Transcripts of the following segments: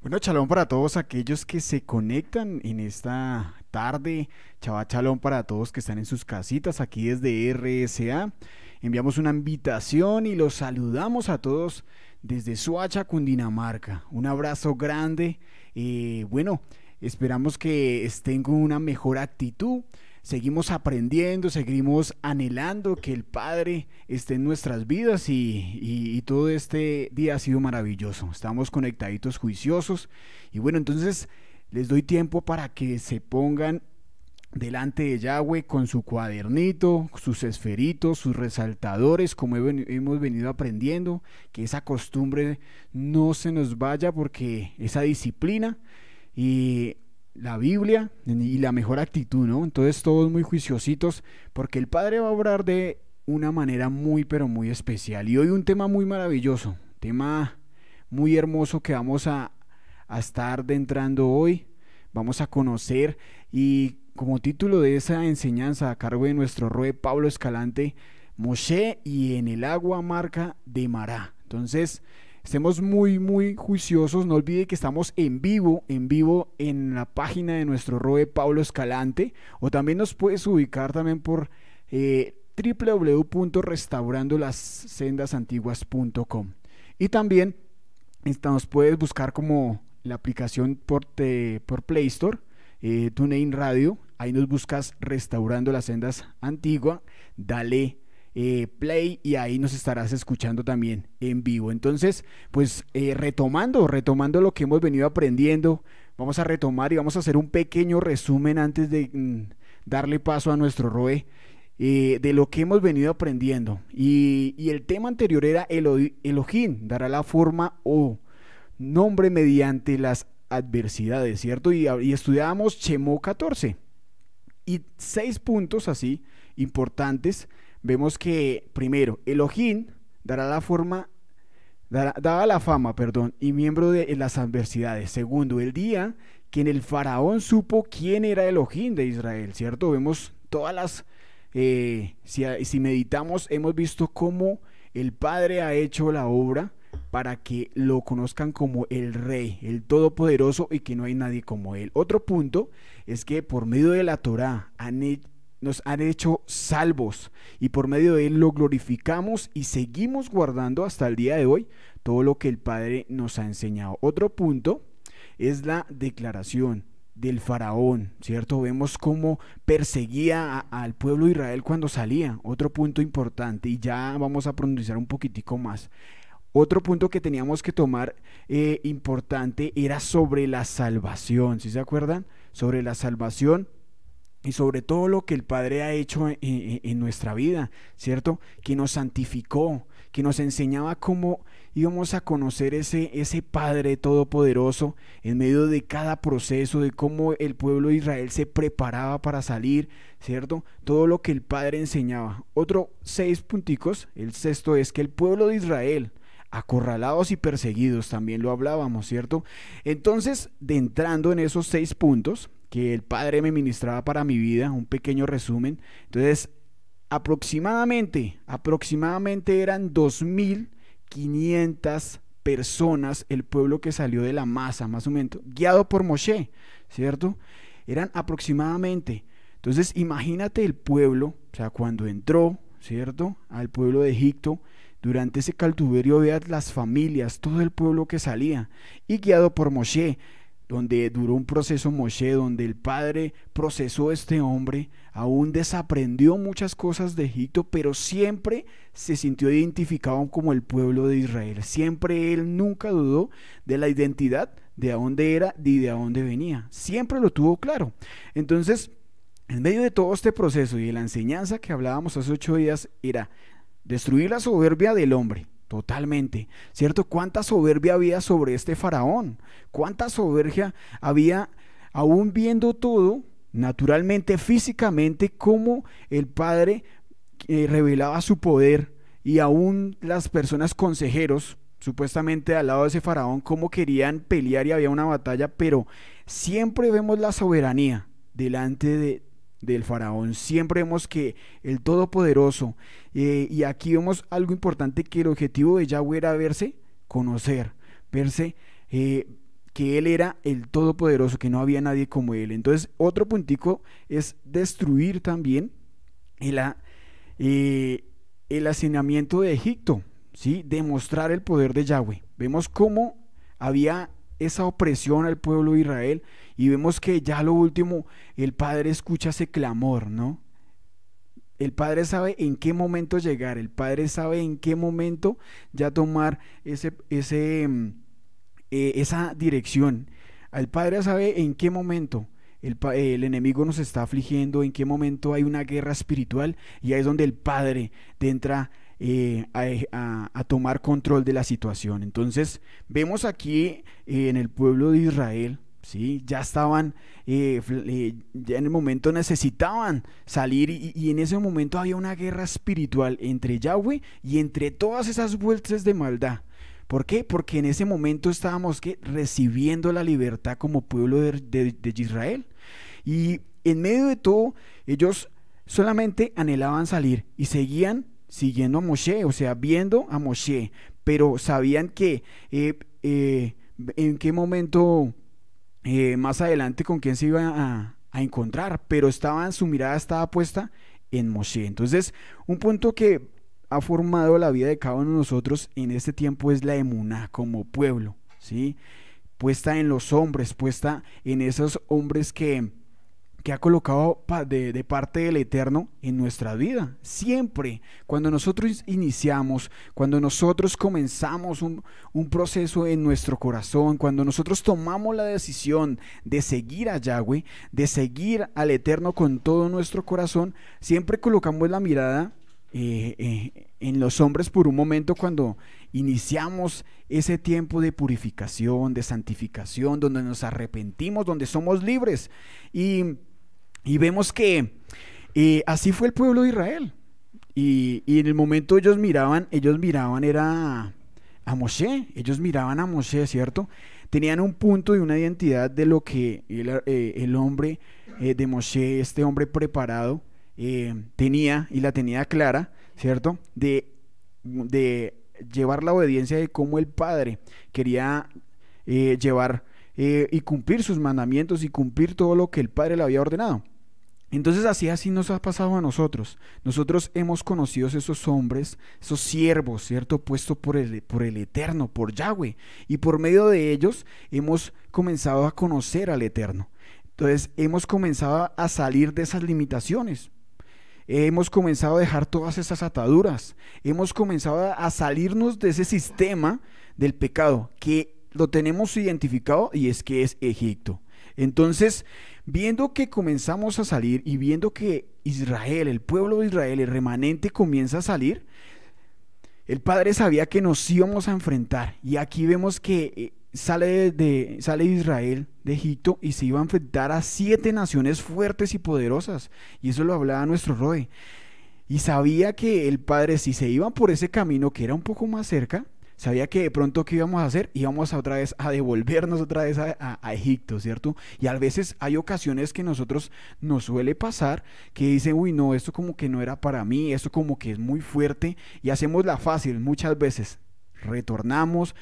Bueno, chalón para todos aquellos que se conectan en esta tarde. Chava chalón para todos que están en sus casitas aquí desde RSA. Enviamos una invitación y los saludamos a todos desde Soacha, Cundinamarca. Un abrazo grande. Bueno, esperamos que estén con una mejor actitud. Seguimos aprendiendo, seguimos anhelando que el Padre esté en nuestras vidas y todo este día ha sido maravilloso. Estamos conectaditos, juiciosos. Y bueno, entonces les doy tiempo para que se pongan delante de Yahweh con su cuadernito, sus esferitos, sus resaltadores, como hemos venido aprendiendo, que esa costumbre no se nos vaya porque esa disciplina y la Biblia y la mejor actitud, ¿no? Entonces todos muy juiciositos porque el Padre va a obrar de una manera muy pero muy especial. Y hoy un tema muy maravilloso, tema muy hermoso que vamos a estar entrando hoy, vamos a conocer y como título de esa enseñanza a cargo de nuestro Roe Pablo Escalante, Moshe y en el agua marca de Mará. Entonces, estemos muy juiciosos. No olvide que estamos en la página de nuestro Roe Pablo Escalante, o también nos puedes ubicar también por www.restaurandolassendasantiguas.com. Y también nos puedes buscar como la aplicación por Play Store, TuneIn Radio. Ahí nos buscas Restaurando las Sendas Antiguas, dale play y ahí nos estarás escuchando también en vivo. Entonces, pues retomando lo que hemos venido aprendiendo, vamos a retomar y vamos a hacer un pequeño resumen antes de darle paso a nuestro Roe. De lo que hemos venido aprendiendo y el tema anterior era Elohim dará la forma o nombre mediante las adversidades, ¿cierto? Y estudiábamos Shemó 14 y 6 puntos así importantes. Vemos que primero Elohim dará la forma, daba la fama, perdón, y miembro de las adversidades. Segundo, el día que en el faraón supo quién era Elohim de Israel, ¿cierto? Vemos todas las si meditamos, hemos visto cómo el Padre ha hecho la obra para que lo conozcan como el Rey, el Todopoderoso y que no hay nadie como Él. Otro punto es que por medio de la Torá nos han hecho salvos y por medio de Él lo glorificamos y seguimos guardando hasta el día de hoy todo lo que el Padre nos ha enseñado. Otro punto es la declaración del faraón, ¿cierto? Vemos cómo perseguía al pueblo de Israel cuando salía. Otro punto importante y ya vamos a profundizar un poquitico más. Otro punto que teníamos que tomar importante era sobre la salvación, ¿sí se acuerdan? Sobre la salvación y sobre todo lo que el Padre ha hecho en nuestra vida, ¿cierto? Que nos santificó, que nos enseñaba cómo íbamos a conocer ese Padre todopoderoso en medio de cada proceso, de cómo el pueblo de Israel se preparaba para salir, ¿cierto? Todo lo que el Padre enseñaba. Otro 6 punticos, el sexto es que el pueblo de Israel, acorralados y perseguidos, también lo hablábamos, ¿cierto? Entonces, entrando en esos 6 puntos que el Padre me ministraba para mi vida, un pequeño resumen. Entonces, aproximadamente eran 2500 personas, el pueblo que salió de la masa, más o menos, guiado por Moshe, ¿cierto? Eran aproximadamente. Entonces, imagínate el pueblo, o sea, cuando entró, ¿cierto? Al pueblo de Egipto, durante ese cautiverio veas las familias, todo el pueblo que salía, y guiado por Moshe, donde duró un proceso Moshe, donde el Padre procesó a este hombre, aún desaprendió muchas cosas de Egipto, pero siempre se sintió identificado como el pueblo de Israel. Siempre él nunca dudó de la identidad, de dónde era y de dónde venía. Siempre lo tuvo claro. Entonces, en medio de todo este proceso y de la enseñanza que hablábamos hace 8 días, era destruir la soberbia del hombre. Totalmente, ¿cierto? ¿Cuánta soberbia había sobre este faraón? ¿Cuánta soberbia había aún viendo todo, naturalmente, físicamente, cómo el Padre revelaba su poder y aún las personas consejeros, supuestamente al lado de ese faraón, cómo querían pelear y había una batalla, pero siempre vemos la soberanía delante del faraón. Siempre vemos que el Todopoderoso, y aquí vemos algo importante, que el objetivo de Yahweh era verse, conocer, verse, que Él era el Todopoderoso, que no había nadie como Él. Entonces, otro puntico es destruir también el, eh, el hacinamiento de Egipto, ¿sí? Demostrar el poder de Yahweh. Vemos cómo había esa opresión al pueblo de Israel y vemos que ya lo último, el Padre escucha ese clamor, ¿no? El Padre sabe en qué momento llegar, el Padre sabe en qué momento ya tomar esa dirección. El Padre sabe en qué momento el enemigo nos está afligiendo, en qué momento hay una guerra espiritual, y ahí es donde el Padre entra a tomar control de la situación. Entonces vemos aquí en el pueblo de Israel, ¿sí? Ya estaban, ya en el momento necesitaban salir, y en ese momento había una guerra espiritual entre Yahweh y entre todas esas vueltas de maldad. ¿Por qué? Porque en ese momento estábamos recibiendo la libertad como pueblo de Israel. Y en medio de todo, ellos solamente anhelaban salir y seguían siguiendo a Moshe, o sea, viendo a Moshe, pero sabían que en qué momento más adelante con quién se iba a encontrar, pero su mirada estaba puesta en Moshe. Entonces, un punto que ha formado la vida de cada uno de nosotros en este tiempo es la emuná como pueblo, ¿sí? Puesta en los hombres, puesta en esos hombres que ha colocado de parte del Eterno en nuestra vida. Siempre, cuando nosotros iniciamos, cuando nosotros comenzamos un proceso en nuestro corazón, cuando nosotros tomamos la decisión de seguir a Yahweh, de seguir al Eterno con todo nuestro corazón, siempre colocamos la mirada en los hombres por un momento cuando iniciamos ese tiempo de purificación, de santificación, donde nos arrepentimos, donde somos libres. Y vemos que así fue el pueblo de Israel. Y en el momento ellos miraban era a Moshe, ellos miraban a Moshe, ¿cierto? Tenían un punto y una identidad de lo que el hombre de Moshe, este hombre preparado, tenía, y la tenía clara, ¿cierto? De llevar la obediencia, de cómo el Padre quería llevar y cumplir sus mandamientos y cumplir todo lo que el Padre le había ordenado. Entonces así nos ha pasado a nosotros. Nosotros hemos conocido esos hombres, esos siervos, ¿cierto? Puestos por el Eterno, por Yahweh, y por medio de ellos hemos comenzado a conocer al Eterno. Entonces hemos comenzado a salir de esas limitaciones. Hemos comenzado a dejar todas esas ataduras. Hemos comenzado a salirnos de ese sistema del pecado que lo tenemos identificado, y es que es Egipto. Entonces, viendo que comenzamos a salir y viendo que Israel, el pueblo de Israel, el remanente comienza a salir, el Padre sabía que nos íbamos a enfrentar. Y aquí vemos que sale Israel de Egipto y se iba a enfrentar a 7 naciones fuertes y poderosas. Y eso lo hablaba nuestro Roe. Y sabía que el Padre, si se iban por ese camino que era un poco más cerca, sabía que de pronto ¿qué íbamos a hacer? Íbamos otra vez a devolvernos otra vez a Egipto, ¿cierto? Y a veces hay ocasiones que nosotros nos suele pasar que dicen, uy, no, esto como que no era para mí, esto como que es muy fuerte, y hacemos la fácil muchas veces. Retornamos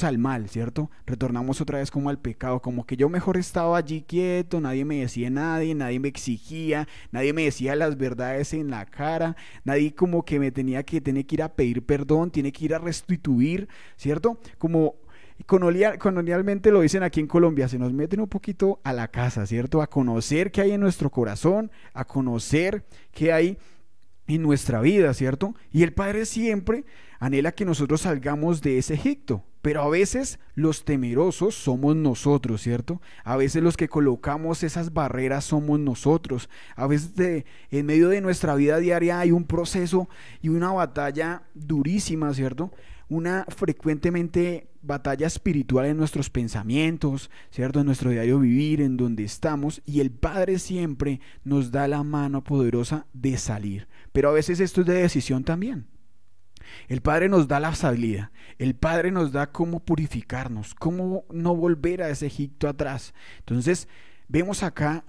al mal, ¿cierto? Retornamos otra vez como al pecado, como que yo mejor estaba allí quieto, nadie me decía nadie me exigía, nadie me decía las verdades en la cara, nadie como que me tenía que ir a pedir perdón, tiene que ir a restituir, ¿cierto? Como colonialmente lo dicen aquí en Colombia, se nos meten un poquito a la casa, ¿cierto? A conocer qué hay en nuestro corazón, a conocer qué hay en nuestra vida, ¿cierto? Y el Padre siempre anhela que nosotros salgamos de ese Egipto, pero a veces los temerosos somos nosotros, ¿cierto? A veces los que colocamos esas barreras somos nosotros. A veces en medio de nuestra vida diaria hay un proceso y una batalla durísima, ¿cierto? Una frecuentemente batalla espiritual en nuestros pensamientos, ¿cierto? En nuestro diario vivir, en donde estamos, y el Padre siempre nos da la mano poderosa de salir. Pero a veces esto es de decisión también. El Padre nos da la salida, el Padre nos da cómo purificarnos, cómo no volver a ese Egipto atrás. Entonces, vemos acá,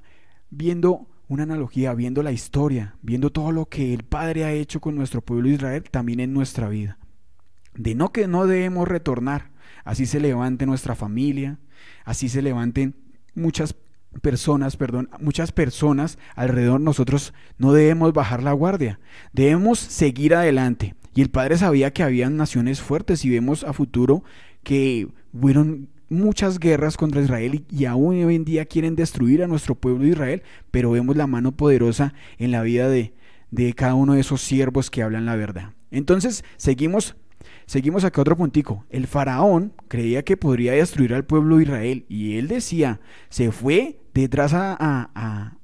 viendo una analogía, viendo la historia, viendo todo lo que el Padre ha hecho con nuestro pueblo de Israel, también en nuestra vida. Que no debemos retornar, así se levante nuestra familia, así se levanten muchas personas alrededor, nosotros no debemos bajar la guardia, debemos seguir adelante. Y el Padre sabía que habían naciones fuertes y vemos a futuro que hubieron muchas guerras contra Israel y aún hoy en día quieren destruir a nuestro pueblo de Israel, pero vemos la mano poderosa en la vida de cada uno de esos siervos que hablan la verdad. Entonces, seguimos acá otro puntico. El faraón creía que podría destruir al pueblo de Israel y él decía, se fue detrás a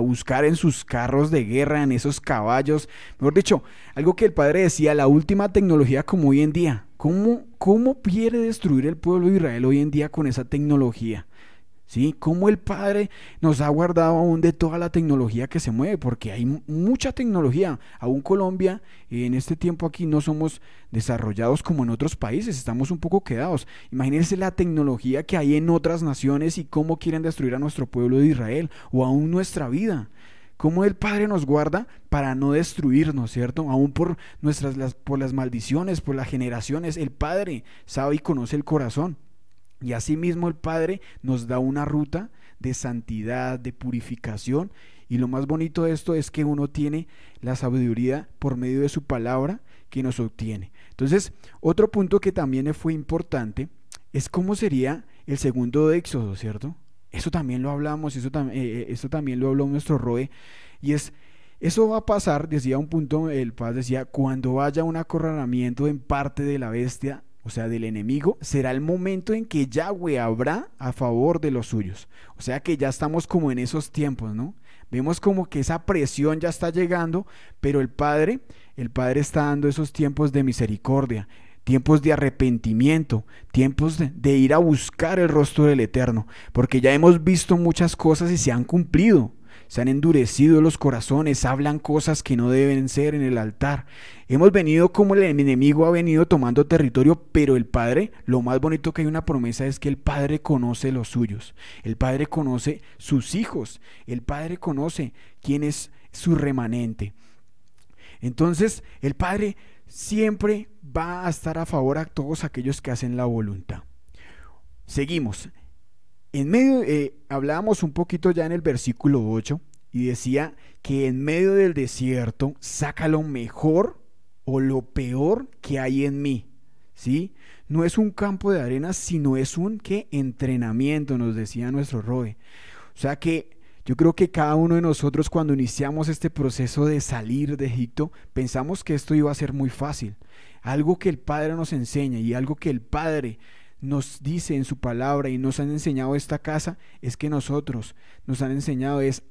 buscar en sus carros de guerra, en esos caballos, mejor dicho, algo que el Padre decía, la última tecnología como hoy en día. ¿Cómo quiere destruir el pueblo de Israel hoy en día con esa tecnología? ¿Sí? ¿Cómo el Padre nos ha guardado aún de toda la tecnología que se mueve? Porque hay mucha tecnología. Aún Colombia, en este tiempo aquí no somos desarrollados como en otros países, estamos un poco quedados. Imagínense la tecnología que hay en otras naciones y cómo quieren destruir a nuestro pueblo de Israel o aún nuestra vida. Cómo el Padre nos guarda para no destruirnos, ¿cierto? Aún por las maldiciones, por las generaciones, el Padre sabe y conoce el corazón. Y asimismo el Padre nos da una ruta de santidad, de purificación. Y lo más bonito de esto es que uno tiene la sabiduría por medio de su palabra que nos obtiene. Entonces, otro punto que también fue importante es cómo sería el segundo éxodo, ¿cierto? Eso también lo hablamos, eso también lo habló nuestro Roe. Y eso va a pasar, decía un punto, el Padre decía, cuando haya un acorralamiento en parte de la bestia, o sea, del enemigo, será el momento en que Yahweh habrá a favor de los suyos. O sea que ya estamos como en esos tiempos, ¿no? Vemos como que esa presión ya está llegando, pero el Padre está dando esos tiempos de misericordia, tiempos de arrepentimiento, tiempos de ir a buscar el rostro del Eterno, porque ya hemos visto muchas cosas y se han cumplido. Se han endurecido los corazones, hablan cosas que no deben ser en el altar. Hemos venido como el enemigo ha venido tomando territorio, pero el Padre, lo más bonito que hay una promesa es que el Padre conoce los suyos. El Padre conoce sus hijos. El Padre conoce quién es su remanente. Entonces, el Padre siempre va a estar a favor a todos aquellos que hacen la voluntad. Seguimos. En medio, hablábamos un poquito ya en el versículo 8 y decía que en medio del desierto saca lo mejor o lo peor que hay en mí, ¿sí? No es un campo de arena, sino es un ¿qué? Entrenamiento, nos decía nuestro Roe. O sea que yo creo que cada uno de nosotros cuando iniciamos este proceso de salir de Egipto, pensamos que esto iba a ser muy fácil. Algo que el Padre nos enseña y algo que el Padre nos dice en su palabra y nos han enseñado esta casa es que nosotros nos han enseñado es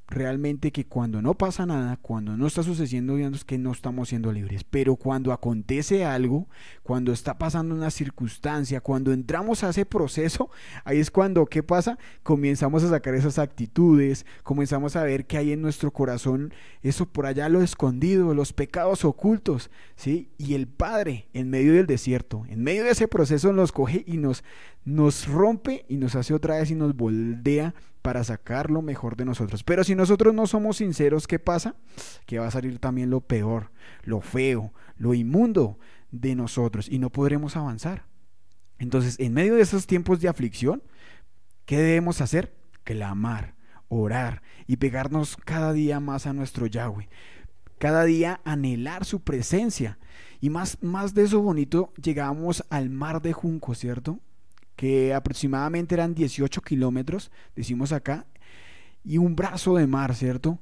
realmente que cuando no pasa nada, cuando no está sucediendo bien, es que no estamos siendo libres. Pero cuando acontece algo, cuando está pasando una circunstancia, cuando entramos a ese proceso, ahí es cuando, ¿qué pasa? Comenzamos a sacar esas actitudes, comenzamos a ver que hay en nuestro corazón eso por allá lo escondido, los pecados ocultos, ¿sí? Y el Padre, en medio del desierto, en medio de ese proceso nos coge y nos rompe y nos hace otra vez y nos moldea para sacar lo mejor de nosotros. Pero si nosotros no somos sinceros, ¿qué pasa? Que va a salir también lo peor, lo feo, lo inmundo de nosotros y no podremos avanzar. Entonces, en medio de esos tiempos de aflicción, ¿qué debemos hacer? Clamar, orar y pegarnos cada día más a nuestro Yahweh. Cada día anhelar su presencia. Y más de eso bonito, llegamos al mar de Junco, ¿cierto? Que aproximadamente eran 18 kilómetros, decimos acá, y un brazo de mar, ¿cierto?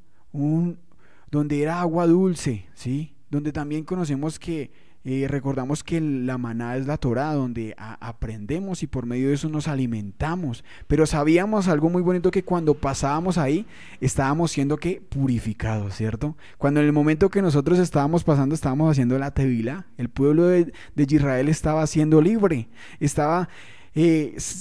Donde era agua dulce, ¿sí? Donde también conocemos que, recordamos que la maná es la Torá, donde aprendemos y por medio de eso nos alimentamos, pero sabíamos algo muy bonito que cuando pasábamos ahí, estábamos siendo que purificados, ¿cierto? Cuando en el momento que nosotros estábamos pasando, estábamos haciendo la tevilá, el pueblo de Israel estaba siendo libre, estaba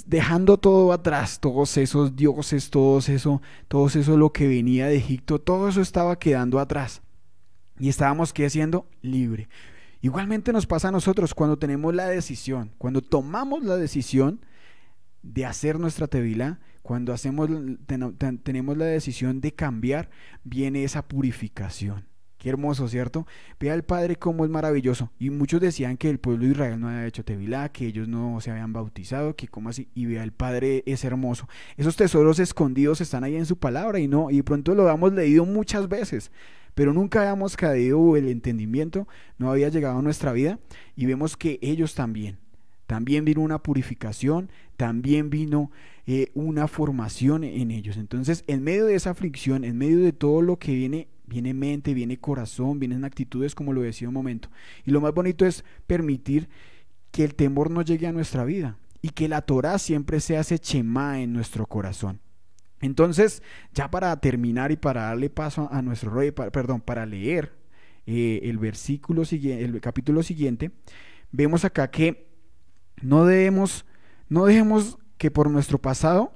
dejando todo atrás, todos esos dioses, todo eso lo que venía de Egipto, todo eso estaba quedando atrás y estábamos ¿qué haciendo? Libre. Igualmente nos pasa a nosotros cuando tenemos la decisión, cuando tomamos la decisión de hacer nuestra tevilá, cuando tenemos la decisión de cambiar, viene esa purificación. Qué hermoso, ¿cierto? Ve al Padre cómo es maravilloso. Y muchos decían que el pueblo de Israel no había hecho Tevilá, que ellos no se habían bautizado, que cómo así. Y ve al Padre es hermoso. Esos tesoros escondidos están ahí en su palabra y no, y de pronto lo habíamos leído muchas veces, pero nunca habíamos caído, el entendimiento no había llegado a nuestra vida y vemos que ellos también. También vino una purificación, también vino una formación en ellos. Entonces, en medio de esa aflicción, en medio de todo lo que viene mente, viene corazón, vienen actitudes, como lo decía un momento. Y lo más bonito es permitir que el temor no llegue a nuestra vida y que la Torá siempre se hace Shemá en nuestro corazón. Entonces, ya para terminar y para darle paso a nuestro rey, para leer el versículo siguiente, el capítulo siguiente, vemos acá que no debemos que por nuestro pasado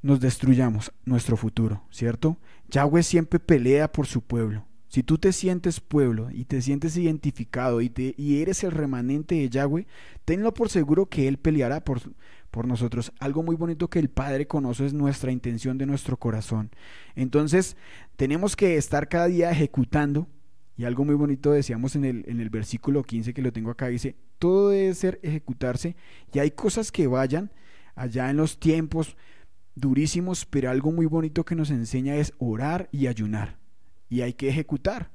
nos destruyamos nuestro futuro, ¿cierto? Yahweh siempre pelea por su pueblo. Si tú te sientes pueblo y te sientes identificado y eres el remanente de Yahweh, tenlo por seguro que Él peleará por nosotros. Algo muy bonito que el Padre conoce es nuestra intención de nuestro corazón. Entonces, tenemos que estar cada día ejecutando. Y algo muy bonito decíamos en el versículo 15, que lo tengo acá, dice, todo debe ser ejecutarse, y hay cosas que vayan allá en los tiempos durísimos, pero algo muy bonito que nos enseña es orar y ayunar, y hay que ejecutar.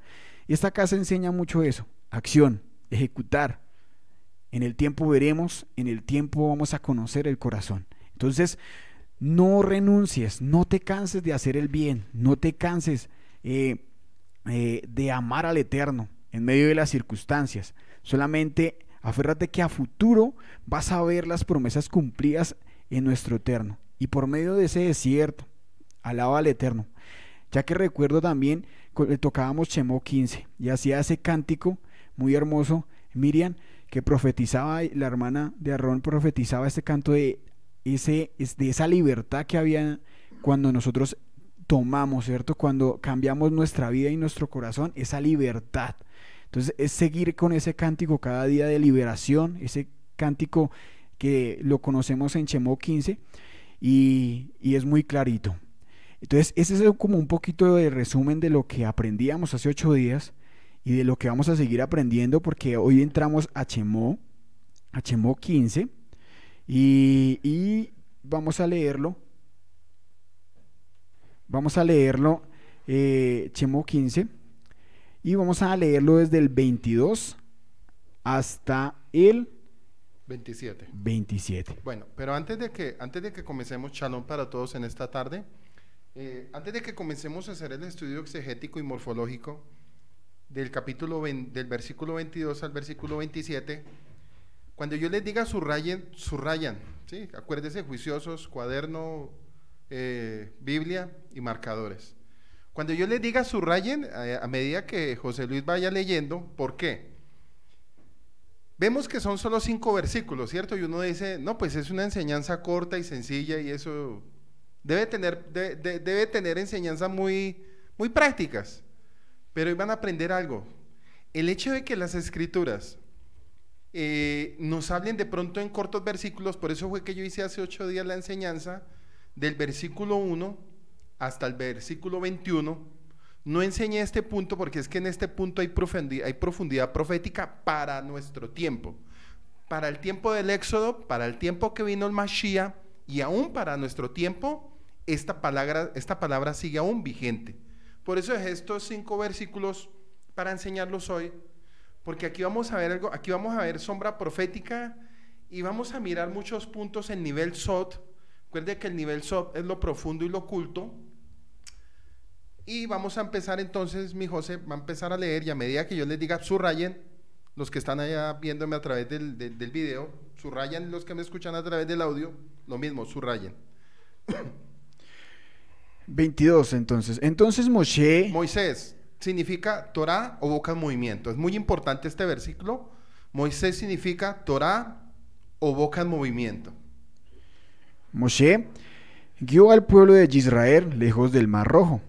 Y esta casa enseña mucho eso, acción, ejecutar. En el tiempo veremos, en el tiempo vamos a conocer el corazón. Entonces, no renuncies, no te canses de hacer el bien, no te canses de amar al Eterno en medio de las circunstancias. Solamente aférrate que a futuro vas a ver las promesas cumplidas en nuestro Eterno, y por medio de ese desierto alaba al Eterno. Ya que recuerdo también tocábamos Shemó 15 y hacía ese cántico muy hermoso Miriam, que profetizaba, la hermana de Aarón profetizaba este canto de esa libertad que había cuando nosotros tomamos, ¿cierto? Cuando cambiamos nuestra vida y nuestro corazón, esa libertad. Entonces es seguir con ese cántico cada día de liberación, ese cántico que lo conocemos en Shemó 15 y es muy clarito. Entonces ese es como un poquito de resumen de lo que aprendíamos hace 8 días y de lo que vamos a seguir aprendiendo, porque hoy entramos a Shemó 15 y vamos a leerlo. Vamos a leerlo, Shemó 15, y vamos a leerlo desde el 22 hasta el 27. Bueno, pero antes de que comencemos, Shalom para todos en esta tarde, antes de que comencemos a hacer el estudio exegético y morfológico del del versículo 22 al versículo 27, cuando yo les diga subrayan, ¿sí? Acuérdense, juiciosos, cuaderno, Biblia y marcadores. Cuando yo les diga subrayen, a medida que José Luis vaya leyendo, ¿por qué? Vemos que son solo 5 versículos, ¿cierto? Y uno dice, no, pues es una enseñanza corta y sencilla, y eso debe tener enseñanzas muy prácticas, pero hoy van a aprender algo. El hecho de que las escrituras nos hablen de pronto en cortos versículos, por eso fue que yo hice hace 8 días la enseñanza del versículo 1 hasta el versículo 21. No enseñé este punto porque es que en este punto hay profundidad profética para nuestro tiempo, para el tiempo del Éxodo, para el tiempo que vino el Mashiach, y aún para nuestro tiempo esta palabra sigue aún vigente. Por eso es estos 5 versículos para enseñarlos hoy, porque aquí vamos a ver algo, aquí vamos a ver sombra profética y vamos a mirar muchos puntos en nivel Sot. Recuerde que el nivel Sot es lo profundo y lo oculto. Y vamos a empezar entonces, mi José va a empezar a leer, y a medida que yo les diga subrayen, los que están allá viéndome a través del video, subrayan, los que me escuchan a través del audio, lo mismo, subrayen. 22 entonces. Entonces Moisés significa Torah o boca en movimiento. Es muy importante este versículo. Moisés significa Torah o boca en movimiento. Moshe guió al pueblo de Israel lejos del Mar Rojo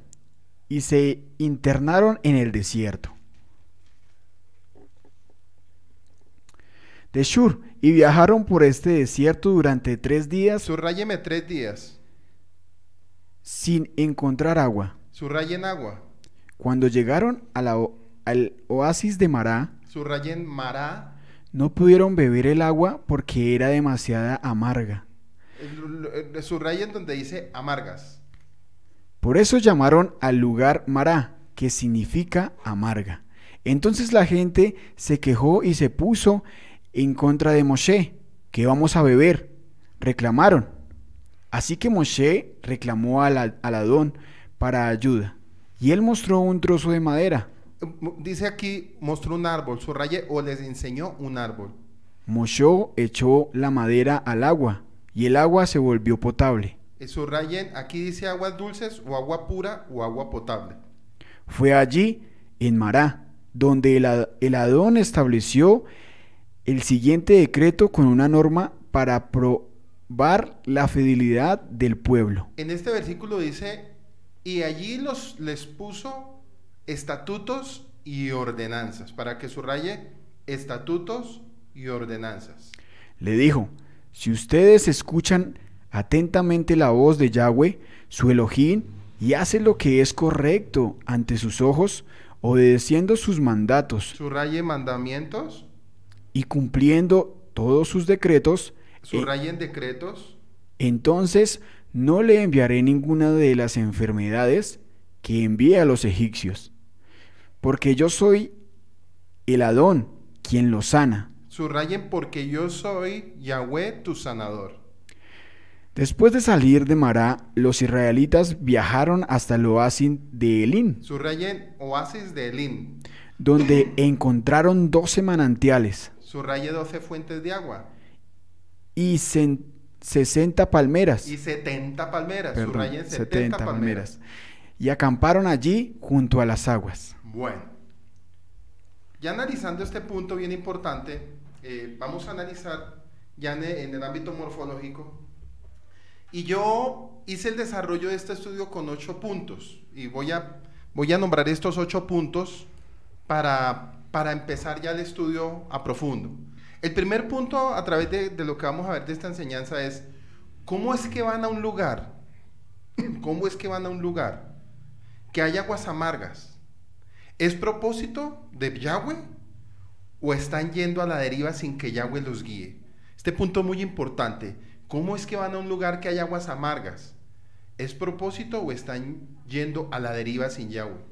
y se internaron en el desierto de Shur y viajaron por este desierto durante 3 días. Subrayeme 3 días. Sin encontrar agua. Subrayen agua. Cuando llegaron al oasis de Mará, Subrayen Mará. no pudieron beber el agua porque era demasiada amarga. Subrayen donde dice amargas. Por eso llamaron al lugar Mará, que significa amarga. Entonces la gente se quejó y se puso en contra de Moshe. ¿Qué vamos a beber? Reclamaron. Así que Moshe reclamó al Adón para ayuda. Y él mostró un trozo de madera. Dice aquí, mostró un árbol, subraye, o les enseñó un árbol. Moshe echó la madera al agua y el agua se volvió potable. Subrayen, aquí dice aguas dulces o agua pura o agua potable. Fue allí, en Mará, donde el Adón estableció el siguiente decreto con una norma para probar la fidelidad del pueblo. En este versículo dice, y allí les puso estatutos y ordenanzas, para que subraye estatutos y ordenanzas. Le dijo, si ustedes escuchan atentamente la voz de Yahweh, su Elohim, y hacen lo que es correcto ante sus ojos, obedeciendo sus mandatos, Subraye mandamientos, y cumpliendo todos sus decretos, subrayen decretos, entonces no le enviaré ninguna de las enfermedades que envié a los egipcios, porque yo soy el Adón, quien los sana. subrayen porque yo soy Yahweh tu sanador. Después de salir de Mará, los israelitas viajaron hasta el oasis de Elín, Subrayen oasis de Elín, donde encontraron 12 manantiales subraye 12 fuentes de agua y 60 palmeras. y 70 palmeras, Perdón, subrayen 70 palmeras. Y acamparon allí junto a las aguas. Bueno, ya analizando este punto bien importante, vamos a analizar ya en el ámbito morfológico. Y yo hice el desarrollo de este estudio con 8 puntos. Y voy a nombrar estos 8 puntos para empezar ya el estudio a profundo. El primer punto a través de lo que vamos a ver de esta enseñanza es ¿cómo es que van a un lugar? ¿Cómo es que van a un lugar que hay aguas amargas? ¿Es propósito de Yahweh o están yendo a la deriva sin que Yahweh los guíe? Este punto es muy importante. ¿Cómo es que van a un lugar que hay aguas amargas? ¿Es propósito o están yendo a la deriva sin Yahweh?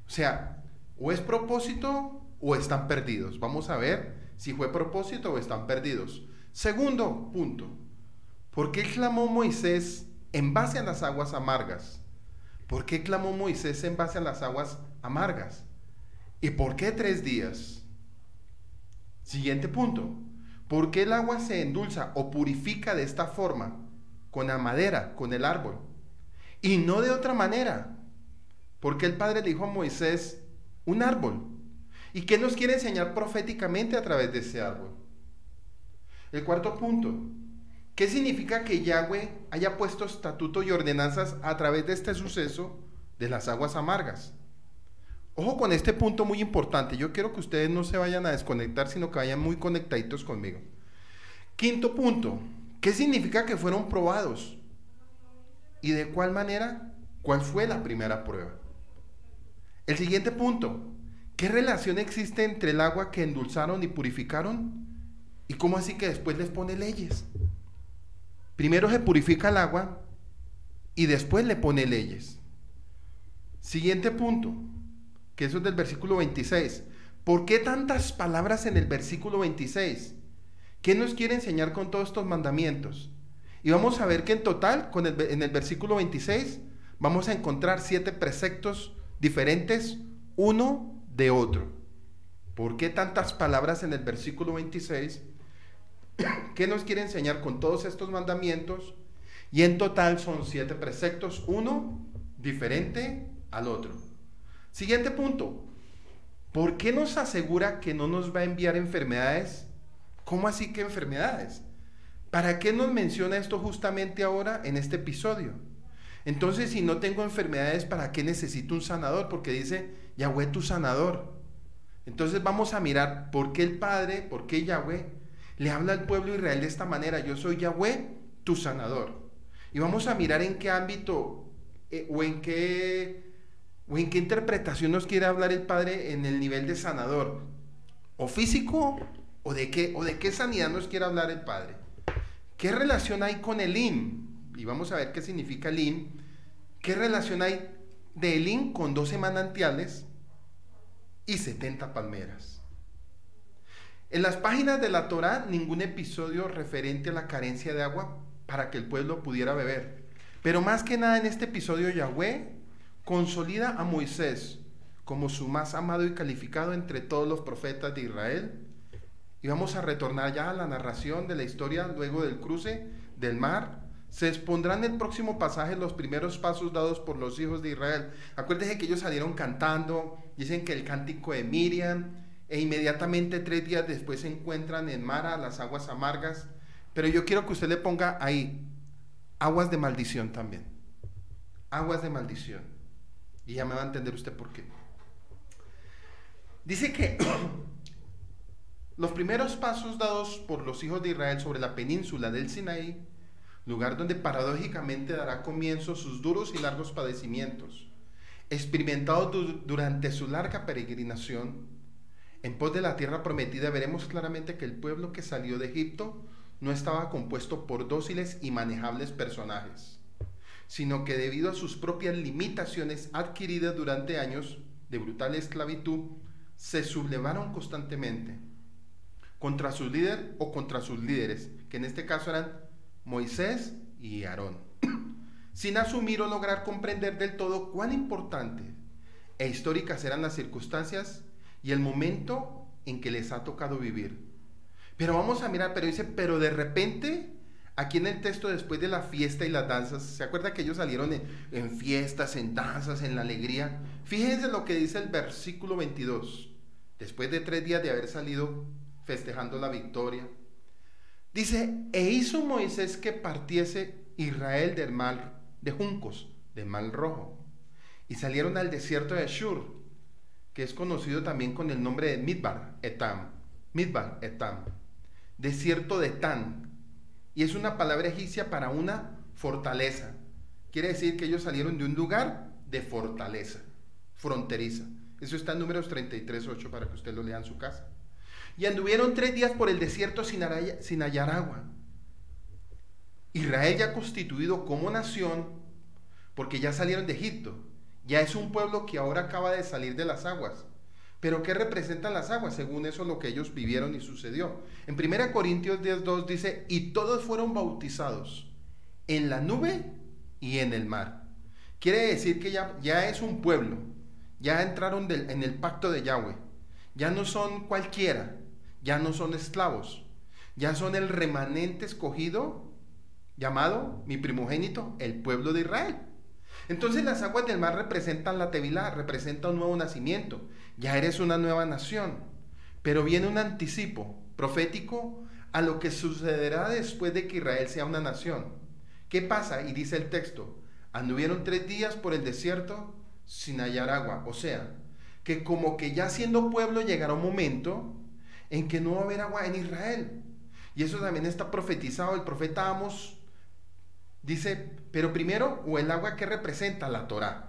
O sea, o es propósito o están perdidos. Vamos a ver si fue propósito o están perdidos. Segundo punto. ¿Por qué clamó Moisés en base a las aguas amargas? ¿Por qué clamó Moisés en base a las aguas amargas? ¿Y por qué 3 días? Siguiente punto. ¿Por qué el agua se endulza o purifica de esta forma? Con la madera, con el árbol. Y no de otra manera. Porque el Padre le dijo a Moisés, un árbol. ¿Y qué nos quiere enseñar proféticamente a través de ese árbol? El cuarto punto. ¿Qué significa que Yahweh haya puesto estatutos y ordenanzas a través de este suceso de las aguas amargas? Ojo con este punto muy importante. Yo quiero que ustedes no se vayan a desconectar, sino que vayan muy conectaditos conmigo. Quinto punto. ¿Qué significa que fueron probados? ¿Y de cuál manera? ¿Cuál fue la primera prueba? El siguiente punto. ¿Qué relación existe entre el agua que endulzaron y purificaron? ¿Y cómo así que después les pone leyes? Primero se purifica el agua y después le pone leyes. Siguiente punto, que eso es del versículo 26. ¿Por qué tantas palabras en el versículo 26? ¿Qué nos quiere enseñar con todos estos mandamientos? Y vamos a ver que en total, en el versículo 26, vamos a encontrar 7 preceptos diferentes, uno de otro. ¿Por qué tantas palabras en el versículo 26? ¿Qué nos quiere enseñar con todos estos mandamientos? Y en total son 7 preceptos, uno diferente al otro. Siguiente punto. ¿Por qué nos asegura que no nos va a enviar enfermedades? ¿Cómo así que enfermedades? ¿Para qué nos menciona esto justamente ahora en este episodio? Entonces, si no tengo enfermedades, ¿para qué necesito un sanador? Porque dice, Yahweh tu sanador. Entonces vamos a mirar por qué el Padre, por qué Yahweh le habla al pueblo de Israel de esta manera. Yo soy Yahweh tu sanador. Y vamos a mirar en qué ámbito o en qué ¿O en qué interpretación nos quiere hablar el Padre en el nivel de sanador? ¿O físico? ¿O de qué sanidad nos quiere hablar el Padre? ¿Qué relación hay con Elim? Y vamos a ver qué significa Elim. ¿Qué relación hay de Elim con 12 manantiales y 70 palmeras? En las páginas de la Torá, ningún episodio referente a la carencia de agua para que el pueblo pudiera beber. Pero más que nada en este episodio, Yahweh consolida a Moisés como su más amado y calificado entre todos los profetas de Israel. Y vamos a retornar ya a la narración de la historia luego del cruce del mar. Se expondrán en el próximo pasaje los primeros pasos dados por los hijos de Israel. Acuérdense que ellos salieron cantando, dicen que el cántico de Miriam, e inmediatamente 3 días después se encuentran en Mara, las aguas amargas. Pero yo quiero que usted le ponga ahí, aguas de maldición también. Aguas de maldición. Y ya me va a entender usted por qué. Dice que los primeros pasos dados por los hijos de Israel sobre la península del Sinaí, lugar donde paradójicamente dará comienzo sus duros y largos padecimientos, experimentados durante su larga peregrinación, en pos de la tierra prometida, veremos claramente que el pueblo que salió de Egipto no estaba compuesto por dóciles y manejables personajes, sino que debido a sus propias limitaciones adquiridas durante años de brutal esclavitud, se sublevaron constantemente contra su líder o contra sus líderes, que en este caso eran Moisés y Aarón, sin asumir o lograr comprender del todo cuán importantes e históricas eran las circunstancias y el momento en que les ha tocado vivir. Pero vamos a mirar, pero dice, pero de repente, aquí en el texto, después de la fiesta y las danzas, ¿se acuerda que ellos salieron en fiestas, en danzas, en la alegría? Fíjense lo que dice el versículo 22, después de 3 días de haber salido festejando la victoria. Dice, e hizo Moisés que partiese Israel del mar de juncos, del mar rojo, y salieron al desierto de Shur, que es conocido también con el nombre de Midbar Etam, desierto de Tan, y es una palabra egipcia para una fortaleza. Quiere decir que ellos salieron de un lugar de fortaleza, fronteriza. Eso está en Números 33:8 para que usted lo lea en su casa. Y anduvieron 3 días por el desierto sin hallar agua. Israel ya constituido como nación, porque ya salieron de Egipto, ya es un pueblo que ahora acaba de salir de las aguas. ¿Pero qué representan las aguas? Según eso, lo que ellos vivieron y sucedió. En 1 Corintios 10:2 dice, y todos fueron bautizados en la nube y en el mar. Quiere decir que ya es un pueblo, ya entraron en el pacto de Yahweh, ya no son cualquiera, ya no son esclavos, ya son el remanente escogido, llamado mi primogénito, el pueblo de Israel. Entonces las aguas del mar representan la Tevilá, representa un nuevo nacimiento, ya eres una nueva nación, pero viene un anticipo profético a lo que sucederá después de que Israel sea una nación. ¿Qué pasa? Y dice el texto, anduvieron 3 días por el desierto sin hallar agua, o sea, que como que ya siendo pueblo llegará un momento en que no va a haber agua en Israel, y eso también está profetizado. El profeta Amos dice, pero primero, o el agua que representa la Torá.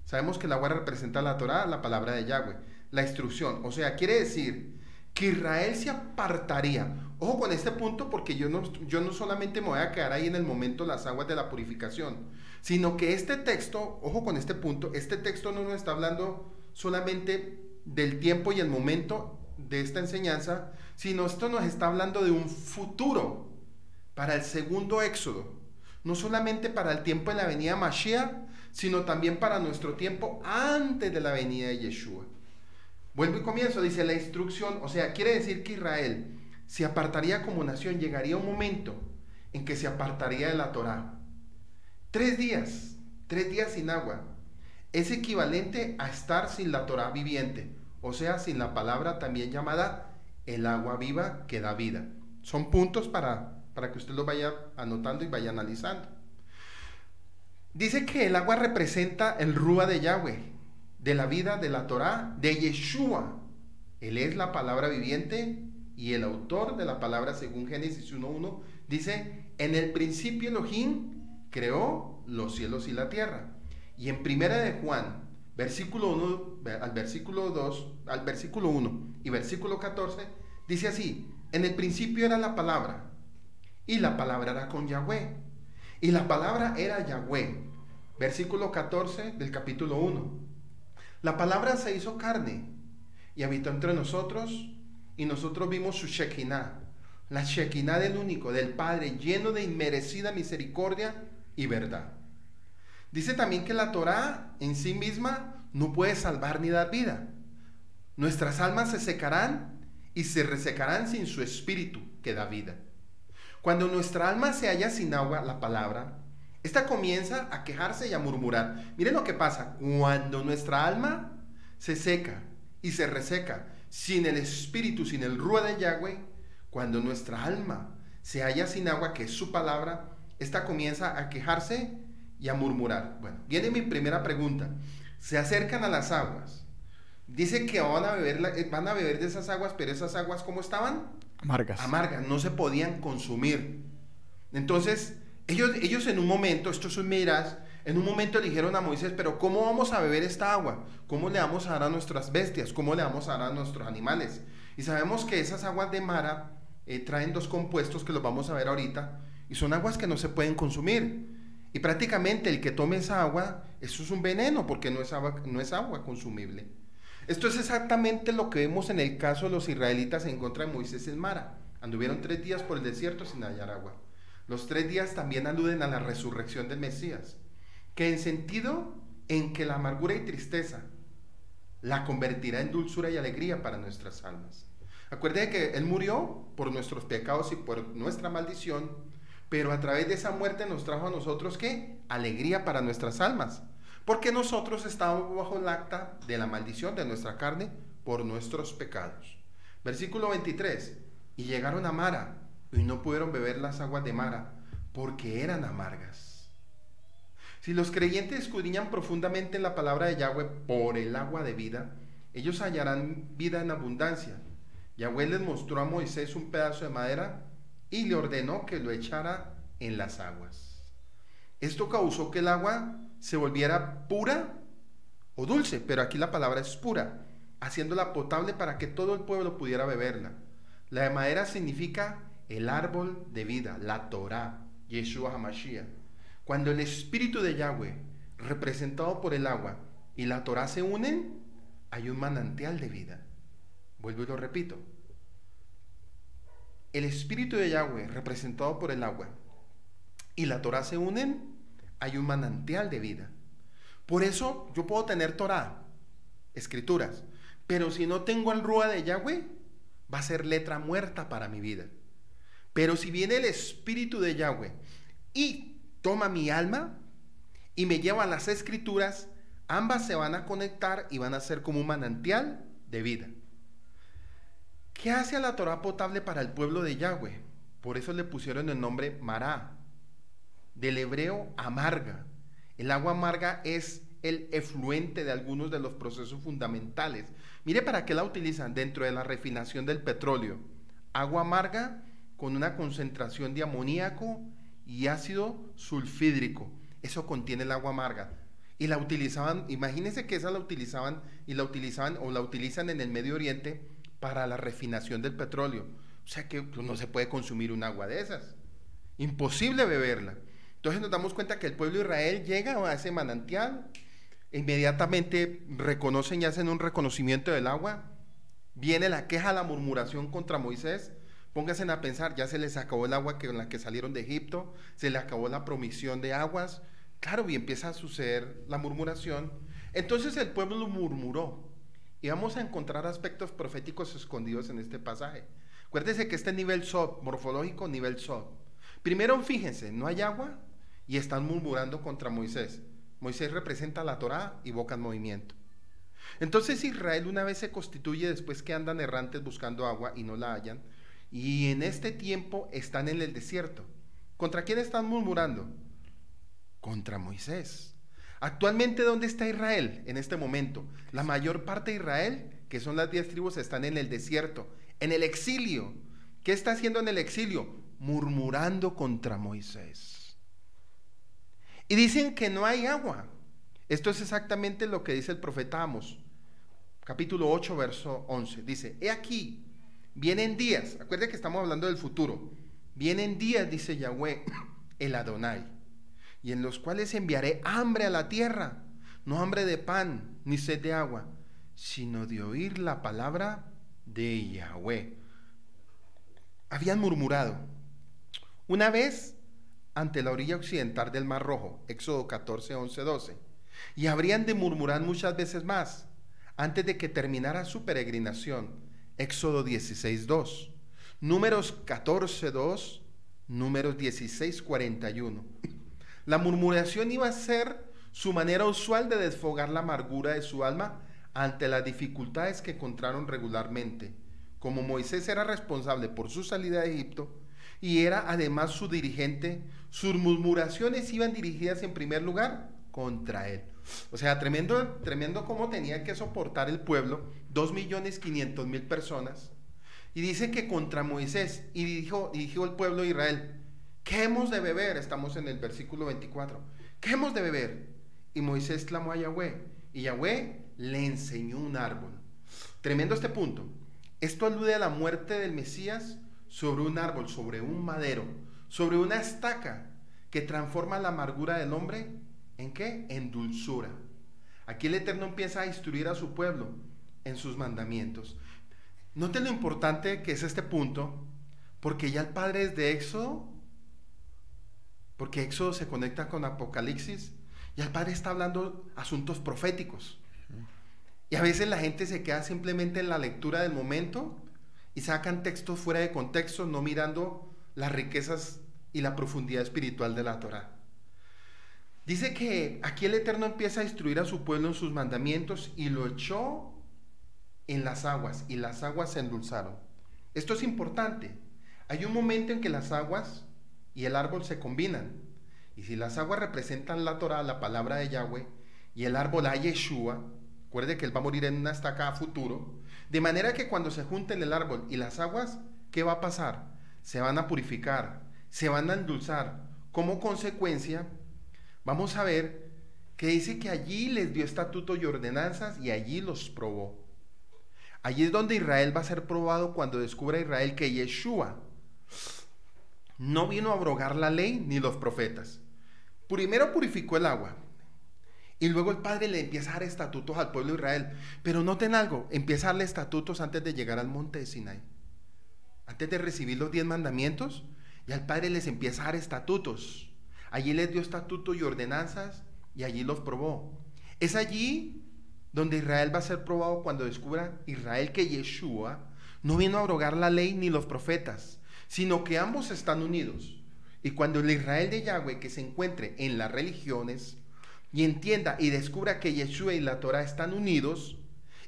Sabemos que el agua representa la Torá, la palabra de Yahweh, la instrucción. O sea, quiere decir que Israel se apartaría. Ojo con este punto, porque yo no solamente me voy a quedar ahí en el momento las aguas de la purificación, sino que este texto, ojo con este punto, este texto no nos está hablando solamente del tiempo y el momento de esta enseñanza, sino esto nos está hablando de un futuro para el segundo éxodo. No solamente para el tiempo de la venida Mashiach, sino también para nuestro tiempo antes de la venida de Yeshua. Vuelvo y comienzo, dice la instrucción, o sea, quiere decir que Israel se apartaría como nación, llegaría un momento en que se apartaría de la Torá. 3 días sin agua, es equivalente a estar sin la Torá viviente, o sea, sin la palabra también llamada el agua viva que da vida. Son puntos para que usted lo vaya anotando y vaya analizando. Dice que el agua representa el Rúa de Yahweh, de la vida, de la Torá, de Yeshua. Él es la palabra viviente y el autor de la palabra, según Génesis 1:1, dice, en el principio Elohim creó los cielos y la tierra. Y en 1 de Juan versículo 1 al versículo 2, al versículo 1 y versículo 14, dice así: en el principio era la palabra, y la palabra era con Yahweh, y la palabra era Yahweh. Versículo 14 del capítulo 1. La palabra se hizo carne y habitó entre nosotros, y nosotros vimos su Shekinah, la Shekinah del único, del Padre, lleno de inmerecida misericordia y verdad. Dice también que la Torá en sí misma no puede salvar ni dar vida. Nuestras almas se secarán y se resecarán sin su espíritu que da vida. Cuando nuestra alma se halla sin agua, la palabra, esta comienza a quejarse y a murmurar. Miren lo que pasa. Cuando nuestra alma se seca y se reseca sin el espíritu, sin el Ruach de Yahweh, cuando nuestra alma se halla sin agua, que es su palabra, esta comienza a quejarse y a murmurar. Bueno, viene mi primera pregunta. Se acercan a las aguas. Dice que van a beber de esas aguas, pero esas aguas, ¿cómo estaban? Amargas. Amargas, no se podían consumir. Entonces, ellos en un momento, esto es un miras, en un momento dijeron a Moisés: pero ¿cómo vamos a beber esta agua? ¿Cómo le vamos a dar a nuestras bestias? ¿Cómo le vamos a dar a nuestros animales? Y sabemos que esas aguas de Mara traen dos compuestos que los vamos a ver ahorita, y son aguas que no se pueden consumir. Y prácticamente el que tome esa agua, eso es un veneno, porque no es agua consumible. Esto es exactamente lo que vemos en el caso de los israelitas en contra de Moisés en Mara. Anduvieron 3 días por el desierto sin hallar agua. Los 3 días también aluden a la resurrección del Mesías, que en sentido en que la amargura y tristeza la convertirá en dulzura y alegría para nuestras almas. Acuérdense que Él murió por nuestros pecados y por nuestra maldición, pero a través de esa muerte nos trajo a nosotros, ¿qué? Alegría para nuestras almas, porque nosotros estábamos bajo el acta de la maldición de nuestra carne por nuestros pecados. Versículo 23, y llegaron a Mara, y no pudieron beber las aguas de Mara, porque eran amargas. Si los creyentes escudriñan profundamente en la palabra de Yahweh por el agua de vida, ellos hallarán vida en abundancia. Yahweh les mostró a Moisés un pedazo de madera y le ordenó que lo echara en las aguas. Esto causó que el agua se volviera pura o dulce, pero aquí la palabra es pura, haciéndola potable para que todo el pueblo pudiera beberla. La de madera significa el árbol de vida, la Torá, Yeshua HaMashiach. Cuando el Espíritu de Yahweh, representado por el agua, y la Torá se unen, hay un manantial de vida. Vuelvo y lo repito. El Espíritu de Yahweh, representado por el agua, y la Torá se unen, hay un manantial de vida. Por eso yo puedo tener Torá, escrituras, pero si no tengo el Ruach de Yahweh, va a ser letra muerta para mi vida. Pero si viene el Espíritu de Yahweh y toma mi alma y me lleva a las escrituras, ambas se van a conectar y van a ser como un manantial de vida. ¿Qué hace a la Torá potable para el pueblo de Yahweh? Por eso le pusieron el nombre Mará, del hebreo amarga. El agua amarga es el efluente de algunos de los procesos fundamentales. Mire para qué la utilizan dentro de la refinación del petróleo. Agua amarga con una concentración de amoníaco y ácido sulfídrico. Eso contiene el agua amarga. Y la utilizaban, imagínense que esa la utilizaban y la utilizaban o la utilizan en el Medio Oriente para la refinación del petróleo. O sea que pues, no se puede consumir un agua de esas. Imposible beberla. Entonces nos damos cuenta que el pueblo de Israel llega a ese manantial, inmediatamente reconocen y hacen un reconocimiento del agua. Viene la queja, la murmuración contra Moisés. Pónganse a pensar, ya se les acabó el agua con la que salieron de Egipto, se les acabó la provisión de aguas. Claro, y empieza a suceder la murmuración. Entonces el pueblo murmuró. Y vamos a encontrar aspectos proféticos escondidos en este pasaje. Acuérdense que este nivel Sod, morfológico, nivel Sod. Primero, fíjense, no hay agua y están murmurando contra Moisés. Moisés representa la Torá y boca en movimiento. Entonces Israel una vez se constituye después que andan errantes buscando agua y no la hallan. Y en este tiempo están en el desierto. ¿Contra quién están murmurando? Contra Moisés. Actualmente, ¿dónde está Israel en este momento? La mayor parte de Israel, que son las 10 tribus, están en el desierto, en el exilio. ¿Qué está haciendo en el exilio? Murmurando contra Moisés. Y dicen que no hay agua. Esto es exactamente lo que dice el profeta Amos, capítulo 8, verso 11. Dice, he aquí, vienen días, acuérdense que estamos hablando del futuro, vienen días, dice Yahweh, el Adonai, y en los cuales enviaré hambre a la tierra, no hambre de pan, ni sed de agua, sino de oír la palabra de Yahweh. Habían murmurado una vez ante la orilla occidental del Mar Rojo, Éxodo 14, 11, 12, y habrían de murmurar muchas veces más antes de que terminara su peregrinación, Éxodo 16, 2, Números 14, 2, Números 16, 41. La murmuración iba a ser su manera usual de desfogar la amargura de su alma ante las dificultades que encontraron regularmente. Como Moisés era responsable por su salida de Egipto y era además su dirigente, sus murmuraciones iban dirigidas en primer lugar contra él. O sea, tremendo cómo tenía que soportar el pueblo, 2.500.000 personas. Y dice que contra Moisés, y dijo el pueblo de Israel, ¿qué hemos de beber? Estamos en el versículo 24. ¿Qué hemos de beber? Y Moisés clamó a Yahweh, y Yahweh le enseñó un árbol. Tremendo este punto. Esto alude a la muerte del Mesías sobre un árbol, sobre un madero, sobre una estaca que transforma la amargura del hombre, ¿en qué? En dulzura. Aquí el Eterno empieza a instruir a su pueblo en sus mandamientos. Noten lo importante que es este punto, porque ya el Padre desde Éxodo, porque Éxodo se conecta con Apocalipsis, ya el Padre está hablando asuntos proféticos. Y a veces la gente se queda simplemente en la lectura del momento y sacan textos fuera de contexto, no mirando las riquezas y la profundidad espiritual de la Torá. Dice que aquí el Eterno empieza a instruir a su pueblo en sus mandamientos y lo echó en las aguas, y las aguas se endulzaron. Esto es importante. Hay un momento en que las aguas y el árbol se combinan. Y si las aguas representan la Torá, la palabra de Yahweh, y el árbol a Yeshua, recuerde que él va a morir en una estaca a futuro, de manera que cuando se junten el árbol y las aguas, ¿qué va a pasar? Se van a purificar, se van a endulzar. Como consecuencia, vamos a ver que dice que allí les dio estatutos y ordenanzas y allí los probó. Allí es donde Israel va a ser probado cuando descubra Israel que Yeshua no vino a abrogar la ley ni los profetas. Primero purificó el agua. Y luego el Padre le empieza a dar estatutos al pueblo de Israel. Pero noten algo, empieza a darle estatutos antes de llegar al monte de Sinaí. Antes de recibir los 10 mandamientos, ya el Padre les empieza a dar estatutos. Allí les dio estatutos y ordenanzas y allí los probó. Es allí donde Israel va a ser probado cuando descubra Israel que Yeshua no vino a abrogar la ley ni los profetas, sino que ambos están unidos. Y cuando el Israel de Yahweh que se encuentre en las religiones y entienda y descubra que Yeshua y la Torah están unidos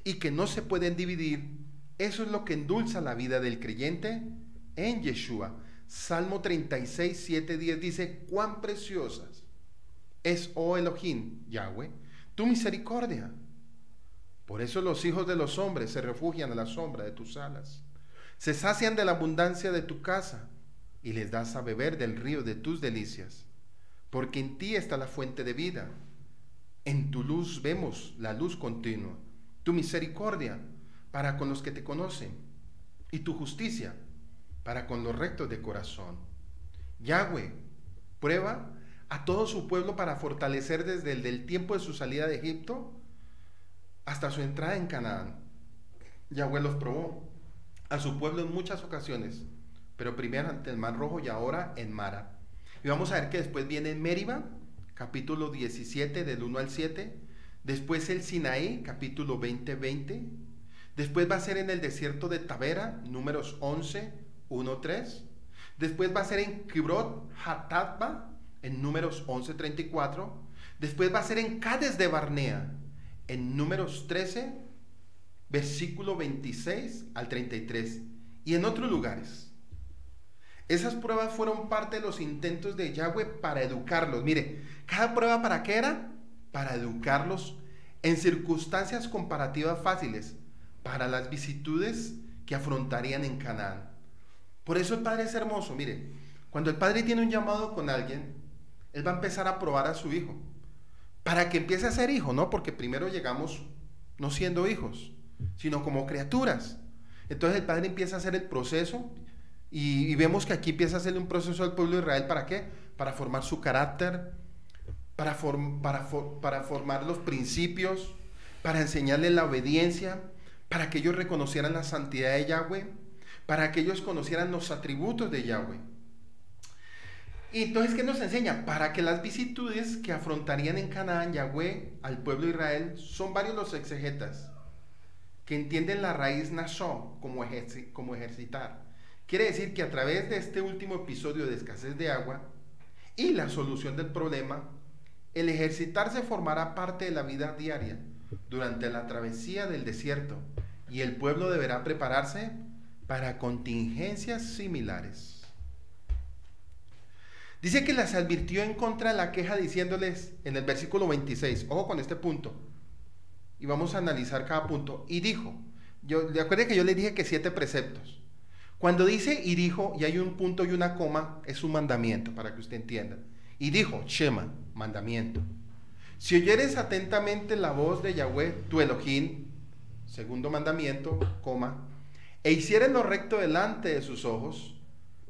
y que no se pueden dividir, eso es lo que endulza la vida del creyente en Yeshua. Salmo 36, 7, 10 dice, cuán preciosas es, oh Elohim, Yahweh, tu misericordia. Por eso los hijos de los hombres se refugian a la sombra de tus alas. Se sacian de la abundancia de tu casa y les das a beber del río de tus delicias. Porque en ti está la fuente de vida. En tu luz vemos la luz continua, tu misericordia para con los que te conocen y tu justicia para con los rectos de corazón. Yahweh prueba a todo su pueblo para fortalecer desde el tiempo de su salida de Egipto hasta su entrada en Canaán. Yahweh los probó a su pueblo en muchas ocasiones, pero primero ante el Mar Rojo y ahora en Mara. Y vamos a ver que después viene Meriba, capítulo 17, del 1 al 7. Después el Sinaí, capítulo 20, 20. Después va a ser en el desierto de Tabera, números 11, 1, 3. Después va a ser en Kibrot Hatatba, en números 11, 34. Después va a ser en Cades de Barnea, en números 13, versículo 26 al 33. Y en otros lugares. Esas pruebas fueron parte de los intentos de Yahweh para educarlos. Mire, cada prueba ¿para qué era? Para educarlos en circunstancias comparativas fáciles para las vicisitudes que afrontarían en Canaán. Por eso el Padre es hermoso. Mire, cuando el Padre tiene un llamado con alguien, Él va a empezar a probar a su hijo para que empiece a ser hijo, ¿no? Porque primero llegamos no siendo hijos, sino como criaturas. Entonces el Padre empieza a hacer el proceso y vemos que aquí empieza a hacerle un proceso al pueblo de Israel. ¿Para qué? Para formar su carácter, para formar los principios, para enseñarles la obediencia, para que ellos reconocieran la santidad de Yahweh, para que ellos conocieran los atributos de Yahweh. Y entonces, ¿qué nos enseña? Para que las vicisitudes que afrontarían en Canaán Yahweh al pueblo de Israel, son varios los exegetas que entienden la raíz nashó como ejercitar. Quiere decir que a través de este último episodio de escasez de agua y la solución del problema, el ejercitarse formará parte de la vida diaria durante la travesía del desierto, y el pueblo deberá prepararse para contingencias similares. Dice que las advirtió en contra de la queja diciéndoles en el versículo 26, ojo con este punto, y vamos a analizar cada punto. Y dijo, recuerden que yo les dije que 7 preceptos. Cuando dice y dijo, y hay un punto y una coma, es un mandamiento, para que usted entienda. Y dijo, Shema, mandamiento. Si oyeres atentamente la voz de Yahweh, tu Elohim, segundo mandamiento, coma, e hicieres lo recto delante de sus ojos.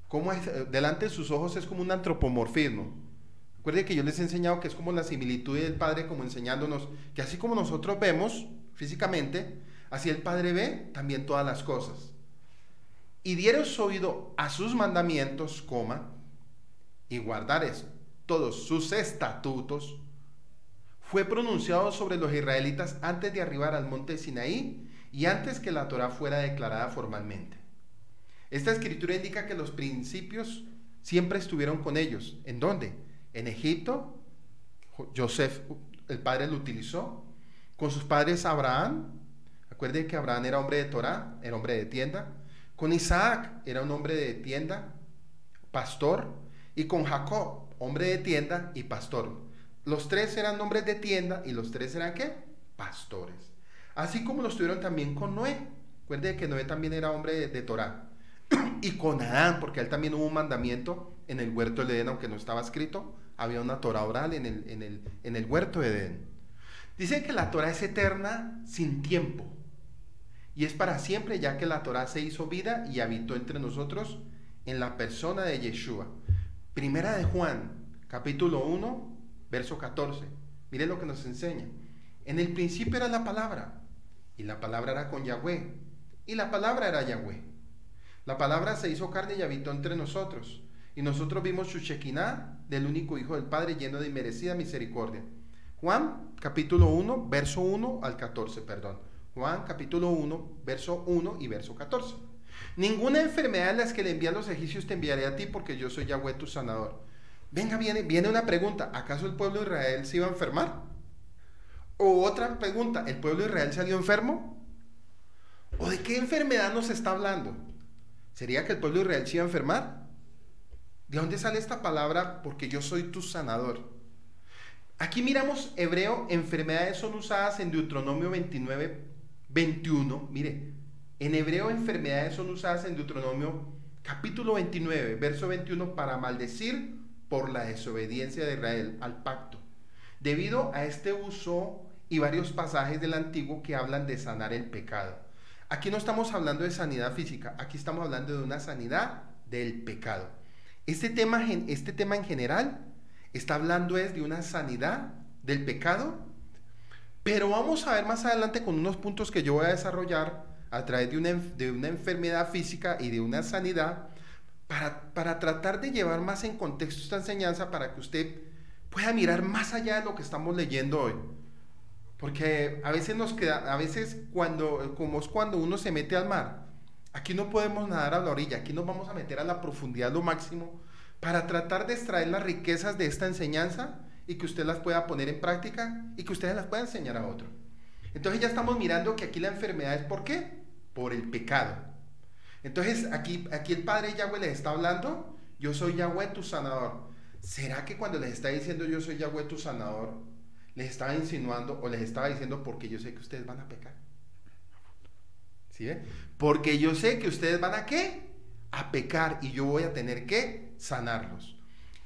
¿Cómo es? Delante de sus ojos es como un antropomorfismo. Recuerden que yo les he enseñado que es como la similitud del Padre, como enseñándonos que así como nosotros vemos físicamente, así el Padre ve también todas las cosas. Y dieros oído a sus mandamientos, coma, y guardares todos sus estatutos, fue pronunciado sobre los israelitas antes de arribar al monte Sinaí y antes que la Torá fuera declarada formalmente. Esta escritura indica que los principios siempre estuvieron con ellos. ¿En dónde? En Egipto, Joseph, el padre lo utilizó, con sus padres Abraham, recuerden que Abraham era hombre de Torá, era hombre de tienda, con Isaac era un hombre de tienda, pastor, y con Jacob, hombre de tienda y pastor. Los 3 eran hombres de tienda y los 3 eran ¿qué? Pastores. Así como lo estuvieron también con Noé. Recuerden que Noé también era hombre de Torá. Y con Adán, porque él también hubo un mandamiento en el huerto de Edén, aunque no estaba escrito, había una Torá oral en el huerto de Edén. Dice que la Torá es eterna sin tiempo, y es para siempre, ya que la Torá se hizo vida y habitó entre nosotros en la persona de Yeshua. Primera de Juan, capítulo 1, verso 14. Mire lo que nos enseña. En el principio era la palabra, y la palabra era con Yahweh, y la palabra era Yahweh. La palabra se hizo carne y habitó entre nosotros, y nosotros vimos su Shekinah del único Hijo del Padre, lleno de inmerecida misericordia. Juan, capítulo 1, verso 1 al 14, perdón. Juan, capítulo 1, verso 1 y verso 14. Ninguna enfermedad de las que le envían los egipcios te enviaré a ti, porque yo soy Yahweh tu sanador. Venga, viene una pregunta. ¿Acaso el pueblo de Israel se iba a enfermar? O otra pregunta. ¿El pueblo de Israel salió enfermo? ¿O de qué enfermedad nos está hablando? ¿Sería que el pueblo de Israel se iba a enfermar? ¿De dónde sale esta palabra? Porque yo soy tu sanador. Aquí miramos hebreo, enfermedades son usadas en Deuteronomio 29, 21. Mire, en hebreo enfermedades son usadas en Deuteronomio capítulo 29, verso 21, para maldecir por la desobediencia de Israel al pacto. Debido a este uso y varios pasajes del Antiguo que hablan de sanar el pecado. Aquí no estamos hablando de sanidad física, aquí estamos hablando de una sanidad del pecado. Este tema en general está hablando es de una sanidad del pecado, pero vamos a ver más adelante con unos puntos que yo voy a desarrollar a través de una enfermedad física y de una sanidad para tratar de llevar más en contexto esta enseñanza para que usted pueda mirar más allá de lo que estamos leyendo hoy. Porque a veces como es cuando uno se mete al mar, aquí no podemos nadar a la orilla, aquí nos vamos a meter a la profundidad lo máximo para tratar de extraer las riquezas de esta enseñanza y que usted las pueda poner en práctica y que ustedes las puedan enseñar a otro. Entonces ya estamos mirando que aquí la enfermedad es ¿por qué? Por el pecado. Entonces aquí el Padre Yahweh les está hablando, yo soy Yahweh tu sanador. ¿Será que cuando les está diciendo yo soy Yahweh tu sanador, les estaba insinuando o les estaba diciendo porque yo sé que ustedes van a pecar? ¿Sí ve? Porque yo sé que ustedes van a ¿qué? A pecar y yo voy a tener que sanarlos.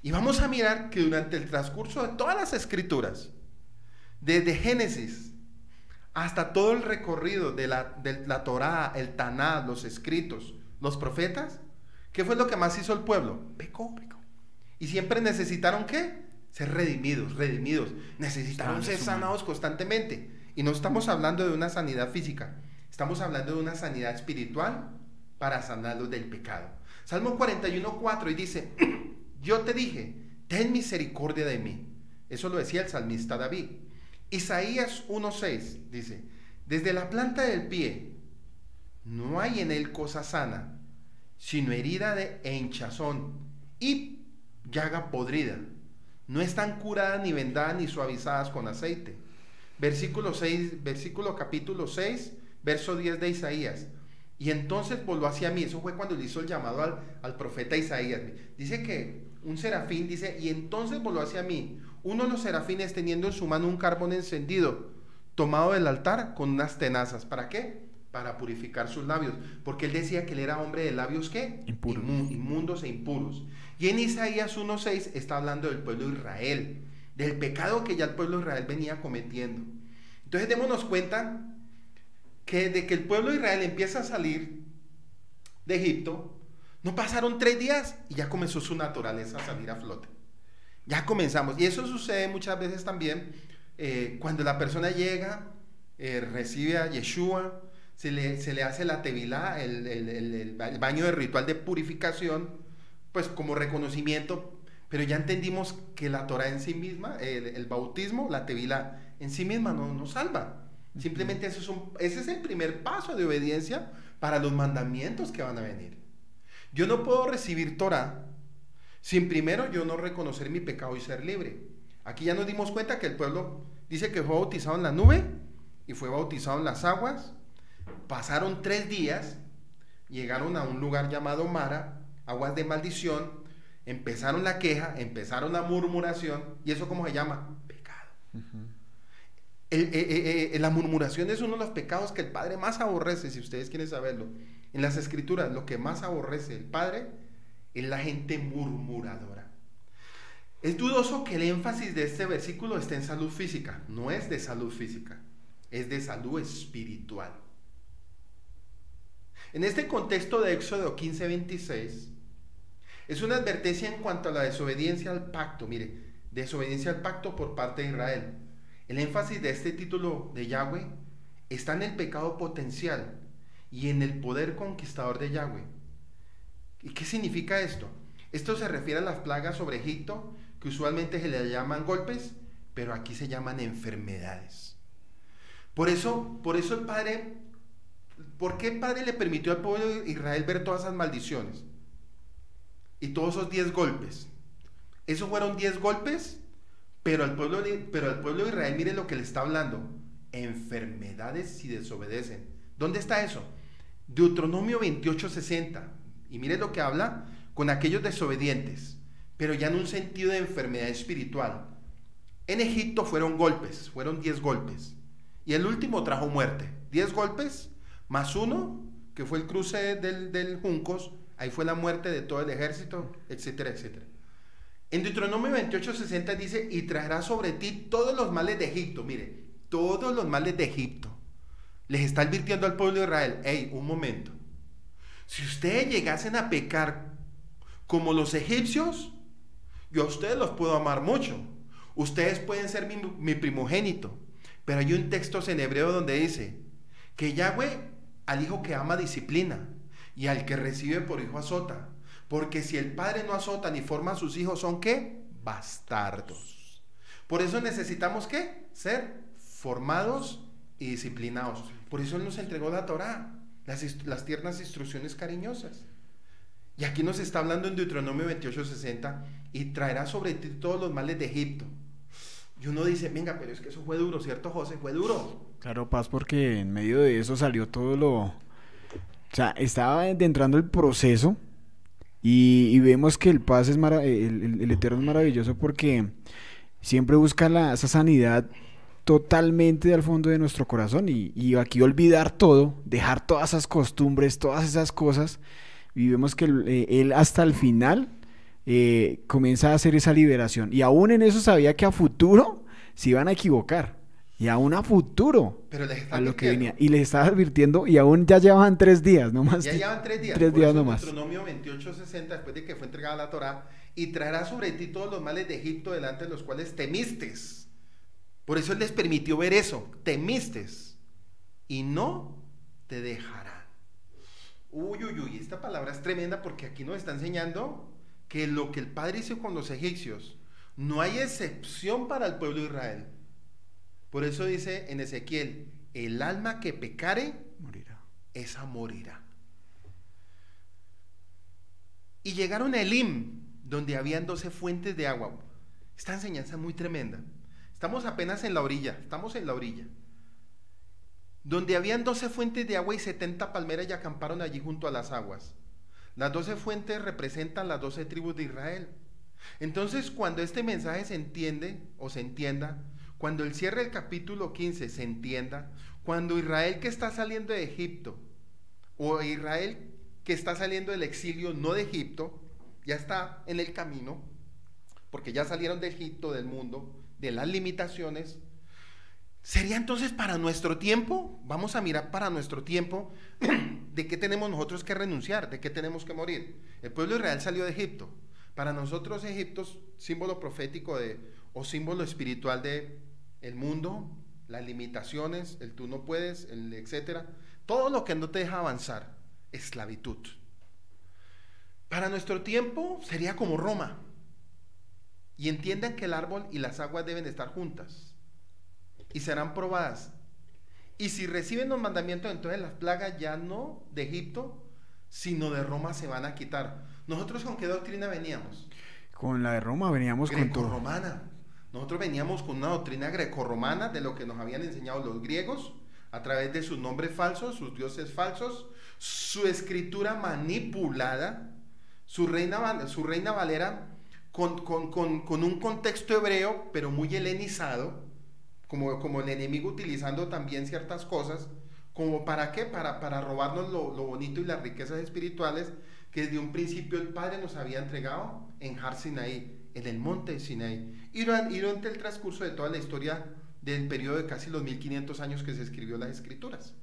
Y vamos a mirar que durante el transcurso de todas las escrituras, Desde Génesis hasta todo el recorrido de la Torá, el Taná, los escritos, los profetas, ¿qué fue lo que más hizo el pueblo? Pecó. Y siempre necesitaron ¿qué? Ser redimidos. Necesitaron ser sanados constantemente. Y no estamos hablando de una sanidad física, estamos hablando de una sanidad espiritual para sanarlos del pecado. Salmo 41:4 y dice, yo te dije, ten misericordia de mí. Eso lo decía el salmista David. Isaías 1:6 dice, desde la planta del pie no hay en él cosa sana, sino herida e hinchazón y llaga podrida. No están curadas ni vendadas ni suavizadas con aceite. Capítulo 6, verso 10 de Isaías. Y entonces volvió hacia mí. Eso fue cuando le hizo el llamado al profeta Isaías. Dice que un serafín dice, y entonces volvió hacia mí uno de los serafines teniendo en su mano un carbón encendido, tomado del altar con unas tenazas. ¿Para qué? Para purificar sus labios. Porque él decía que él era hombre de labios, ¿qué? Impuros. Inmundos e impuros. Y en Isaías 1:6 está hablando del pueblo de Israel, del pecado que ya el pueblo de Israel venía cometiendo. Entonces démonos cuenta que de que el pueblo de Israel empieza a salir de Egipto, no pasaron 3 días y ya comenzó su naturaleza a salir a flote. Ya comenzamos. Y eso sucede muchas veces también cuando la persona llega, recibe a Yeshua, se le hace la tevilá, el baño de ritual de purificación, pues como reconocimiento, pero ya entendimos que la Torah en sí misma, el bautismo, la tevilá en sí misma no salva. Simplemente ese es el primer paso de obediencia para los mandamientos que van a venir. Yo no puedo recibir Torah sin primero yo no reconocer mi pecado y ser libre. Aquí ya nos dimos cuenta que el pueblo dice que fue bautizado en la nube y fue bautizado en las aguas. Pasaron 3 días, llegaron a un lugar llamado Mara, aguas de maldición, empezaron la queja, empezaron la murmuración, y eso ¿cómo se llama? Pecado. La murmuración es uno de los pecados que el Padre más aborrece, si ustedes quieren saberlo. En las Escrituras, lo que más aborrece el Padre es la gente murmuradora. Es dudoso que el énfasis de este versículo esté en salud física. No es de salud física, es de salud espiritual. En este contexto de Éxodo 15:26, es una advertencia en cuanto a la desobediencia al pacto. Mire, desobediencia al pacto por parte de Israel. El énfasis de este título de Yahweh está en el pecado potencial y en el poder conquistador de Yahweh. ¿Y qué significa esto? Esto se refiere a las plagas sobre Egipto, que usualmente se le llaman golpes, pero aquí se llaman enfermedades. Por eso el Padre, ¿por qué el Padre le permitió al pueblo de Israel ver todas esas maldiciones? Y todos esos 10 golpes. Esos fueron 10 golpes, pero al pueblo de Israel, mire lo que le está hablando. Enfermedades si desobedecen. ¿Dónde está eso? Deuteronomio 28:60. Y mire lo que habla con aquellos desobedientes, pero ya en un sentido de enfermedad espiritual. En Egipto fueron 10 golpes. Y el último trajo muerte. 10 golpes, más uno, que fue el cruce del Juncos, ahí fue la muerte de todo el ejército, etcétera, etcétera. En Deuteronomio 28:60 dice, y traerá sobre ti todos los males de Egipto. Mire, todos los males de Egipto. Les está advirtiendo al pueblo de Israel, hey, un momento. Si ustedes llegasen a pecar como los egipcios, yo a ustedes los puedo amar mucho. Ustedes pueden ser mi primogénito. Pero hay un texto en hebreo donde dice que Yahweh al hijo que ama disciplina y al que recibe por hijo azota. Porque si el padre no azota ni forma a sus hijos, ¿son qué? Bastardos. Por eso necesitamos ¿qué? Ser formados y disciplinados. Por eso Él nos entregó la Torá. Las tiernas instrucciones cariñosas. Y aquí nos está hablando en Deuteronomio 28:60, y traerá sobre ti todos los males de Egipto. Y uno dice, venga, pero es que eso fue duro, ¿cierto, José? Fue duro. Claro, Paz, porque en medio de eso salió todo lo... O sea, estaba entrando el proceso y vemos que el Paz es el Eterno es maravilloso porque siempre busca esa sanidad totalmente al fondo de nuestro corazón y aquí olvidar todo, dejar todas esas costumbres, todas esas cosas, y vemos que él hasta el final comienza a hacer esa liberación, y aún en eso sabía que a futuro se iban a equivocar, Y aún a futuro, Pero les está a lo que venía. advirtiendo. Y les estaba advirtiendo y aún ya llevaban 3 días, no más Ya que llevan 3 días. 3 Por días eso nomás. Deuteronomio 28:60, después de que fue entregada la Torá, y traerá sobre ti todos los males de Egipto delante de los cuales temistes. Por eso él les permitió ver eso. Temistes. Y no te dejarán. Uy, uy, uy. Esta palabra es tremenda porque aquí nos está enseñando que lo que el Padre hizo con los egipcios, no hay excepción para el pueblo de Israel. Por eso dice en Ezequiel, el alma que pecare, Morirá. esa morirá. Y llegaron a Elim, donde habían 12 fuentes de agua. Esta enseñanza es muy tremenda. Estamos apenas en la orilla, estamos en la orilla. Donde habían 12 fuentes de agua y 70 palmeras y acamparon allí junto a las aguas. Las 12 fuentes representan las 12 tribus de Israel. Entonces, cuando este mensaje se entiende o se entienda, cuando el cierre del capítulo 15 se entienda, cuando Israel que está saliendo de Egipto, o Israel que está saliendo del exilio, no de Egipto, ya está en el camino, porque ya salieron de Egipto, del mundo, de las limitaciones, sería entonces para nuestro tiempo, vamos a mirar para nuestro tiempo, de qué tenemos nosotros que renunciar, de qué tenemos que morir. El pueblo de Israel salió de Egipto. Para nosotros Egipto es símbolo profético o símbolo espiritual de el mundo, las limitaciones, el tú no puedes, el etcétera, todo lo que no te deja avanzar, esclavitud. Para nuestro tiempo sería como Roma. Y entiendan que el árbol y las aguas deben estar juntas y serán probadas. Y si reciben los mandamientos, entonces las plagas ya no de Egipto, sino de Roma se van a quitar. ¿Nosotros con qué doctrina veníamos? Con la de Roma veníamos con todo. Grecorromana. Nosotros veníamos con una doctrina grecorromana de lo que nos habían enseñado los griegos a través de sus nombres falsos, sus dioses falsos, su escritura manipulada, su reina Valera con un contexto hebreo, pero muy helenizado, como el enemigo utilizando también ciertas cosas, como para qué, para robarnos lo bonito y las riquezas espirituales que desde un principio el Padre nos había entregado en Har Sinaí, en el monte de Sinaí, y durante el transcurso de toda la historia del periodo de casi los 1500 años que se escribió las Escrituras.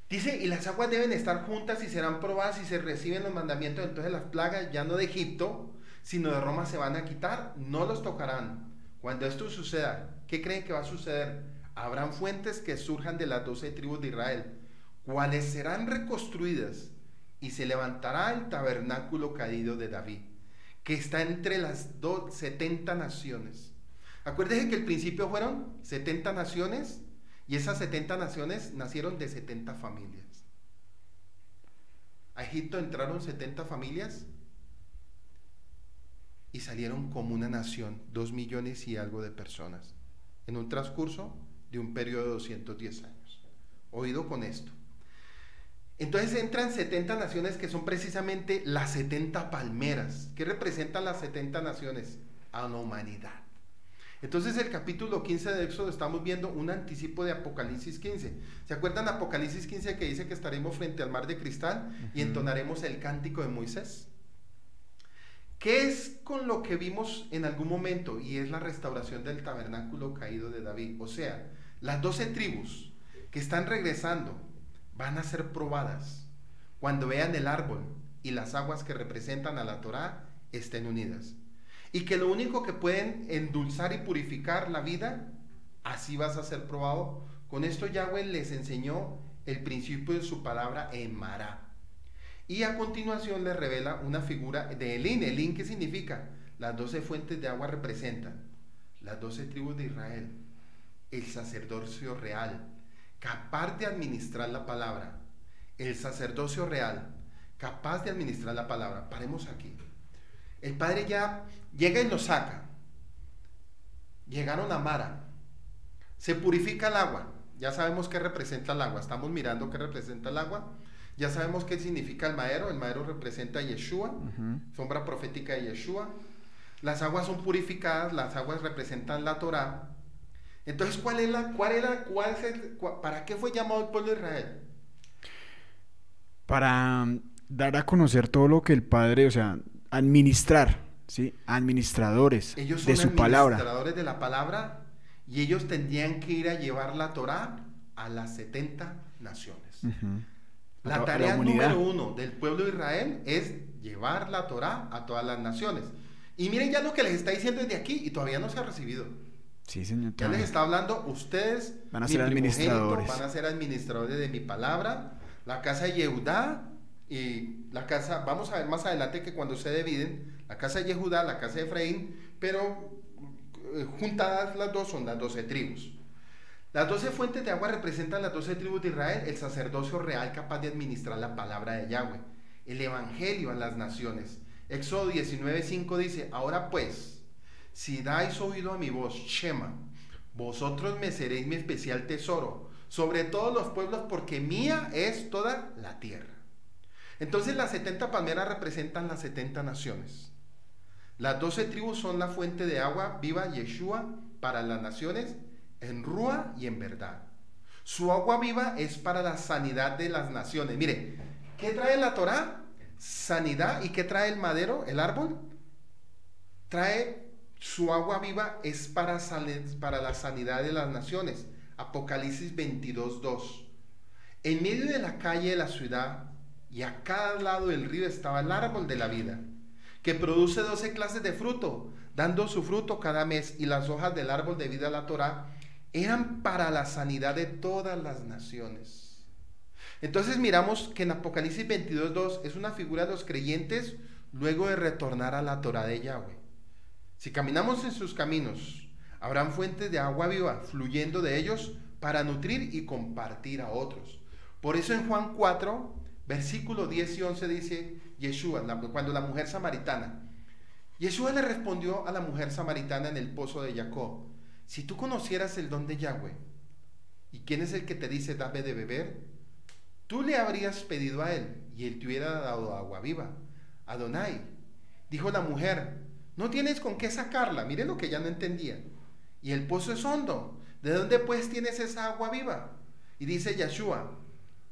Dice, y las aguas deben estar juntas y serán probadas y se reciben los mandamientos, entonces las plagas ya no de Egipto, sino de Roma se van a quitar, no los tocarán. Cuando esto suceda, ¿qué creen que va a suceder? Habrán fuentes que surjan de las 12 tribus de Israel, cuales serán reconstruidas, y se levantará el tabernáculo caído de David, que está entre las 70 naciones. Acuérdense que al principio fueron 70 naciones, y esas 70 naciones nacieron de 70 familias. A Egipto entraron 70 familias y salieron como una nación, 2 millones y algo de personas, en un transcurso de un periodo de 210 años. Oído con esto. Entonces entran 70 naciones que son precisamente las 70 palmeras. ¿Qué representan las 70 naciones? A la humanidad. Entonces el capítulo 15 de Éxodo estamos viendo un anticipo de Apocalipsis 15. ¿Se acuerdan Apocalipsis 15 que dice que estaremos frente al mar de cristal y entonaremos el cántico de Moisés? ¿Qué es con lo que vimos en algún momento? Y es la restauración del tabernáculo caído de David. O sea, las 12 tribus que están regresando van a ser probadas cuando vean el árbol y las aguas que representan a la Torá estén unidas. Y que lo único que pueden endulzar y purificar la vida, así vas a ser probado. Con esto Yahweh les enseñó el principio de su palabra en Mará. Y a continuación les revela una figura de Elín. Elín, ¿qué significa? Las 12 fuentes de agua representan las 12 tribus de Israel, el sacerdocio real, capaz de administrar la palabra. El sacerdocio real, capaz de administrar la palabra. Paremos aquí. El Padre ya llega y los saca. Llegaron a Mara. Se purifica el agua. Ya sabemos qué representa el agua. Estamos mirando qué representa el agua. Ya sabemos qué significa el madero. El madero representa a Yeshua, sombra profética de Yeshua. Las aguas son purificadas. Las aguas representan la Torá. Entonces, ¿para qué fue llamado el pueblo de Israel? Para dar a conocer todo lo que el Padre, o sea, administrar, ¿sí? Administradores Ellos son de su palabra. administradores de la palabra, y ellos tendrían que ir a llevar la Torá a las 70 naciones. La tarea número 1 del pueblo de Israel es llevar la Torá a todas las naciones. Y miren ya lo que les está diciendo desde aquí, y todavía no se ha recibido. Sí, señor. Ya les está hablando, ustedes van a ser administradores. Van a ser administradores de mi palabra. La casa de Yehudá y la casa, vamos a ver más adelante que cuando se dividen, la casa de Yehudá, la casa de Efraín, pero juntadas las dos son las 12 tribus. Las 12 fuentes de agua representan las 12 tribus de Israel, el sacerdocio real capaz de administrar la palabra de Yahweh, el evangelio a las naciones. Éxodo 19:5 dice: ahora pues, si dais oído a mi voz, Shema, vosotros me seréis mi especial tesoro sobre todos los pueblos, porque mía es toda la tierra. Entonces las 70 palmeras representan las 70 naciones. Las 12 tribus son la fuente de agua viva, Yeshua, para las naciones, en Rúa y en verdad. Su agua viva es para la sanidad de las naciones. Mire, ¿qué trae la Torá? Sanidad. ¿Y qué trae el madero, el árbol? Trae su agua viva, es para la sanidad de las naciones. Apocalipsis 22:2. En medio de la calle de la ciudad y a cada lado del río estaba el árbol de la vida, que produce 12 clases de fruto, dando su fruto cada mes, y las hojas del árbol de vida, la Torá, eran para la sanidad de todas las naciones. Entonces miramos que en Apocalipsis 22:2 es una figura de los creyentes luego de retornar a la Torá de Yahweh. Si caminamos en sus caminos, habrán fuentes de agua viva fluyendo de ellos para nutrir y compartir a otros. Por eso en Juan 4, versículos 10 y 11 dice Yeshua, cuando la mujer samaritana, Yeshua le respondió a la mujer samaritana en el pozo de Jacob: si tú conocieras el don de Yahweh, y quién es el que te dice dame de beber, tú le habrías pedido a él, y él te hubiera dado agua viva. Adonai, dijo la mujer, no tienes con qué sacarla. Mire lo que ella no entendía. Y el pozo es hondo. ¿De dónde pues tienes esa agua viva? Y dice Yeshua,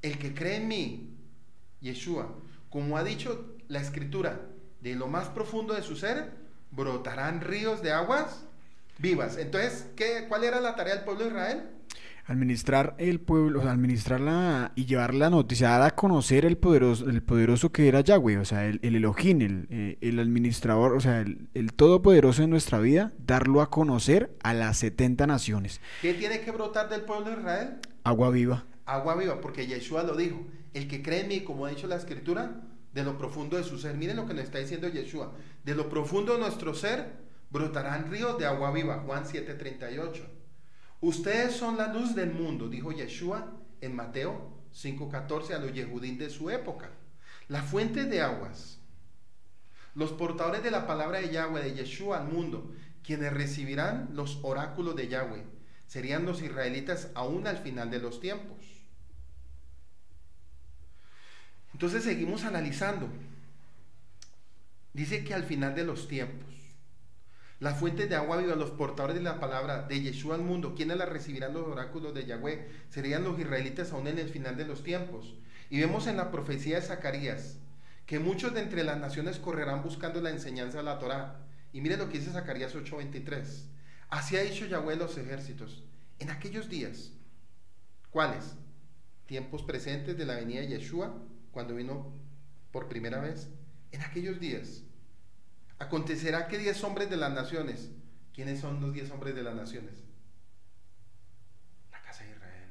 el que cree en mí, Yeshua, como ha dicho la escritura, de lo más profundo de su ser brotarán ríos de aguas vivas. Entonces, ¿cuál era la tarea del pueblo de Israel? Administrar el pueblo, o sea, administrarla y llevar la noticia, dar a conocer el poderoso que era Yahweh, o sea, el Elohim, el administrador, o sea, el todopoderoso en nuestra vida, darlo a conocer a las 70 naciones. ¿Qué tiene que brotar del pueblo de Israel? Agua viva. Agua viva, porque Yeshua lo dijo, el que cree en mí, como ha dicho la escritura, de lo profundo de su ser. Miren lo que nos está diciendo Yeshua, de lo profundo de nuestro ser brotarán ríos de agua viva. Juan 7:38. Ustedes son la luz del mundo, dijo Yeshua en Mateo 5:14 a los yehudín de su época. La fuente de aguas, los portadores de la palabra de Yahweh, de Yeshua al mundo, quienes recibirán los oráculos de Yahweh, serían los israelitas aún al final de los tiempos. Entonces seguimos analizando. Dice que al final de los tiempos, las fuentes de agua viva, los portadores de la palabra de Yeshua al mundo, quienes la recibirán los oráculos de Yahweh, serían los israelitas aún en el final de los tiempos. Y vemos en la profecía de Zacarías que muchos de entre las naciones correrán buscando la enseñanza de la Torá. Y mire lo que dice Zacarías 8:23. Así ha dicho Yahweh los ejércitos, en aquellos días. ¿Cuáles? Tiempos presentes de la venida de Yeshua, cuando vino por primera vez. En aquellos días acontecerá que 10 hombres de las naciones. ¿Quiénes son los 10 hombres de las naciones? La casa de Israel.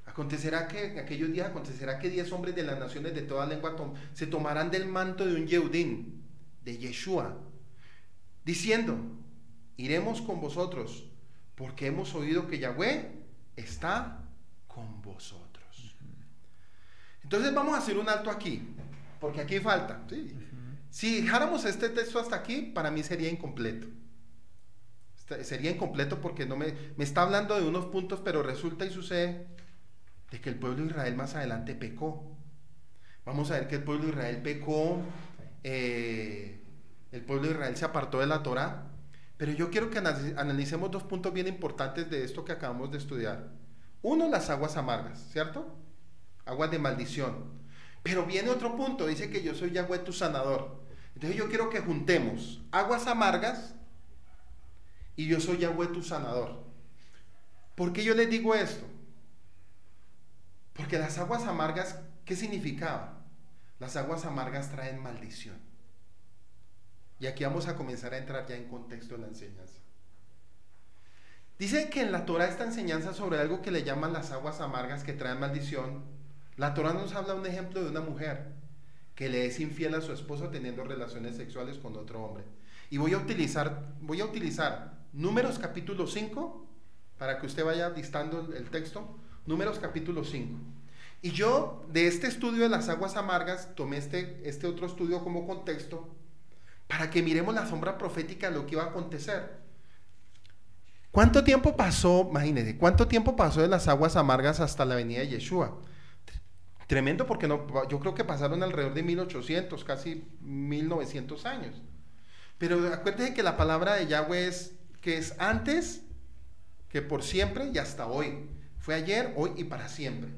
Acontecerá que en aquellos días, acontecerá que 10 hombres de las naciones de toda lengua se tomarán del manto de un Yehudín, de Yeshua, diciendo, iremos con vosotros, porque hemos oído que Yahweh está con vosotros. Entonces vamos a hacer un alto aquí, porque aquí falta, ¿sí? Si dejáramos este texto hasta aquí, para mí sería incompleto. Sería incompleto porque no me está hablando de unos puntos, pero resulta y sucede de que el pueblo de Israel más adelante pecó. Vamos a ver que el pueblo de Israel pecó, el pueblo de Israel se apartó de la Torá, pero yo quiero que analicemos dos puntos bien importantes de esto que acabamos de estudiar. Uno, las aguas amargas, ¿cierto? Aguas de maldición. Pero viene otro punto, dice que yo soy Yahweh tu sanador. Entonces yo quiero que juntemos aguas amargas y yo soy Yahweh tu sanador. ¿Por qué yo les digo esto? Porque las aguas amargas, ¿qué significaba? Las aguas amargas traen maldición. Y aquí vamos a comenzar a entrar ya en contexto de la enseñanza. Dice que en la Torah esta enseñanza sobre algo que le llaman las aguas amargas que traen maldición. La Torah nos habla un ejemplo de una mujer que le es infiel a su esposo teniendo relaciones sexuales con otro hombre. Y voy a utilizar Números capítulo 5, para que usted vaya listando el texto. Números capítulo 5. Y yo de este estudio de las aguas amargas tomé este otro estudio como contexto para que miremos la sombra profética de lo que iba a acontecer. ¿Cuánto tiempo pasó, imagínense, cuánto tiempo pasó de las aguas amargas hasta la venida de Yeshua? Tremendo, porque yo creo que pasaron alrededor de 1800, casi 1900 años. Pero acuérdense que la palabra de Yahweh es que es antes, que por siempre y hasta hoy. Fue ayer, hoy y para siempre.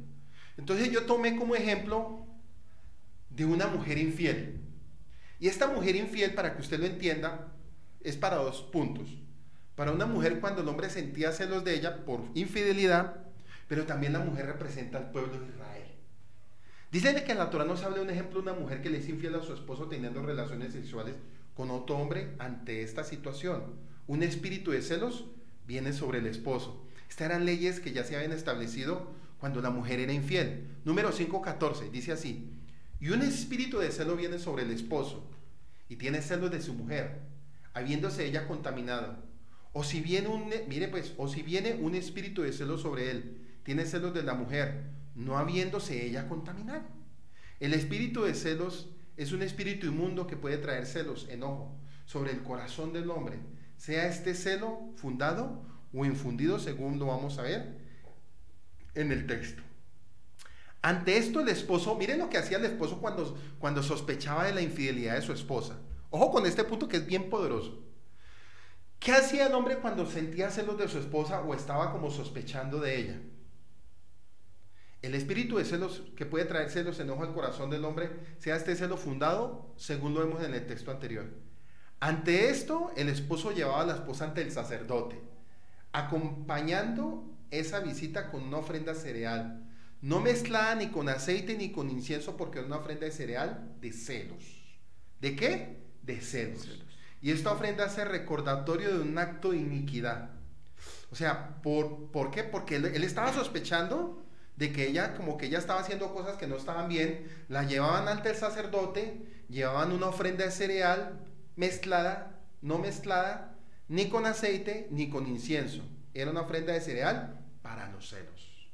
Entonces yo tomé como ejemplo de una mujer infiel. Y esta mujer infiel, para que usted lo entienda, es para dos puntos. Para una mujer cuando el hombre sentía celos de ella por infidelidad, pero también la mujer representa al pueblo de Israel. Dicen que en la Torah nos habla de un ejemplo de una mujer que le es infiel a su esposo teniendo relaciones sexuales con otro hombre. Ante esta situación, un espíritu de celos viene sobre el esposo. Estas eran leyes que ya se habían establecido cuando la mujer era infiel. Número 5:14, dice así: y un espíritu de celo viene sobre el esposo, y tiene celos de su mujer, habiéndose ella contaminado. O si viene un espíritu de celos sobre él, tiene celos de la mujer, no habiéndose ella contaminado. El espíritu de celos es un espíritu inmundo que puede traer celos, enojo, sobre el corazón del hombre, sea este celo fundado o infundido, según lo vamos a ver en el texto. Ante esto el esposo, miren lo que hacía el esposo cuando sospechaba de la infidelidad de su esposa. Ojo con este punto que es bien poderoso. ¿Qué hacía el hombre cuando sentía celos de su esposa o estaba como sospechando de ella? El espíritu de celos que puede traer celos, enojo al corazón del hombre, sea este celo fundado, según lo vemos en el texto anterior. Ante esto, el esposo llevaba a la esposa ante el sacerdote, acompañando esa visita con una ofrenda cereal, no mezclada ni con aceite ni con incienso, porque era una ofrenda de cereal de celos. ¿De qué? De celos. Y esta ofrenda hace recordatorio de un acto de iniquidad. O sea, ¿por qué? Porque él estaba sospechando de que ella estaba haciendo cosas que no estaban bien. La llevaban ante el sacerdote, llevaban una ofrenda de cereal mezclada, no mezclada, ni con aceite ni con incienso. Era una ofrenda de cereal para los celos.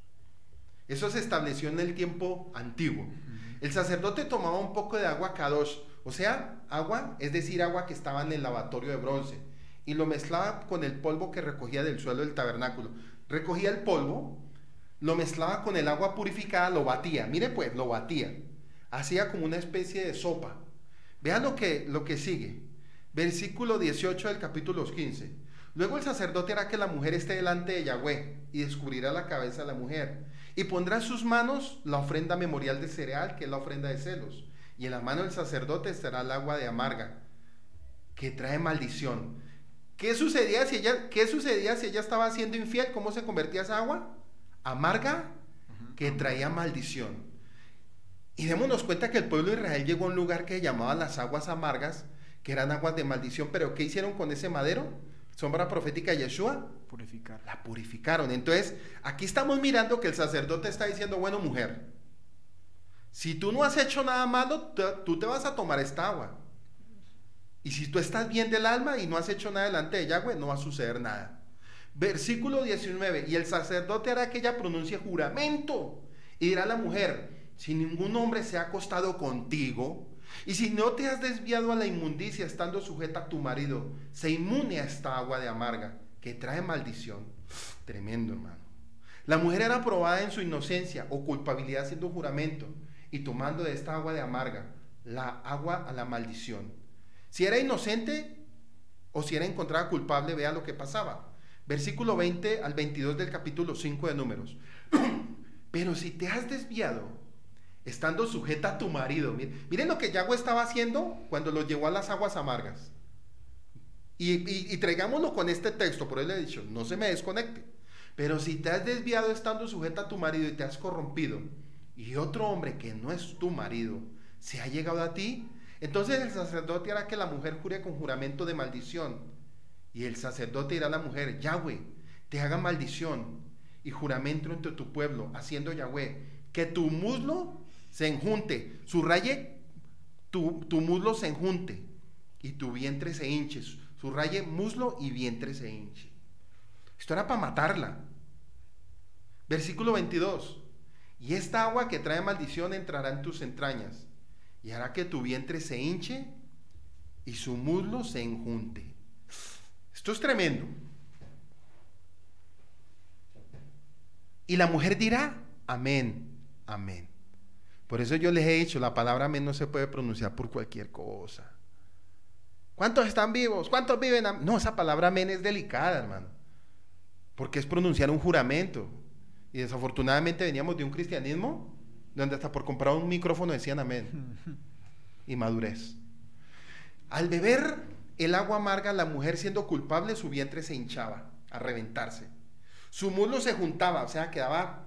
Eso se estableció en el tiempo antiguo. El sacerdote tomaba un poco de agua kadosh, o sea, agua, es decir, agua que estaba en el lavatorio de bronce, y lo mezclaba con el polvo que recogía del suelo del tabernáculo. Recogía el polvo, lo mezclaba con el agua purificada, lo batía. Mire pues, lo batía. Hacía como una especie de sopa. Vean lo que sigue. Versículo 18 del capítulo 15. Luego el sacerdote hará que la mujer esté delante de Yahweh y descubrirá la cabeza de la mujer. Y pondrá en sus manos la ofrenda memorial de cereal, que es la ofrenda de celos. Y en la mano del sacerdote estará el agua de amarga, que trae maldición. ¿Qué sucedía si ella estaba siendo infiel? ¿Cómo se convertía esa agua? Amarga, que traía maldición. Y démonos cuenta que el pueblo de Israel llegó a un lugar que llamaban las aguas amargas, que eran aguas de maldición. Pero ¿qué hicieron con ese madero? Sombra profética de Yeshua. La purificaron. Entonces, aquí estamos mirando que el sacerdote está diciendo: bueno, mujer, si tú no has hecho nada malo, tú te vas a tomar esta agua. Y si tú estás bien del alma y no has hecho nada delante de Yahweh, no va a suceder nada. Versículo 19. Y el sacerdote hará que ella pronuncie juramento y dirá a la mujer: si ningún hombre se ha acostado contigo, y si no te has desviado a la inmundicia estando sujeta a tu marido, se inmune a esta agua de amarga, que trae maldición. Tremendo, hermano. La mujer era probada en su inocencia o culpabilidad haciendo juramento y tomando de esta agua de amarga, la agua a la maldición. Si era inocente o si era encontrada culpable, vea lo que pasaba. Versículo 20 al 22 del capítulo 5 de Números. Pero si te has desviado, estando sujeta a tu marido, miren lo que Yahweh estaba haciendo cuando los llevó a las aguas amargas. Y traigámoslo con este texto, por eso le he dicho, no se me desconecte. Pero si te has desviado estando sujeta a tu marido y te has corrompido, y otro hombre que no es tu marido se ha llegado a ti, entonces el sacerdote hará que la mujer jure con juramento de maldición. Y el sacerdote dirá a la mujer: Yahweh te haga maldición y juramento entre tu pueblo, haciendo Yahweh que tu muslo se enjunte, subraye tu muslo se enjunte y tu vientre se hinche, subraye muslo y vientre se hinche. Esto era para matarla. Versículo 22. Y esta agua que trae maldición entrará en tus entrañas y hará que tu vientre se hinche y su muslo se enjunte. Esto es tremendo. Y la mujer dirá: amén, amén. Por eso yo les he dicho, la palabra amén no se puede pronunciar por cualquier cosa. ¿Cuántos están vivos? ¿Cuántos viven? No, esa palabra amén es delicada, hermano, porque es pronunciar un juramento. Y desafortunadamente veníamos de un cristianismo donde hasta por comprar un micrófono decían amén. Inmadurez. Al beber el agua amarga, la mujer, siendo culpable, su vientre se hinchaba a reventarse. Su muslo se juntaba, o sea, quedaba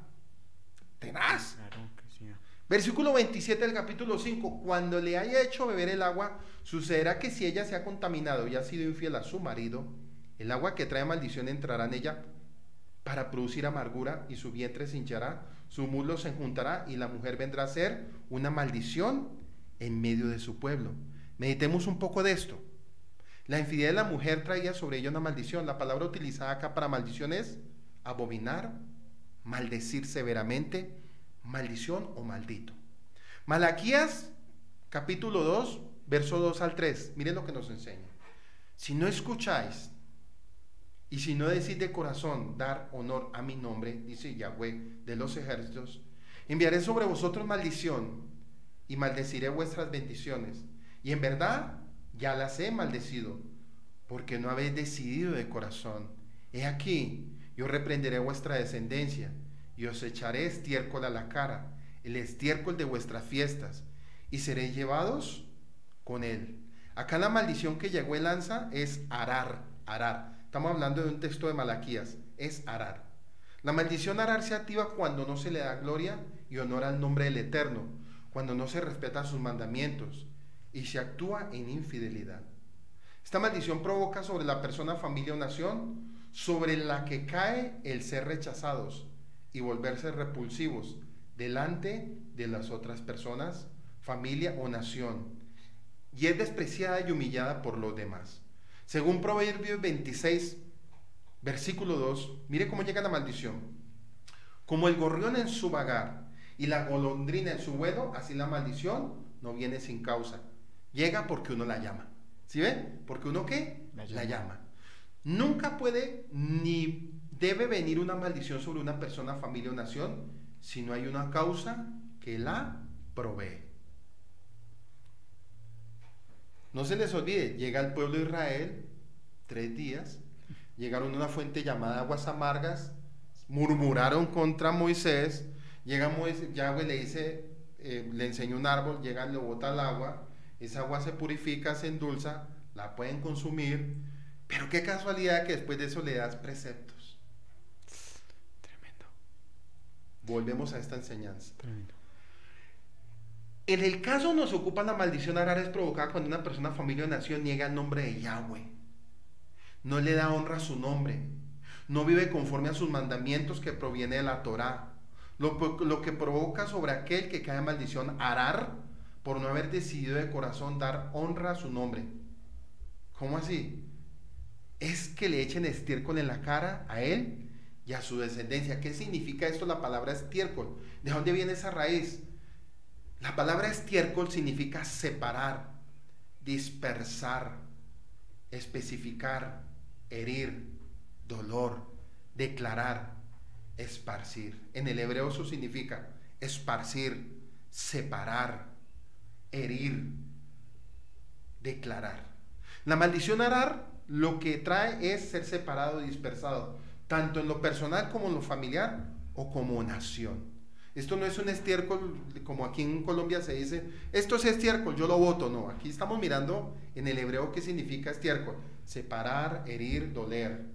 tenaz. Claro que sí. Versículo 27 del capítulo 5. Cuando le haya hecho beber el agua, sucederá que si ella se ha contaminado y ha sido infiel a su marido, el agua que trae maldición entrará en ella para producir amargura, y su vientre se hinchará, su muslo se juntará, y la mujer vendrá a ser una maldición en medio de su pueblo. Meditemos un poco de esto. La infidelidad de la mujer traía sobre ella una maldición. La palabra utilizada acá para maldición es abominar, maldecir severamente, maldición o maldito. Malaquías capítulo 2, verso 2 al 3. Miren lo que nos enseña. Si no escucháis y si no decís de corazón dar honor a mi nombre, dice Yahweh de los ejércitos, enviaré sobre vosotros maldición y maldeciré vuestras bendiciones. Y en verdad ya las he maldecido, porque no habéis decidido de corazón. He aquí, yo reprenderé vuestra descendencia y os echaré estiércol a la cara, el estiércol de vuestras fiestas, y seréis llevados con él. Acá la maldición que Yahweh lanza es arar, arar. Estamos hablando de un texto de Malaquías, es arar. La maldición arar se activa cuando no se le da gloria y honor al nombre del Eterno, cuando no se respetan sus mandamientos y se actúa en infidelidad. Esta maldición provoca sobre la persona, familia o nación sobre la que cae el ser rechazados y volverse repulsivos delante de las otras personas, familia o nación, y es despreciada y humillada por los demás. Según Proverbios 26, versículo 2, mire cómo llega la maldición. Como el gorrión en su vagar y la golondrina en su vuelo, así la maldición no viene sin causa. Llega porque uno la llama. ¿Sí ven? Porque uno ¿qué? La llama. Nunca puede ni debe venir una maldición sobre una persona, familia o nación si no hay una causa que la provee. No se les olvide, llega el pueblo de Israel, 3 días, llegaron a una fuente llamada Aguas Amargas, murmuraron contra Moisés, llega Moisés, Yahweh le dice, le enseña un árbol, llega, le bota el agua, esa agua se purifica, se endulza, la pueden consumir, pero qué casualidad que después de eso le das preceptos. Tremendo. Volvemos a esta enseñanza. Tremendo. En el caso nos ocupa la maldición arar es provocada cuando una persona, familia o nación niega el nombre de Yahweh, no le da honra a su nombre, no vive conforme a sus mandamientos que proviene de la Torá, lo que provoca sobre aquel que cae en maldición arar por no haber decidido de corazón dar honra a su nombre. ¿Cómo así? Es que le echen estiércol en la cara a él y a su descendencia. ¿Qué significa esto? La palabra estiércol. ¿De dónde viene esa raíz? La palabra estiércol significa separar, dispersar, especificar, herir, dolor, declarar, esparcir. En el hebreo eso significa esparcir, separar, herir, declarar. La maldición arar lo que trae es ser separado y dispersado, tanto en lo personal como en lo familiar o como nación. Esto no es un estiércol, como aquí en Colombia se dice, esto es estiércol, yo lo voto. No, aquí estamos mirando en el hebreo qué significa estiércol: separar, herir, doler.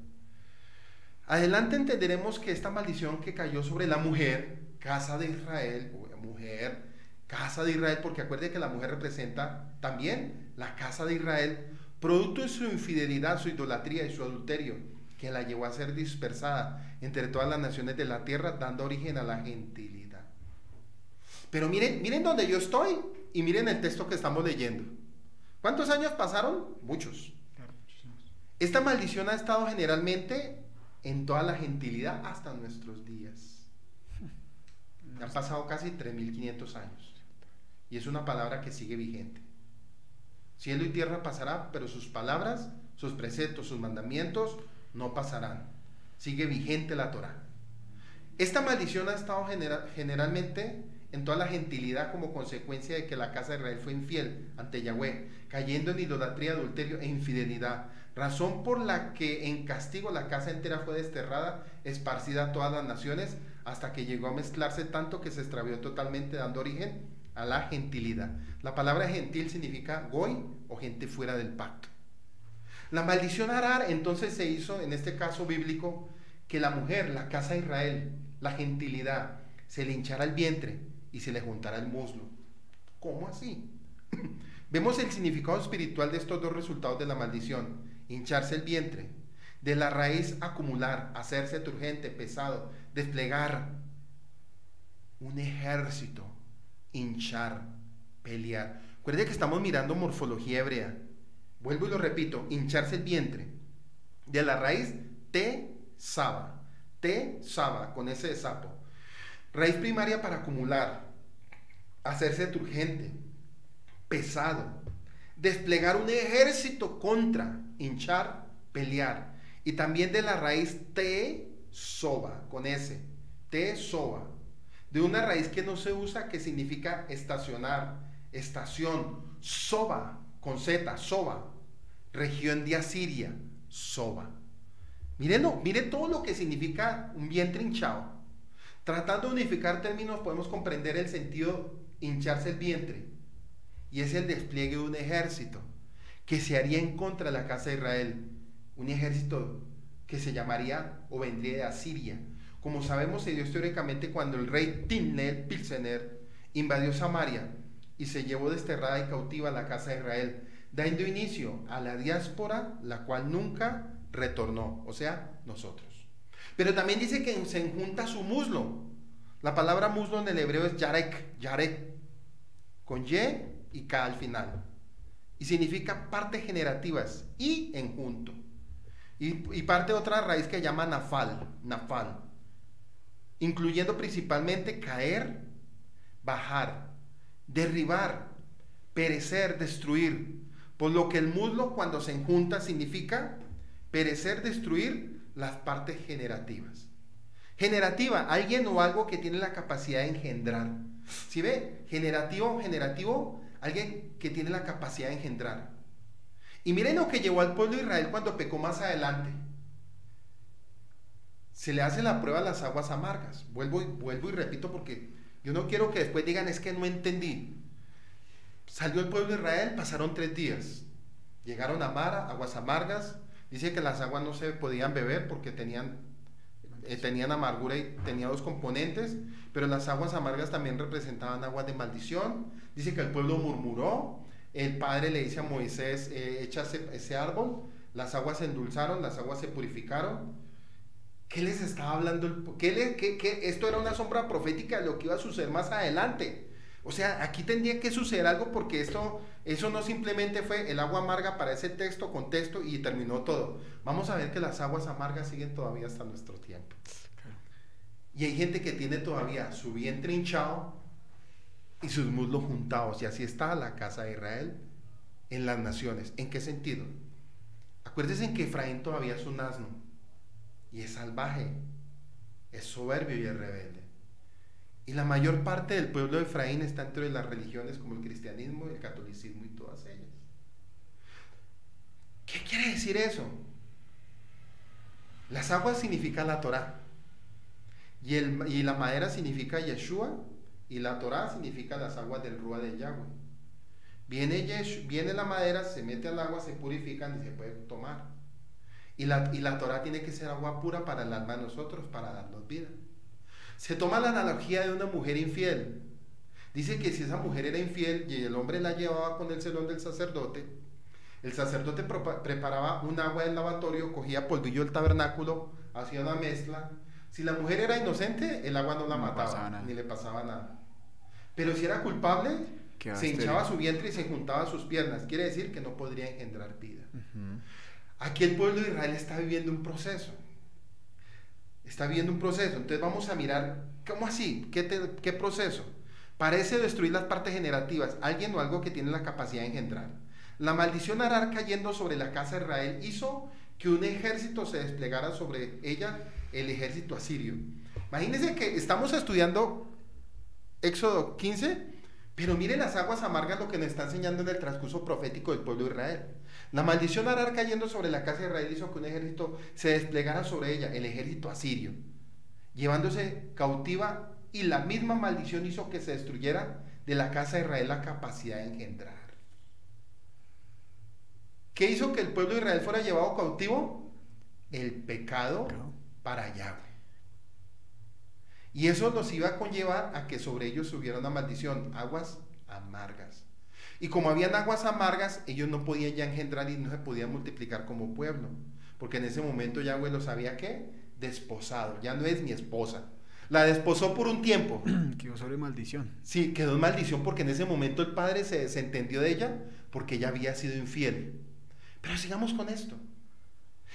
Adelante entenderemos que esta maldición que cayó sobre la mujer, casa de Israel, mujer, casa de Israel, porque acuerde que la mujer representa también la casa de Israel, producto de su infidelidad, su idolatría y su adulterio, que la llevó a ser dispersada entre todas las naciones de la tierra, dando origen a la gentilidad. Pero miren donde yo estoy y miren el texto que estamos leyendo. ¿Cuántos años pasaron? Muchos. Esta maldición ha estado generalmente en toda la gentilidad hasta nuestros días. Han pasado casi 3.500 años. Y es una palabra que sigue vigente. Cielo y tierra pasará, pero sus palabras, sus preceptos, sus mandamientos no pasarán. Sigue vigente la Torá. Esta maldición ha estado generalmente en toda la gentilidad como consecuencia de que la casa de Israel fue infiel ante Yahweh, cayendo en idolatría, adulterio e infidelidad, razón por la que en castigo la casa entera fue desterrada, esparcida a todas las naciones, hasta que llegó a mezclarse tanto que se extravió totalmente, dando origen a la gentilidad. La palabra gentil significa goy o gente fuera del pacto. La maldición arar entonces se hizo, en este caso bíblico, que la mujer, la casa de Israel, la gentilidad, se le hinchara el vientre y se le juntara el muslo. ¿Cómo así? Vemos el significado espiritual de estos dos resultados de la maldición: hincharse el vientre, de la raíz acumular, hacerse turgente, pesado, desplegar un ejército, hinchar, pelear. Recuerde que estamos mirando morfología hebrea. Vuelvo y lo repito: hincharse el vientre, de la raíz te-saba, con ese de sapo. Raíz primaria para acumular, hacerse turgente, pesado, desplegar un ejército contra, hinchar, pelear. Y también de la raíz te-soba, con ese, te-soba, de una raíz que no se usa, que significa estacionar, estación, soba, con Z, soba, región de Asiria, soba. Miren todo lo que significa un vientre hinchado. Tratando de unificar términos, podemos comprender el sentido hincharse el vientre, y es el despliegue de un ejército que se haría en contra de la casa de Israel, un ejército que se llamaría o vendría de Asiria. Como sabemos, se dio históricamente cuando el rey Tiglath-Pileser invadió Samaria y se llevó desterrada y cautiva a la casa de Israel, dando inicio a la diáspora, la cual nunca retornó, o sea, nosotros. Pero también dice que se enjunta su muslo. La palabra muslo en el hebreo es yarek, con Y y K al final, y significa partes generativas y enjunto, y parte de otra raíz que llama nafal, incluyendo principalmente caer, bajar, derribar, perecer, destruir, por lo que el muslo, cuando se enjunta, significa perecer, destruir las partes generativas. Generativa, alguien o algo que tiene la capacidad de engendrar. ¿Sí ve? Generativo, alguien que tiene la capacidad de engendrar. Y miren lo que llevó al pueblo de Israel cuando pecó más adelante. Se le hace la prueba a las aguas amargas. Vuelvo y repito, porque yo no quiero que después digan es que no entendí. Salió el pueblo de Israel, pasaron 3 días. Llegaron a Mara, aguas amargas. Dice que las aguas no se podían beber porque tenían amargura y tenía 2 componentes, pero las aguas amargas también representaban aguas de maldición. Dice que el pueblo murmuró, el padre le dice a Moisés, echa ese árbol, las aguas se endulzaron, las aguas se purificaron. ¿Qué les estaba hablando? Esto era una sombra profética de lo que iba a suceder más adelante. O sea, aquí tendría que suceder algo, porque eso no simplemente fue el agua amarga para ese contexto y terminó todo. Vamos a ver que las aguas amargas siguen todavía hasta nuestro tiempo. Y hay gente que tiene todavía su vientre hinchado y sus muslos juntados, y así está la casa de Israel en las naciones. ¿En qué sentido? Acuérdense que Efraín todavía es un asno, y es salvaje, es soberbio y es rebelde. Y la mayor parte del pueblo de Efraín está entre las religiones como el cristianismo, el catolicismo y todas ellas. ¿Qué quiere decir eso? Las aguas significan la Torá, y la madera significa Yeshua, y la Torá significa las aguas del Rúa de Yahweh. Viene la madera, se mete al agua, se purifican y se puede tomar. Y la Torah tiene que ser agua pura para el alma de nosotros, para darnos vida. Se toma la analogía de una mujer infiel. Dice que si esa mujer era infiel y el hombre la llevaba con el celón del sacerdote, el sacerdote preparaba un agua del lavatorio, cogía polvillo del tabernáculo, hacía una mezcla. Si la mujer era inocente, el agua no la mataba, ni le pasaba nada. Pero si era culpable, se hinchaba su vientre y se juntaba sus piernas. Quiere decir que no podría engendrar vida. Aquí el pueblo de Israel está viviendo un proceso. Entonces vamos a mirar, ¿cómo así? ¿Qué proceso? Parece destruir las partes generativas, alguien o algo que tiene la capacidad de engendrar. La maldición Arar cayendo sobre la casa de Israel hizo que un ejército se desplegara sobre ella, el ejército asirio. Imagínense que estamos estudiando Éxodo 15, pero miren las aguas amargas lo que nos está enseñando en el transcurso profético del pueblo de Israel. La maldición Arar cayendo sobre la casa de Israel hizo que un ejército se desplegara sobre ella, el ejército asirio, llevándose cautiva, y la misma maldición hizo que se destruyera de la casa de Israel la capacidad de engendrar. ¿Qué hizo que el pueblo de Israel fuera llevado cautivo? El pecado para Yahweh. Y eso los iba a conllevar a que sobre ellos hubiera una maldición, aguas amargas. Y como habían aguas amargas, ellos no podían ya engendrar y no se podían multiplicar como pueblo. Porque en ese momento Yahweh los había, ¿qué? Desposado. Ya no es mi esposa. La desposó por un tiempo. Quedó sobre maldición. Sí, quedó en maldición porque en ese momento el padre se desentendió de ella porque ella había sido infiel. Pero sigamos con esto.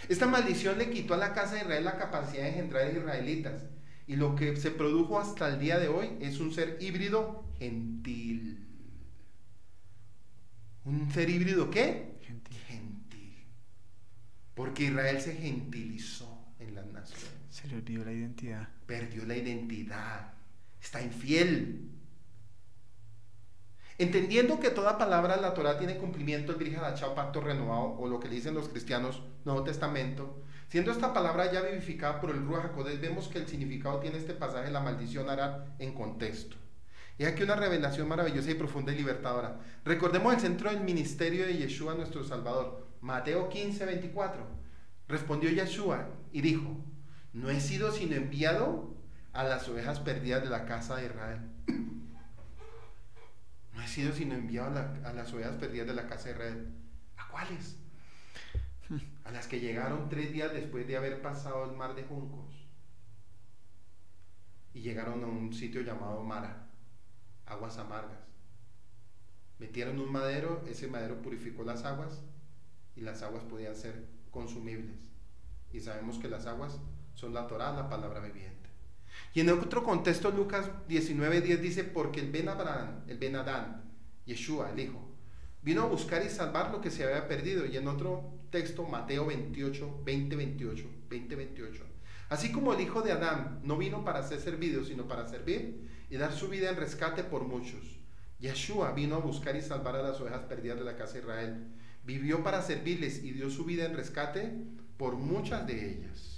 Esta maldición le quitó a la casa de Israel la capacidad de engendrar israelitas. Y lo que se produjo hasta el día de hoy es un ser híbrido gentil. ¿Un ser híbrido qué? Gentil. Porque Israel se gentilizó en las naciones. Se le olvidó la identidad. Perdió la identidad. Está infiel. Entendiendo que toda palabra de la Torah tiene cumplimiento, el Brit Hadashah, pacto renovado, o lo que le dicen los cristianos, Nuevo Testamento, siendo esta palabra ya vivificada por el Ruach HaKodesh, vemos que el significado tiene este pasaje, la maldición Arar, en contexto. Y aquí una revelación maravillosa y profunda y libertadora. Recordemos el centro del ministerio de Yeshua, nuestro Salvador. Mateo 15, 24. Respondió Yeshua y dijo: no he sido sino enviado a las ovejas perdidas de la casa de Israel. No he sido sino enviado a las ovejas perdidas de la casa de Israel. ¿A cuáles? A las que llegaron 3 días después de haber pasado el mar de juncos y llegaron a un sitio llamado Mara, aguas amargas. Metieron un madero, ese madero purificó las aguas y las aguas podían ser consumibles. Y sabemos que las aguas son la Torá, la palabra viviente. Y en otro contexto, Lucas 19:10 dice: porque el Ben Adán, Yeshua, el Hijo, vino a buscar y salvar lo que se había perdido. Y en otro texto, Mateo 20:28. Así como el Hijo de Adán no vino para ser servido, sino para servir y dar su vida en rescate por muchos. Yeshua vino a buscar y salvar a las ovejas perdidas de la casa de Israel. Vivió para servirles y dio su vida en rescate por muchas de ellas.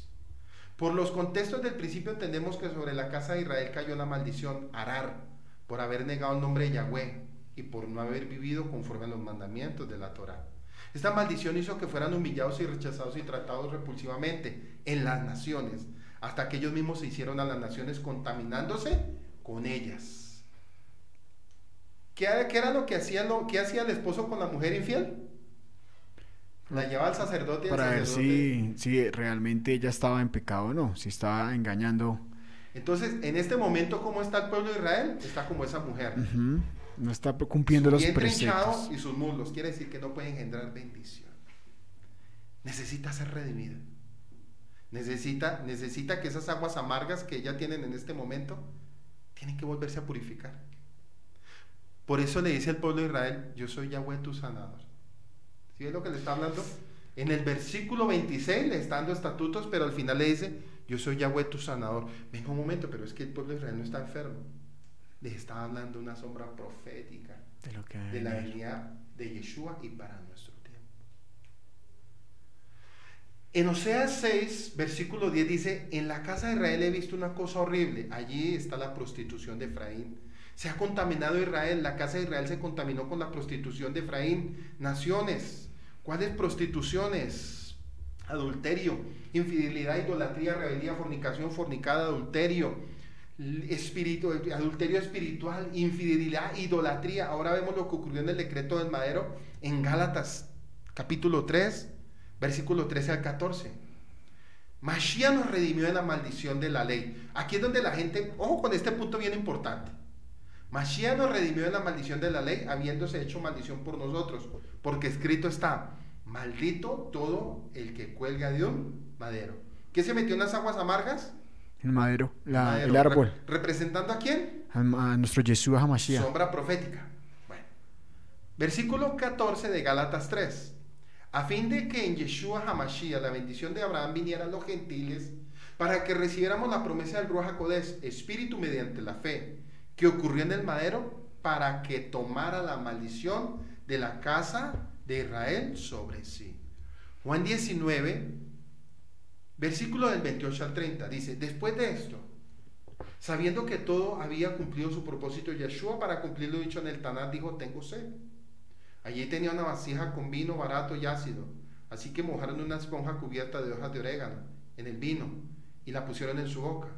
Por los contextos del principio entendemos que sobre la casa de Israel cayó la maldición Arar, por haber negado el nombre de Yahweh y por no haber vivido conforme a los mandamientos de la Torá. Esta maldición hizo que fueran humillados y rechazados y tratados repulsivamente en las naciones, hasta que ellos mismos se hicieron a las naciones contaminándose con ellas. ¿Qué era lo que hacía el esposo con la mujer infiel? La llevaba al sacerdote y para ver si realmente ella estaba en pecado o no, si estaba engañando. Entonces, en este momento, ¿cómo está el pueblo de Israel? Está como esa mujer. No está cumpliendo los preceptos. Y sus muslos, quiere decir que no puede engendrar bendición. Necesita ser redimida. Necesita que esas aguas amargas que ella tienen en este momento tienen que volverse a purificar. Por eso le dice al pueblo de Israel: yo soy Yahweh tu sanador. ¿Sí ves lo que le está hablando? En el versículo 26 le está dando estatutos, pero al final le dice: yo soy Yahweh tu sanador. Venga un momento, pero es que el pueblo de Israel no está enfermo. Les está hablando una sombra profética de la venida de Yeshua y para nuestro tiempo. En Oseas 6, versículo 10 dice: en la casa de Israel he visto una cosa horrible. Allí está la prostitución de Efraín. Se ha contaminado Israel, la casa de Israel se contaminó con la prostitución de Efraín. Naciones, ¿cuáles prostituciones? adulterio, infidelidad, idolatría, rebeldía, fornicación, fornicada, adulterio, adulterio espiritual, infidelidad, idolatría. Ahora vemos lo que ocurrió en el decreto del madero en Gálatas capítulo 3, versículo 13 al 14. Mashiach nos redimió de la maldición de la ley. Aquí es donde la gente, ojo con este punto bien importante. Mashiach nos redimió de la maldición de la ley, habiéndose hecho maldición por nosotros, porque escrito está: maldito todo el que cuelga de un madero. ¿Qué se metió en las aguas amargas? El madero, Madero. el árbol. ¿Representando a quién? A nuestro Yeshua HaMashiach. Sombra profética. Bueno. Versículo 14 de Gálatas 3. A fin de que en Yeshua HaMashiach la bendición de Abraham viniera a los gentiles, para que recibiéramos la promesa del Ruach HaKodesh, espíritu mediante la fe, que ocurrió en el madero, para que tomara la maldición de la casa de Israel sobre sí. Juan 19, versículo del 28 al 30, dice: después de esto, sabiendo que todo había cumplido su propósito, Yeshua, para cumplir lo dicho en el Tanat, dijo: tengo sed. Allí tenía una vasija con vino barato y ácido, así que mojaron una esponja cubierta de hojas de orégano en el vino y la pusieron en su boca.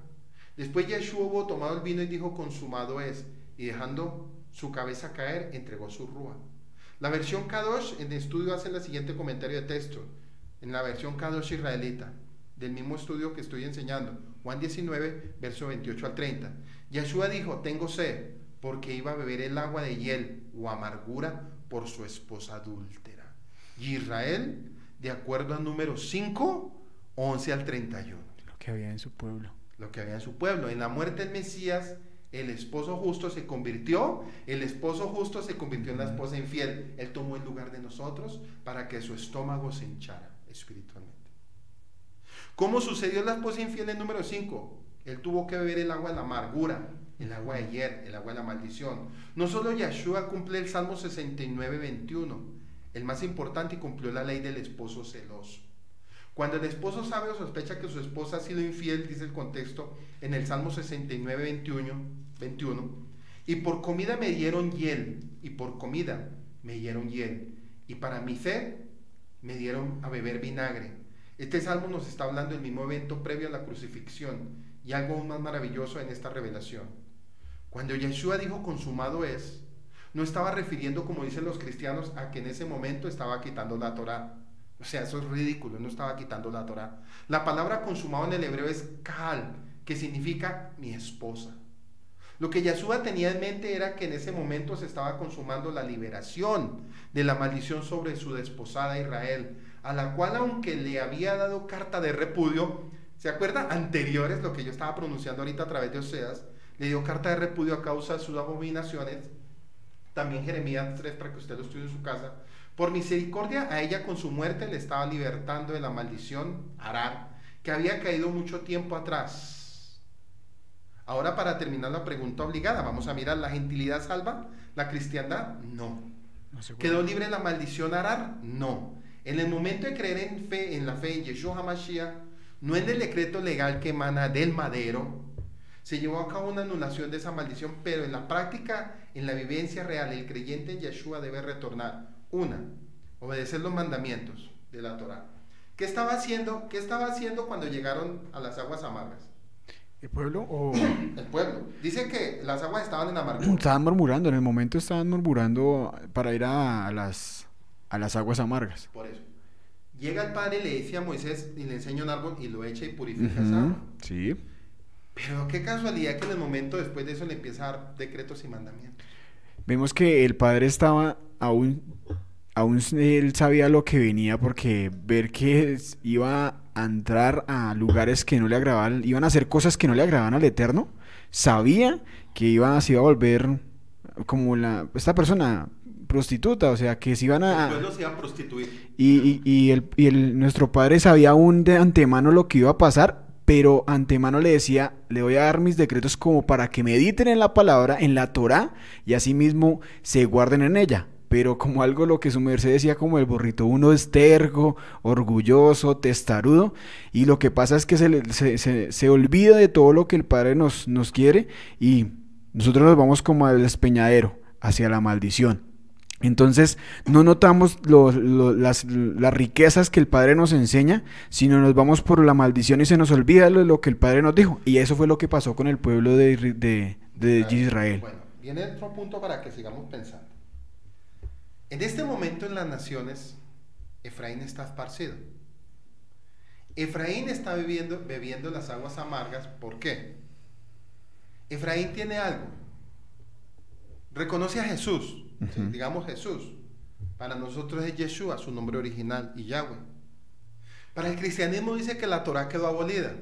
Después Yeshua hubo tomado el vino y dijo: consumado es, y dejando su cabeza caer, entregó su rúa. La versión Kadosh en estudio hace el siguiente comentario de texto, en la versión Kadosh israelita, del mismo estudio que estoy enseñando, Juan 19, verso 28 al 30. Yeshua dijo: tengo sed, porque iba a beber el agua de hiel o amargura por su esposa adúltera. Y Israel, de acuerdo a Números 5, 11 al 31. Lo que había en su pueblo. Lo que había en su pueblo. En la muerte del Mesías, el esposo justo se convirtió en la esposa infiel. Él tomó el lugar de nosotros para que su estómago se hinchara espiritualmente. ¿Cómo sucedió la esposa infiel en Número 5? Él tuvo que beber el agua de la amargura, el agua de hier, el agua de la maldición. No solo Yeshua cumple el Salmo 69, 21, el más importante, y cumplió la ley del esposo celoso. Cuando el esposo sabe o sospecha que su esposa ha sido infiel, dice el contexto en el Salmo 69, 21, y por comida me dieron hiel, y para mi sed me dieron a beber vinagre. Este salmo nos está hablando del mismo evento previo a la crucifixión, y algo aún más maravilloso en esta revelación. Cuando Yeshua dijo consumado es, no estaba refiriendo, como dicen los cristianos, a que en ese momento estaba quitando la Torá. O sea, eso es ridículo, no estaba quitando la Torá. La palabra consumado en el hebreo es kahal, que significa mi esposa. Lo que Yeshua tenía en mente era que en ese momento se estaba consumando la liberación de la maldición sobre su desposada Israel, a la cual, aunque le había dado carta de repudio, ¿se acuerdan? Anteriores, lo que yo estaba pronunciando ahorita a través de Oseas, le dio carta de repudio a causa de sus abominaciones. También Jeremías 3, para que usted lo estudie en su casa. Por misericordia a ella con su muerte le estaba libertando de la maldición Arar, que había caído mucho tiempo atrás. Ahora, para terminar la pregunta obligada, vamos a mirar: ¿la gentilidad salva? ¿La cristiandad? No. ¿Quedó libre la maldición Arar? No. En el momento de creer en la fe en Yeshua HaMashiach, no en el decreto legal que emana del madero, se llevó a cabo una anulación de esa maldición, pero en la práctica, en la vivencia real, el creyente en Yeshua debe retornar. Una, obedecer los mandamientos de la Torá. ¿Qué estaba haciendo cuando llegaron a las aguas amargas? ¿El pueblo o...? El pueblo. Dice que las aguas estaban en amargura. Estaban murmurando, en el momento estaban murmurando para ir a las aguas amargas. Por eso. Llega el padre y le dice a Moisés, y le enseña un árbol y lo echa y purifica esa agua. Sí. Pero qué casualidad que en el momento después de eso le empieza a dar decretos y mandamientos. Vemos que el padre estaba aún él sabía lo que venía, porque ver que iba a entrar a lugares que no le agradaban, iban a hacer cosas que no le agradaban al Eterno, sabía que se iba a volver como esta persona prostituta, o sea, que se iban a... El pueblo se iba a prostituir. Nuestro padre sabía aún de antemano lo que iba a pasar, pero antemano le decía: le voy a dar mis decretos como para que mediten en la palabra, en la Torá, y así mismo se guarden en ella. Pero como algo, lo que su merced decía, como el burrito, uno es terco, orgulloso, testarudo, y lo que pasa es que se olvida de todo lo que el Padre nos quiere, y nosotros nos vamos como al despeñadero, hacia la maldición. Entonces, no notamos las riquezas que el Padre nos enseña, sino nos vamos por la maldición y se nos olvida lo que el Padre nos dijo. Y eso fue lo que pasó con el pueblo de Israel. Bueno, viene otro punto para que sigamos pensando. En este momento en las naciones, Efraín está esparcido. Efraín está bebiendo las aguas amargas. ¿Por qué? Efraín tiene algo. Reconoce a Jesús. ¿Sí? Digamos Jesús. Para nosotros es Yeshua, su nombre original, y Yahweh. Para el cristianismo dice que la Torá quedó abolida.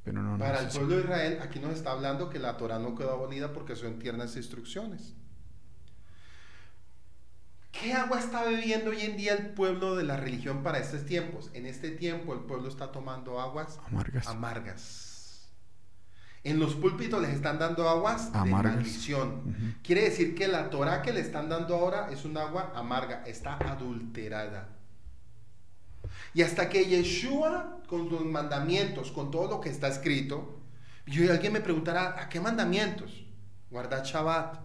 Pero no, para el pueblo de Israel, aquí nos está hablando que la Torá no quedó abolida porque son tiernas instrucciones. ¿Qué agua está bebiendo hoy en día el pueblo de la religión para estos tiempos? En este tiempo el pueblo está tomando aguas amargas. En los púlpitos les están dando aguas amargas. De maldición. Quiere decir que la Torá que le están dando ahora es un agua amarga, está adulterada. Y hasta que Yeshua, con sus mandamientos, con todo lo que está escrito, alguien me preguntará, ¿a qué mandamientos? Guardar Shabbat,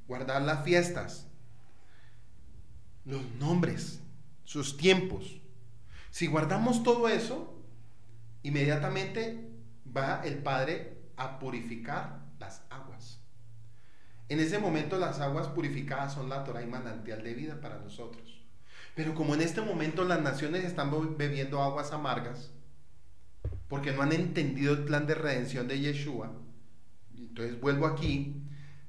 guardar las fiestas, los nombres, sus tiempos. Si guardamos todo eso, inmediatamente va el Padre a purificar las aguas. En ese momento las aguas purificadas son la Torá y manantial de vida para nosotros. Pero como en este momento las naciones están bebiendo aguas amargas, porque no han entendido el plan de redención de Yeshua, entonces vuelvo aquí,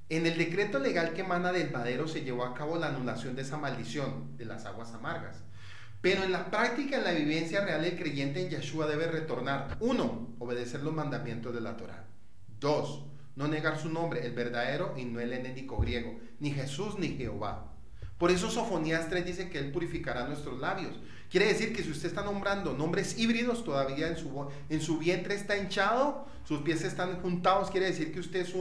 en el decreto legal que emana del madero se llevó a cabo la anulación de esa maldición de las aguas amargas. Pero en la práctica, en la vivencia real, el creyente en Yeshua debe retornar. 1. Obedecer los mandamientos de la Torá. 2. No negar su nombre, el verdadero y no el helénico griego, ni Jesús ni Jehová. Por eso Sofonías 3 dice que Él purificará nuestros labios. Quiere decir que si usted está nombrando nombres híbridos, todavía en su vientre está hinchado, sus pies están juntados, quiere decir que usted es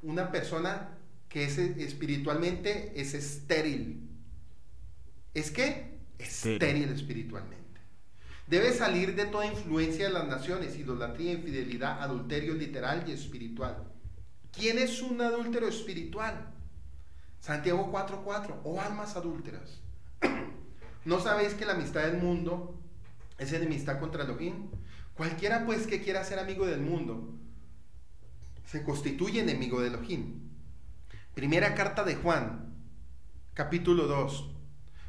una persona que espiritualmente es estéril. ¿Es qué? Estéril espiritualmente. Debe salir de toda influencia de las naciones, idolatría, infidelidad, adulterio literal y espiritual. ¿Quién es un adúltero espiritual? Santiago 4:4, oh almas adúlteras, ¿no sabéis que la amistad del mundo es enemistad contra Elohim? Cualquiera pues que quiera ser amigo del mundo se constituye enemigo de Elohim. Primera carta de Juan, capítulo 2,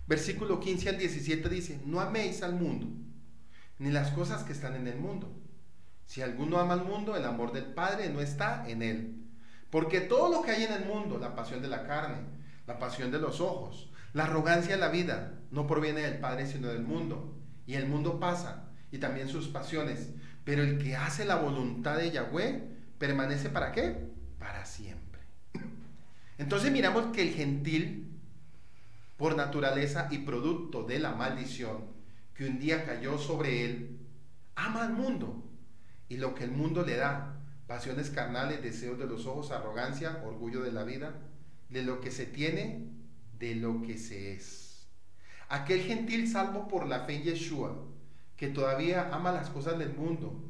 versículo 15 al 17 dice, no améis al mundo, ni las cosas que están en el mundo. Si alguno ama al mundo, el amor del Padre no está en él. Porque todo lo que hay en el mundo, la pasión de la carne, la pasión de los ojos, la arrogancia de la vida, no proviene del Padre sino del mundo. Y el mundo pasa, y también sus pasiones. Pero el que hace la voluntad de Yahweh, permanece ¿para qué? Para siempre. Entonces miramos que el gentil, por naturaleza y producto de la maldición que un día cayó sobre él, ama al mundo y lo que el mundo le da, pasiones carnales, deseos de los ojos, arrogancia, orgullo de la vida, de lo que se tiene, de lo que se es. Aquel gentil salvo por la fe en Yeshua, que todavía ama las cosas del mundo,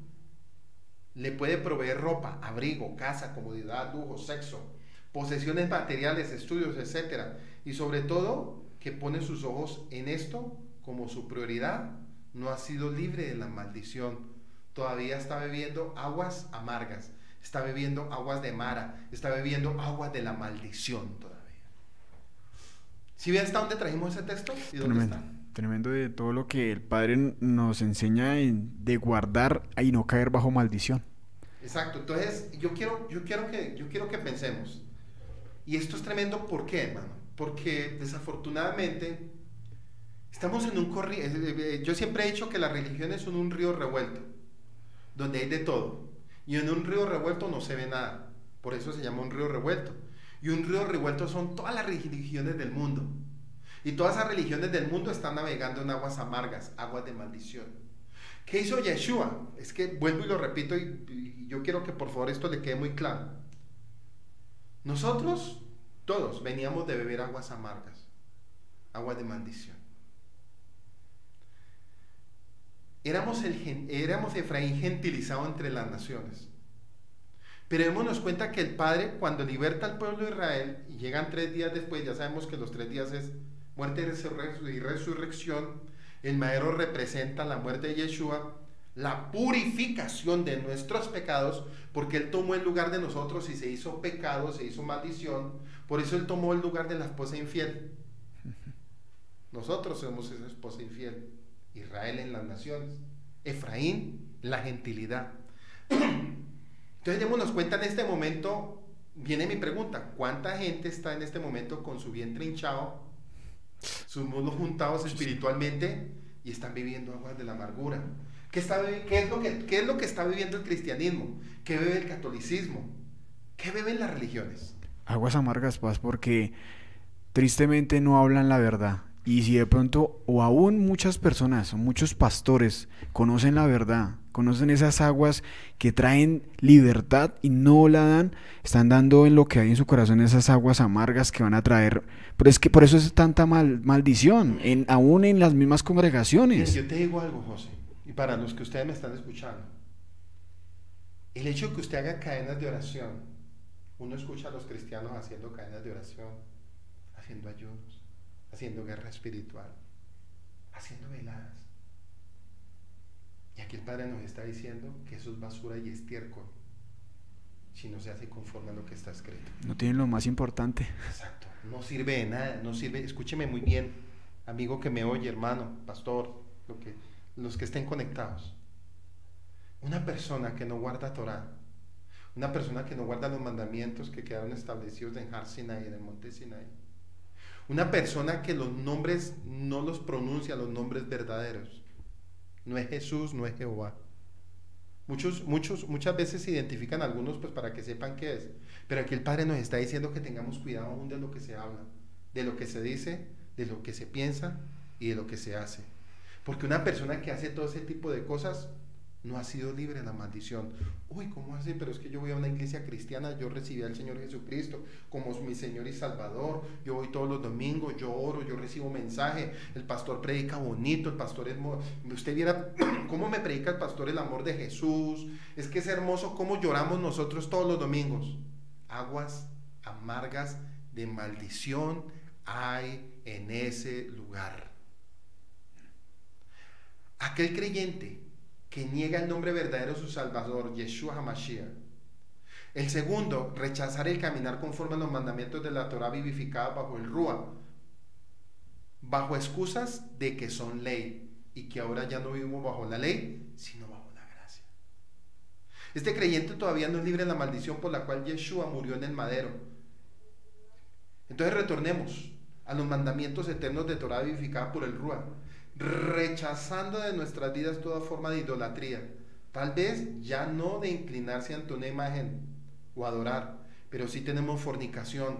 le puede proveer ropa, abrigo, casa, comodidad, lujo, sexo, posesiones materiales, estudios, etc. Y sobre todo, que pone sus ojos en esto como su prioridad, no ha sido libre de la maldición. Todavía está bebiendo aguas amargas, está bebiendo aguas de Mara, está bebiendo aguas de la maldición todavía. ¿Sí ven hasta dónde trajimos ese texto? ¿Y dónde está? Tremendo de todo lo que el Padre nos enseña de guardar y no caer bajo maldición. Exacto, entonces yo quiero que pensemos. Y esto es tremendo, ¿por qué, hermano? Porque desafortunadamente estamos en un corriente. Yo siempre he dicho que las religiones son un río revuelto, donde hay de todo. Y en un río revuelto no se ve nada. Por eso se llama un río revuelto. Y un río revuelto son todas las religiones del mundo. Y todas esas religiones del mundo están navegando en aguas amargas, aguas de maldición. ¿Qué hizo Yeshua? Es que vuelvo y lo repito y yo quiero que por favor esto le quede muy claro. Nosotros, todos, veníamos de beber aguas amargas, aguas de maldición. Éramos Efraín gentilizado entre las naciones. Pero démonos cuenta que el Padre, cuando liberta al pueblo de Israel, y llegan 3 días después, ya sabemos que los 3 días es muerte y resurrección, el madero representa la muerte de Yeshua, la purificación de nuestros pecados, porque Él tomó el lugar de nosotros y se hizo pecado, se hizo maldición, por eso Él tomó el lugar de la esposa infiel. Nosotros somos esa esposa infiel, Israel en las naciones, Efraín, la gentilidad. Entonces démonos cuenta en este momento, viene mi pregunta, ¿cuánta gente está en este momento con su vientre hinchado, sus muslos juntados espiritualmente y están viviendo aguas de la amargura? ¿Qué es lo que está viviendo el cristianismo? ¿Qué bebe el catolicismo? ¿Qué beben las religiones? Aguas amargas, Paz, porque tristemente no hablan la verdad. Y si de pronto, o aún muchas personas, o muchos pastores conocen la verdad, conocen esas aguas que traen libertad y no la dan, están dando en lo que hay en su corazón esas aguas amargas que van a traer. Pero es que por eso es tanta maldición, aún en las mismas congregaciones. Yo te digo algo, José, y para los que ustedes me están escuchando, el hecho de que usted haga cadenas de oración, uno escucha a los cristianos haciendo cadenas de oración, haciendo ayunos, haciendo guerra espiritual, haciendo veladas. Y aquí el Padre nos está diciendo que eso es basura y estiércol si no se hace conforme a lo que está escrito. No tienen lo más importante. Exacto, no sirve de nada, no sirve. Escúcheme muy bien, amigo que me oye, hermano, pastor, los que estén conectados. Una persona que no guarda Torah, una persona que no guarda los mandamientos que quedaron establecidos en Har Sinai, en el monte Sinai, una persona que los nombres no los pronuncia, los nombres verdaderos. No es Jesús, no es Jehová. Muchas veces se identifican algunos pues para que sepan qué es. Pero aquí el Padre nos está diciendo que tengamos cuidado aún de lo que se habla, de lo que se dice, de lo que se piensa y de lo que se hace. Porque una persona que hace todo ese tipo de cosas no ha sido libre de la maldición. Uy, ¿cómo así? Pero es que yo voy a una iglesia cristiana, yo recibí al Señor Jesucristo como mi Señor y Salvador, yo voy todos los domingos, yo oro, yo recibo mensaje, el pastor predica bonito, el pastor es... Usted viera cómo me predica el pastor el amor de Jesús, es que es hermoso cómo lloramos nosotros todos los domingos. Aguas amargas de maldición hay en ese lugar. Aquel creyente que niega el nombre verdadero de su Salvador, Yeshua HaMashiach. El segundo, rechazar el caminar conforme a los mandamientos de la Torah vivificada bajo el Rúa, bajo excusas de que son ley y que ahora ya no vivimos bajo la ley, sino bajo la gracia. Este creyente todavía no es libre de la maldición por la cual Yeshua murió en el madero. Entonces retornemos a los mandamientos eternos de Torah vivificada por el Rúa, rechazando de nuestras vidas toda forma de idolatría, tal vez ya no de inclinarse ante una imagen o adorar, pero sí tenemos fornicación,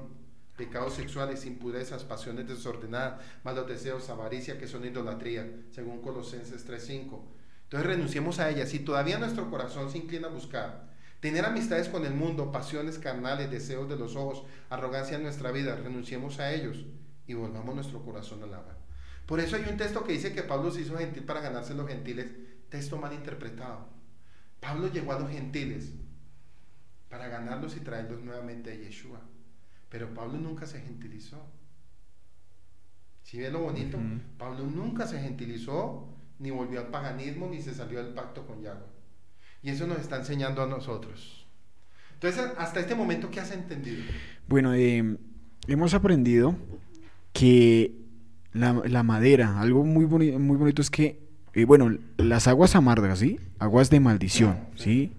pecados sexuales, impurezas, pasiones desordenadas, malos deseos, avaricia, que son idolatría, según Colosenses 3:5. Entonces renunciemos a ellas. Si todavía nuestro corazón se inclina a buscar tener amistades con el mundo, pasiones carnales, deseos de los ojos, arrogancia en nuestra vida, renunciemos a ellos y volvamos nuestro corazón al agua. Por eso hay un texto que dice que Pablo se hizo gentil para ganarse los gentiles, texto mal interpretado. Pablo llegó a los gentiles para ganarlos y traerlos nuevamente a Yeshua, pero Pablo nunca se gentilizó. ¿Sí ves lo bonito? Pablo nunca se gentilizó, ni volvió al paganismo, ni se salió del pacto con Yahweh. Y eso nos está enseñando a nosotros. Entonces, hasta este momento, ¿qué has entendido? Bueno, hemos aprendido que la madera, algo muy bonito es que, bueno, las aguas amargas, ¿sí? Aguas de maldición, ¿sí?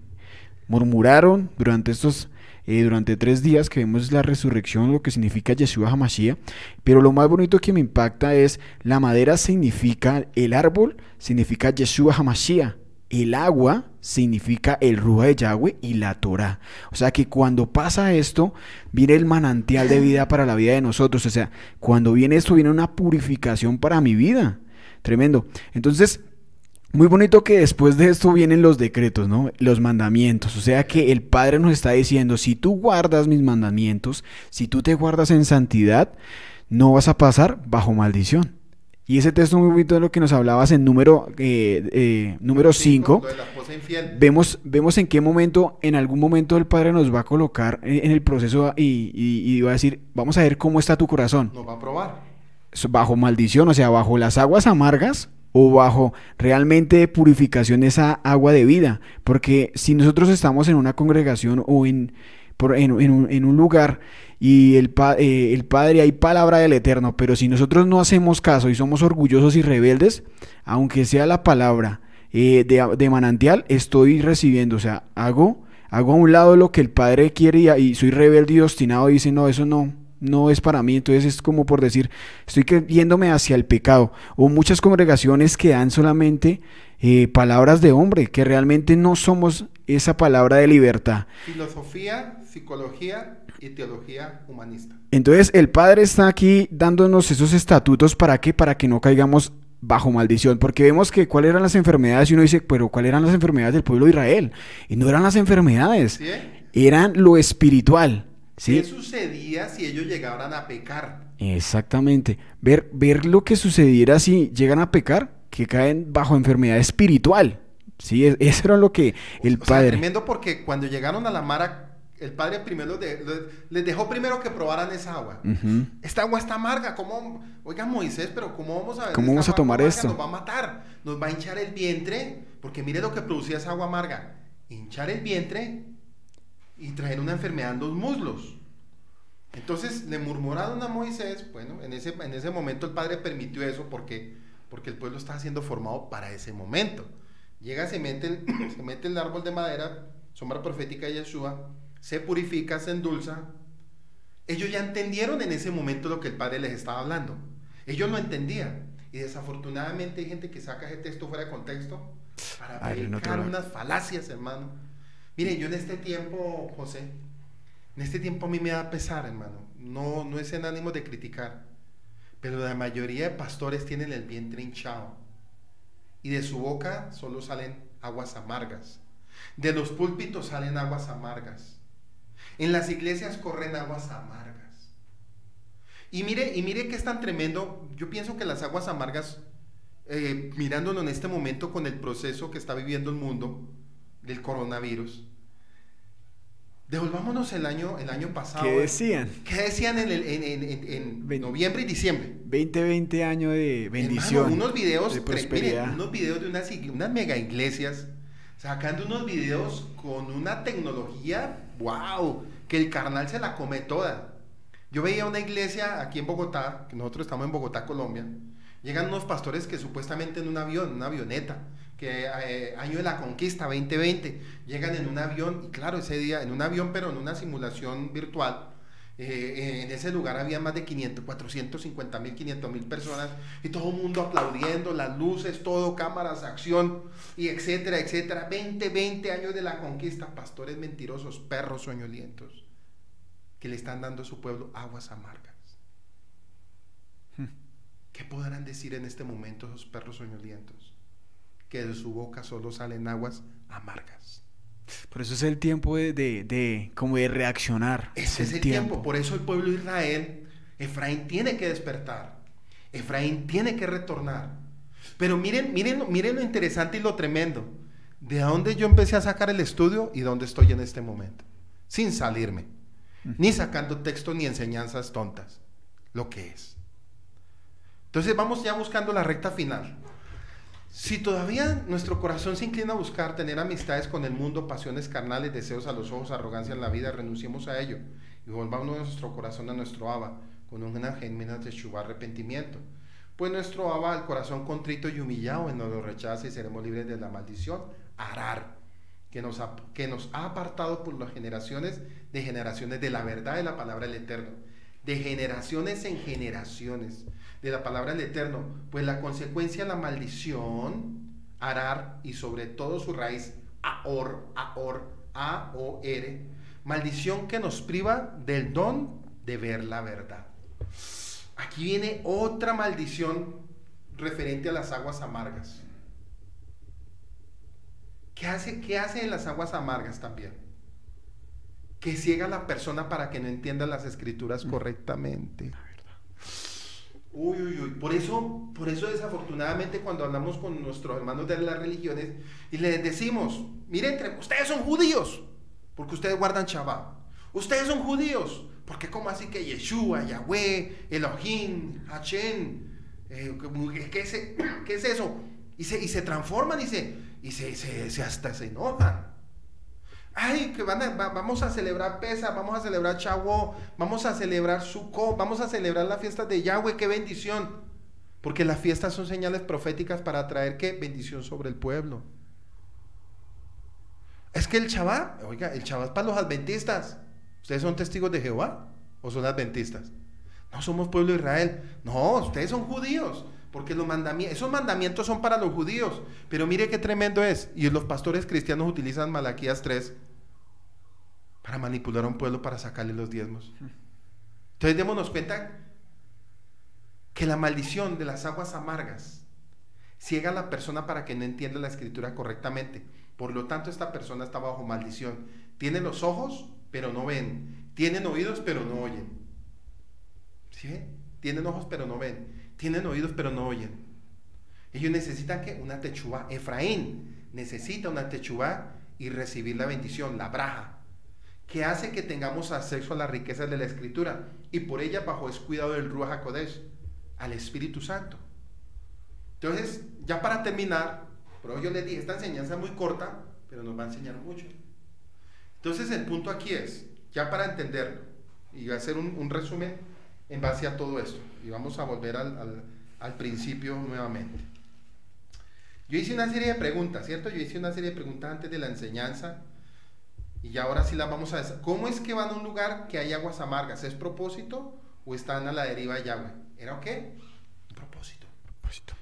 Murmuraron durante 3 días que vemos la resurrección, lo que significa Yeshua HaMashiach, pero lo más bonito que me impacta es la madera significa el árbol, significa Yeshua HaMashiach, el agua significa el Ruach de Yahweh y la Torah. O sea que cuando pasa esto, viene el manantial de vida para la vida de nosotros. O sea, cuando viene esto, viene una purificación para mi vida. Tremendo. Entonces, muy bonito que después de esto vienen los decretos, ¿no? Los mandamientos. O sea que el Padre nos está diciendo, si tú guardas mis mandamientos, si tú te guardas en santidad, no vas a pasar bajo maldición. Y ese texto muy bonito de lo que nos hablabas en número 5, Lo de la esposa infiel. vemos en qué momento, en algún momento el Padre nos va a colocar en el proceso y va a decir, vamos a ver cómo está tu corazón. Nos va a probar. Bajo maldición, o sea, bajo las aguas amargas o bajo realmente purificación esa agua de vida. Porque si nosotros estamos en una congregación o en un lugar y el Padre, hay palabra del Eterno, pero si nosotros no hacemos caso y somos orgullosos y rebeldes, aunque sea la palabra de manantial, estoy recibiendo, o sea, hago a un lado lo que el Padre quiere y soy rebelde y obstinado y dice, no, eso no es para mí. Entonces es como por decir, estoy yéndome hacia el pecado. O muchas congregaciones que dan solamente palabras de hombre, que realmente no somos esa palabra de libertad. Filosofía, psicología y teología humanista. Entonces el Padre está aquí dándonos esos estatutos, ¿para qué? Para que no caigamos bajo maldición, porque vemos que cuáles eran las enfermedades y uno dice, pero ¿cuáles eran las enfermedades del pueblo de Israel? Y no eran las enfermedades, ¿Sí? eran lo espiritual. ¿Sí? ¿Qué sucedía si ellos llegaran a pecar? Exactamente. Ver lo que sucediera si llegan a pecar, que caen bajo enfermedad espiritual. Sí, eso era lo que el O sea, Padre. tremendo, porque cuando llegaron a la Mara, el Padre primero les dejó primero que probaran esa agua. Ujú. Esta agua está amarga. ¿Cómo? Oiga, Moisés, pero ¿cómo vamos a ver? ¿Cómo esta vamos a agua tomar amarga? esto? Nos va a matar. Nos va a hinchar el vientre. Porque mire lo que producía esa agua amarga. Hinchar el vientre y traer una enfermedad en los muslos. Entonces le murmuraron a Moisés. Bueno, en ese momento el Padre permitió eso porque el pueblo estaba siendo formado para ese momento. Llega, se mete el árbol de madera, sombra profética de Yeshua, se purifica, se endulza. Ellos ya entendieron en ese momento lo que el Padre les estaba hablando. Ellos lo entendían. Y desafortunadamente hay gente que saca ese texto fuera de contexto para predicar unas falacias, hermano. Mire, yo en este tiempo, José, en este tiempo a mí me da pesar, hermano. No es en ánimo de criticar, pero la mayoría de pastores tienen el vientre hinchado y de su boca solo salen aguas amargas. De los púlpitos salen aguas amargas. En las iglesias corren aguas amargas. Y mire que es tan tremendo. Yo pienso que las aguas amargas, mirándolo en este momento con el proceso que está viviendo el mundo del coronavirus, devolvámonos el año pasado. ¿Qué decían? ¿Qué decían en noviembre y diciembre? 20 años de bendición, hermano, unos videos, de prosperidad. miren, unos videos de unas mega iglesias sacando unos videos con una tecnología, wow, que el carnal se la come toda. Yo veía una iglesia aquí en Bogotá, que nosotros estamos en Bogotá, Colombia. Llegan unos pastores que supuestamente en un avión, una avioneta, que año de la conquista 2020, llegan en un avión, y claro, ese día en un avión, pero en una simulación virtual. En ese lugar había más de 450,000, 500,000 personas, y todo el mundo aplaudiendo, las luces, todo, cámaras, acción, y etcétera, etcétera. 20 años de la conquista, pastores mentirosos, perros soñolientos, que le están dando a su pueblo aguas amargas. ¿Qué podrán decir en este momento esos perros soñolientos? Que de su boca solo salen aguas amargas. Por eso es el tiempo como de reaccionar. Ese es el tiempo. Por eso el pueblo de Israel, Efraín tiene que despertar. Efraín tiene que retornar. Pero miren lo interesante y lo tremendo. De dónde yo empecé a sacar el estudio y dónde estoy en este momento. Sin salirme. Ni sacando textos ni enseñanzas tontas. Lo que es. Entonces vamos ya buscando la recta final. Si todavía nuestro corazón se inclina a buscar tener amistades con el mundo, pasiones carnales, deseos a los ojos, arrogancia en la vida, renunciemos a ello y volvamos nuestro corazón a nuestro Abba con una genuina teshuva, arrepentimiento. Pues nuestro Abba, el corazón contrito y humillado, nos lo rechaza y seremos libres de la maldición. Arar, que nos ha apartado por las generaciones de la verdad de la palabra del Eterno, de generaciones en generaciones de la palabra del Eterno, pues la consecuencia, la maldición, arar, y sobre todo su raíz, aor, A-O-R, maldición que nos priva del don de ver la verdad. Aquí viene otra maldición referente a las aguas amargas. ¿Qué hace en las aguas amargas también? Que ciega a la persona para que no entienda las escrituras correctamente. Uy, uy, uy. Por eso desafortunadamente cuando hablamos con nuestros hermanos de las religiones y les decimos, miren, ustedes son judíos, porque ustedes guardan Shabbat. Ustedes son judíos, porque ¿cómo así que Yeshua, Yahweh, Elohim, Hashem, ¿qué es eso? Y se transforman hasta se enojan. Ay, que vamos a celebrar Pesach, vamos a celebrar Shavuot, vamos a celebrar Sukkot, vamos a celebrar las fiestas de Yahweh, qué bendición. Porque las fiestas son señales proféticas para traer qué bendición sobre el pueblo. Es que el Shabbat, oiga, el Shabbat es para los adventistas. ¿Ustedes son testigos de Jehová o son adventistas? No, somos pueblo de Israel. No, ustedes son judíos. Porque esos mandamientos son para los judíos. Pero mire qué tremendo es. Y los pastores cristianos utilizan Malaquías 3 para manipular a un pueblo para sacarle los diezmos. Entonces démonos cuenta que la maldición de las aguas amargas ciega a la persona para que no entienda la escritura correctamente. Por lo tanto, esta persona está bajo maldición. Tiene los ojos, pero no ven. Tienen oídos, pero no oyen. ¿Sí ven? Tienen ojos, pero no ven. Tienen oídos, pero no oyen. Ellos necesitan ¿qué? Una techubá. Efraín necesita una techubá y recibir la bendición, la braja, que hace que tengamos acceso a las riquezas de la escritura y por ella bajo el cuidado del Ruach HaKodesh, al Espíritu Santo. Entonces, ya para terminar, pero yo les dije, esta enseñanza es muy corta, pero nos va a enseñar mucho. Entonces, el punto aquí es, ya para entenderlo, y voy a hacer un resumen en base a todo esto, y vamos a volver al principio nuevamente. Yo hice una serie de preguntas, ¿cierto? Yo hice una serie de preguntas antes de la enseñanza, y ya ahora sí las vamos a ver. ¿Cómo es que van a un lugar que hay aguas amargas? ¿Es propósito o están a la deriva de Yahweh? ¿Era qué? Un propósito.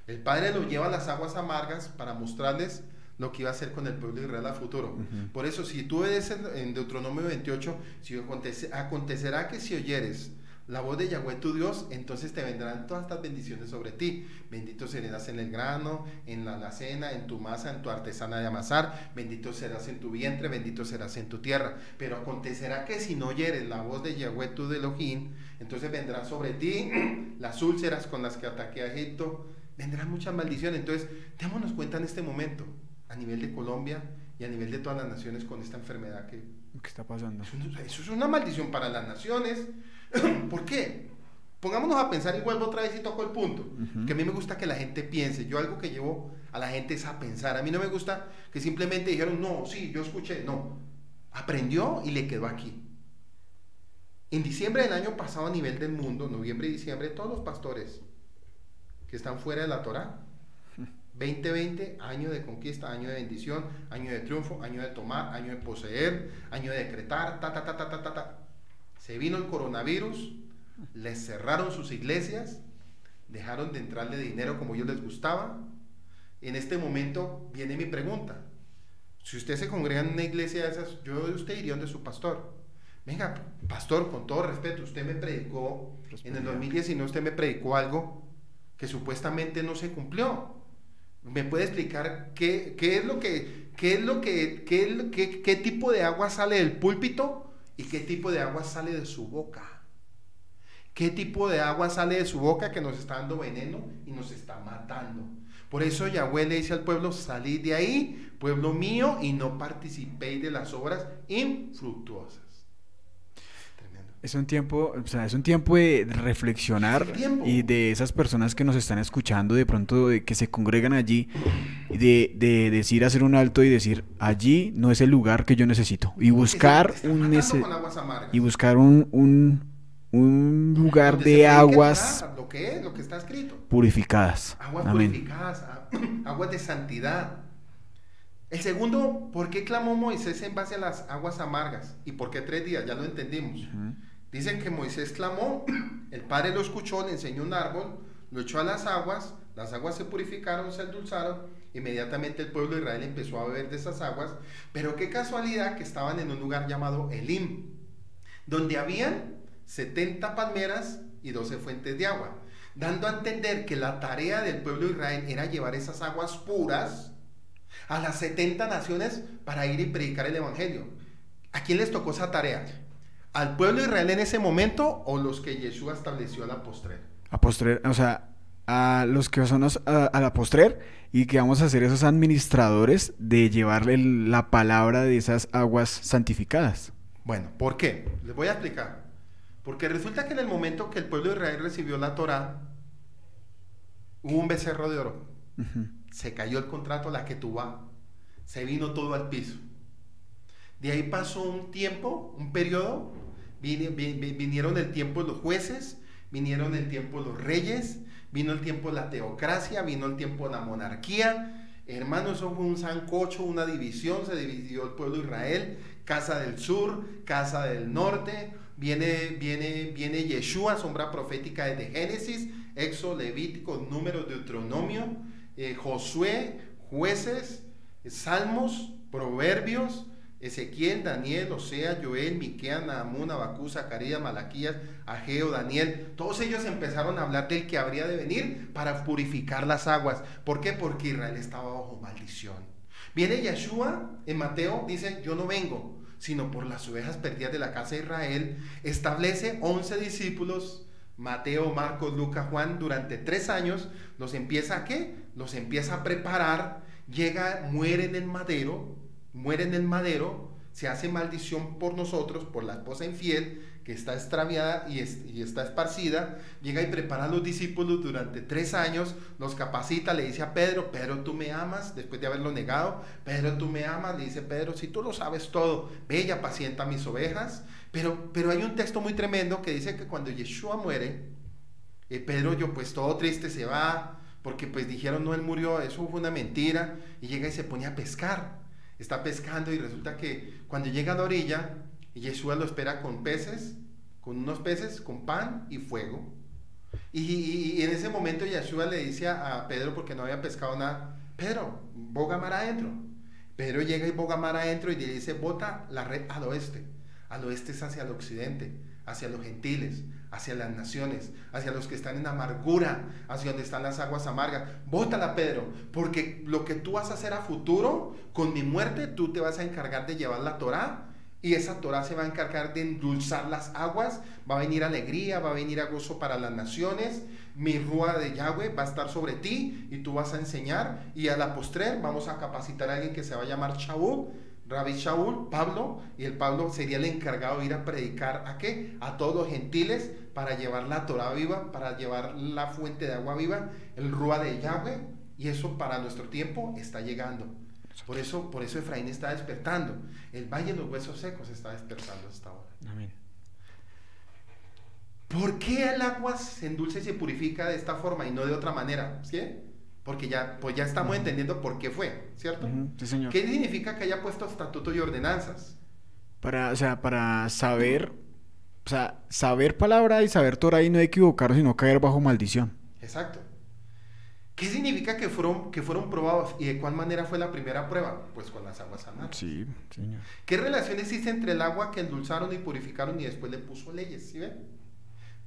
El Padre los lleva a las aguas amargas para mostrarles lo que iba a hacer con el pueblo de Israel a futuro. Por eso, si tú ves en Deuteronomio 28, acontecerá que si oyeres la voz de Yahweh tu Dios, entonces te vendrán todas estas bendiciones sobre ti. Bendito serás en el grano, en la alacena, en tu masa, en tu artesana de amasar. Bendito serás en tu vientre, bendito serás en tu tierra. Pero acontecerá que si no oyeres la voz de Yahweh tu de Elohim, entonces vendrán sobre ti las úlceras con las que ataqué a Egipto. Vendrán muchas maldiciones. Entonces, démonos cuenta en este momento, a nivel de Colombia y a nivel de todas las naciones con esta enfermedad que está pasando. Eso es una maldición para las naciones. ¿Por qué? Pongámonos a pensar y vuelvo otra vez y toco el punto. Que a mí me gusta que la gente piense. Yo algo que llevo a la gente es a pensar. A mí no me gusta que simplemente dijeron, no, sí, yo escuché. No, aprendió y le quedó aquí. En diciembre del año pasado a nivel del mundo, noviembre y diciembre, todos los pastores que están fuera de la Torá, 2020, año de conquista, año de bendición, año de triunfo, año de tomar, año de poseer, año de decretar, Se vino el coronavirus, les cerraron sus iglesias, dejaron de entrarle dinero como ellos les gustaba. En este momento viene mi pregunta. Si usted se congrega en una iglesia de esas, usted iría donde su pastor. Venga, pastor, con todo respeto, usted me predicó, en el 2019 usted me predicó algo que supuestamente no se cumplió. ¿Me puede explicar qué tipo de agua sale del púlpito y qué tipo de agua sale de su boca? ¿Qué tipo de agua sale de su boca que nos está dando veneno y nos está matando? Por eso Yahweh le dice al pueblo, salid de ahí, pueblo mío, y no participéis de las obras infructuosas. Es un tiempo, es un tiempo de reflexionar y de esas personas que nos están escuchando, de pronto que se congregan allí, de decir, hacer un alto y decir, allí no es el lugar que yo necesito. Y buscar un lugar de aguas lo que está escrito. Purificadas. Aguas purificadas, aguas de santidad. El segundo, ¿por qué clamó Moisés en base a las aguas amargas? ¿Y por qué 3 días? Ya lo entendimos. Dicen que Moisés clamó, el Padre lo escuchó, le enseñó un árbol, lo echó a las aguas se purificaron, se endulzaron, inmediatamente el pueblo de Israel empezó a beber de esas aguas, pero qué casualidad que estaban en un lugar llamado Elim, donde habían 70 palmeras y 12 fuentes de agua, dando a entender que la tarea del pueblo de Israel era llevar esas aguas puras a las 70 naciones para ir y predicar el evangelio. ¿A quién les tocó esa tarea? ¿Al pueblo de Israel en ese momento o los que Yeshua estableció a la postrera? A postrer, o sea, a los que son a la postrer y que vamos a ser esos administradores de llevarle la palabra de esas aguas santificadas. Bueno, ¿por qué? Les voy a explicar. Porque resulta que en el momento que el pueblo de Israel recibió la Torá, hubo un becerro de oro. Se cayó el contrato, la ketubá. Se vino todo al piso. De ahí pasó un tiempo, un periodo. Vinieron el tiempo los jueces, vinieron el tiempo los reyes, vino el tiempo de la teocracia, vino el tiempo de la monarquía. Hermanos, eso fue un sancocho, una división. Se dividió el pueblo de Israel, casa del sur, casa del norte. Viene Yeshua, sombra profética desde Génesis, Éxodo, Levítico, Números, Deuteronomio, Josué, Jueces, Salmos, Proverbios, Ezequiel, Daniel, Osea, Joel, Miqueas, Nahumón, Habacuc, Zacarías, Malaquías, Ageo, Daniel. Todos ellos empezaron a hablar del que habría de venir para purificar las aguas. ¿Por qué? Porque Israel estaba bajo maldición. Viene Yeshua en Mateo, dice, yo no vengo sino por las ovejas perdidas de la casa de Israel. Establece 11 discípulos, Mateo, Marcos, Lucas, Juan, durante 3 años. Los empieza ¿a qué? Los empieza a preparar. Llega, muere en el madero, se hace maldición por nosotros, por la esposa infiel, que está extraviada y está esparcida. Llega y prepara a los discípulos durante 3 años, los capacita, le dice a Pedro, Pedro, tú me amas, después de haberlo negado, Pedro, tú me amas, le dice Pedro, si tú lo sabes todo, ve y apacienta mis ovejas. Pero hay un texto muy tremendo que dice que cuando Yeshua muere, Pedro, pues todo triste se va, porque pues dijeron, no, él murió, eso fue una mentira, y llega y se pone a pescar. Está pescando y resulta que cuando llega a la orilla, Yeshua lo espera con unos peces, con pan y fuego. Y en ese momento Yeshua le dice a Pedro, porque no había pescado nada, Pedro, boga mar adentro. Pedro llega y boga mar adentro y le dice, bota la red al oeste. Al oeste es hacia el occidente, hacia los gentiles, hacia las naciones, hacia los que están en amargura, hacia donde están las aguas amargas. Bótala, Pedro, porque lo que tú vas a hacer a futuro, con mi muerte, tú te vas a encargar de llevar la Torá, y esa Torá se va a encargar de endulzar las aguas. Va a venir alegría, va a venir a gozo para las naciones. Mi rúa de Yahweh va a estar sobre ti y tú vas a enseñar, y a la postrer vamos a capacitar a alguien que se va a llamar Shaul, Rabbi Shaul, Pablo, y el Pablo sería el encargado de ir a predicar ¿a qué? A todos los gentiles, para llevar la Torá viva, para llevar la fuente de agua viva, el rúa de Yahweh, y eso para nuestro tiempo está llegando. Por eso Efraín está despertando. El valle de los huesos secos está despertando hasta ahora. Amén. ¿Por qué el agua se endulza y se purifica de esta forma y no de otra manera? ¿Sí? Porque ya estamos entendiendo por qué fue, ¿cierto? Sí, señor. ¿Qué significa que haya puesto estatutos y ordenanzas? Para saber, saber palabra y saber Torah y no equivocarnos y no caer bajo maldición. Exacto. ¿Qué significa que fueron probados? ¿Y de cuál manera fue la primera prueba? Pues con las aguas amargas. Sí, señor. ¿Qué relación existe entre el agua que endulzaron y purificaron y después le puso leyes? ¿Sí ven?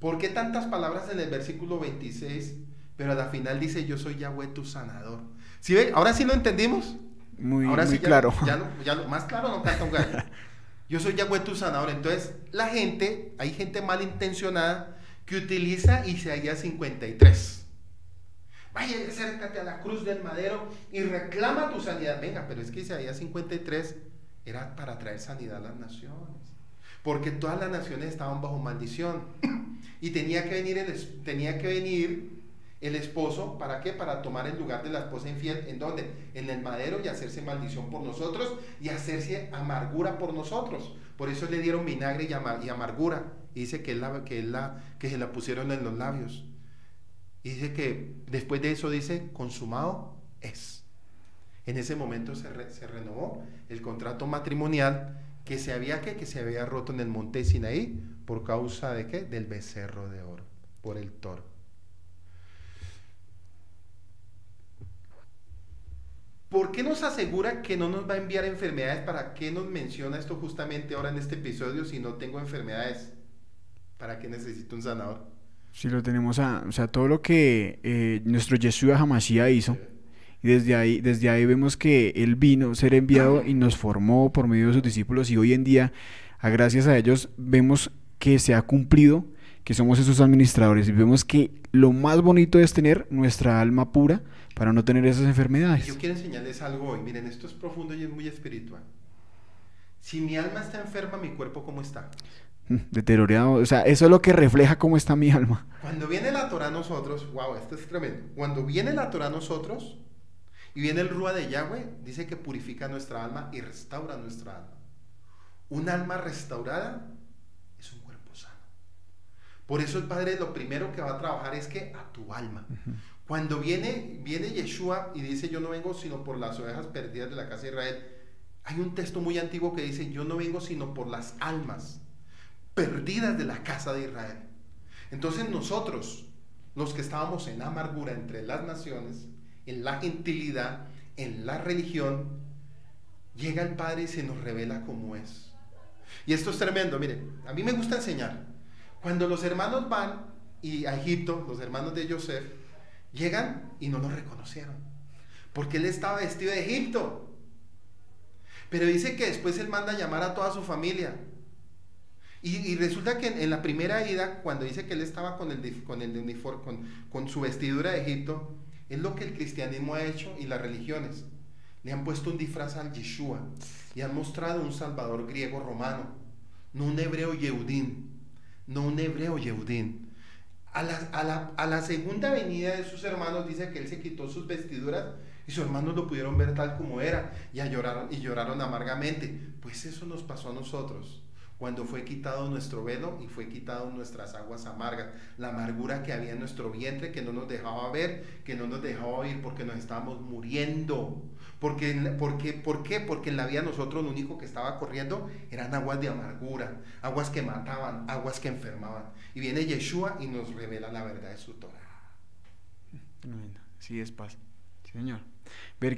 ¿Por qué tantas palabras en el versículo 26, pero a la final dice, yo soy Yahweh tu sanador? ¿Sí ven? ¿Ahora sí lo entendimos? Ahora sí, muy claro. Más claro no canta un gallo. Yo soy Yahweh tu sanador. Entonces, hay gente malintencionada que utiliza Isaías 53. Vaya, acércate a la cruz del madero y reclama tu sanidad. Venga, pero es que Isaías 53 era para traer sanidad a las naciones, porque todas las naciones estaban bajo maldición y tenía que venir el esposo. ¿Para qué? Para tomar el lugar de la esposa infiel. ¿En dónde? En el madero, y hacerse maldición por nosotros y hacerse amargura por nosotros. Por eso le dieron vinagre y amargura, y dice que se la pusieron en los labios. Y dice que después de eso dice, consumado es. En ese momento se renovó el contrato matrimonial que se había roto en el monte Sinaí. ¿Por causa de qué? Del becerro de oro, por el toro. ¿Por qué nos asegura que no nos va a enviar enfermedades? ¿Para qué nos menciona esto justamente ahora en este episodio? Si no tengo enfermedades, ¿para qué necesito un sanador? Si lo tenemos todo lo que nuestro Yeshua Hamashiach hizo, y desde ahí vemos que él vino a ser enviado y nos formó por medio de sus discípulos, y hoy en día, gracias a ellos, vemos que se ha cumplido que somos esos administradores y vemos que lo más bonito es tener nuestra alma pura para no tener esas Y enfermedades. yo quiero enseñarles algo hoy. Miren, esto es profundo y es muy espiritual. Si mi alma está enferma, ¿mi cuerpo cómo está? Deteriorado, o sea, eso es lo que refleja cómo está mi alma. Cuando viene la Torah a nosotros, wow, esto es tremendo. Cuando viene la Torah a nosotros y viene el Rúa de Yahweh, dice que purifica nuestra alma y restaura nuestra alma. Un alma restaurada es un cuerpo sano. Por eso el Padre lo primero que va a trabajar es que a tu alma. Cuando viene Yeshua y dice, yo no vengo sino por las ovejas perdidas de la casa de Israel, hay un texto muy antiguo que dice, yo no vengo sino por las almas perdidas de la casa de Israel. Entonces nosotros, los que estábamos en amargura entre las naciones, en la gentilidad, en la religión, llega el Padre y se nos revela cómo es. Y esto es tremendo, miren, a mí me gusta enseñar. Cuando los hermanos van a Egipto, los hermanos de Joseph, llegan y no lo reconocieron, porque él estaba vestido de Egipto. Pero dice que después él manda a llamar a toda su familia. Y resulta que en la primera ida, cuando dice que él estaba con su vestidura de Egipto, es lo que el cristianismo ha hecho y las religiones. Le han puesto un disfraz al Yeshua y han mostrado un salvador griego romano, no un hebreo yehudín, no un hebreo yehudín. A la segunda venida de sus hermanos dice que él se quitó sus vestiduras y sus hermanos lo pudieron ver tal como era y lloraron amargamente. Pues eso nos pasó a nosotros cuando fue quitado nuestro velo y fue quitado nuestras aguas amargas, la amargura que había en nuestro vientre, que no nos dejaba ver, que no nos dejaba oír, porque nos estábamos muriendo. ¿Por qué? Porque en la vida nosotros lo único que estaba corriendo eran aguas de amargura, aguas que mataban, aguas que enfermaban. Y viene Yeshua y nos revela la verdad de su Torah. Sí, es paz. Sí, Señor. Ver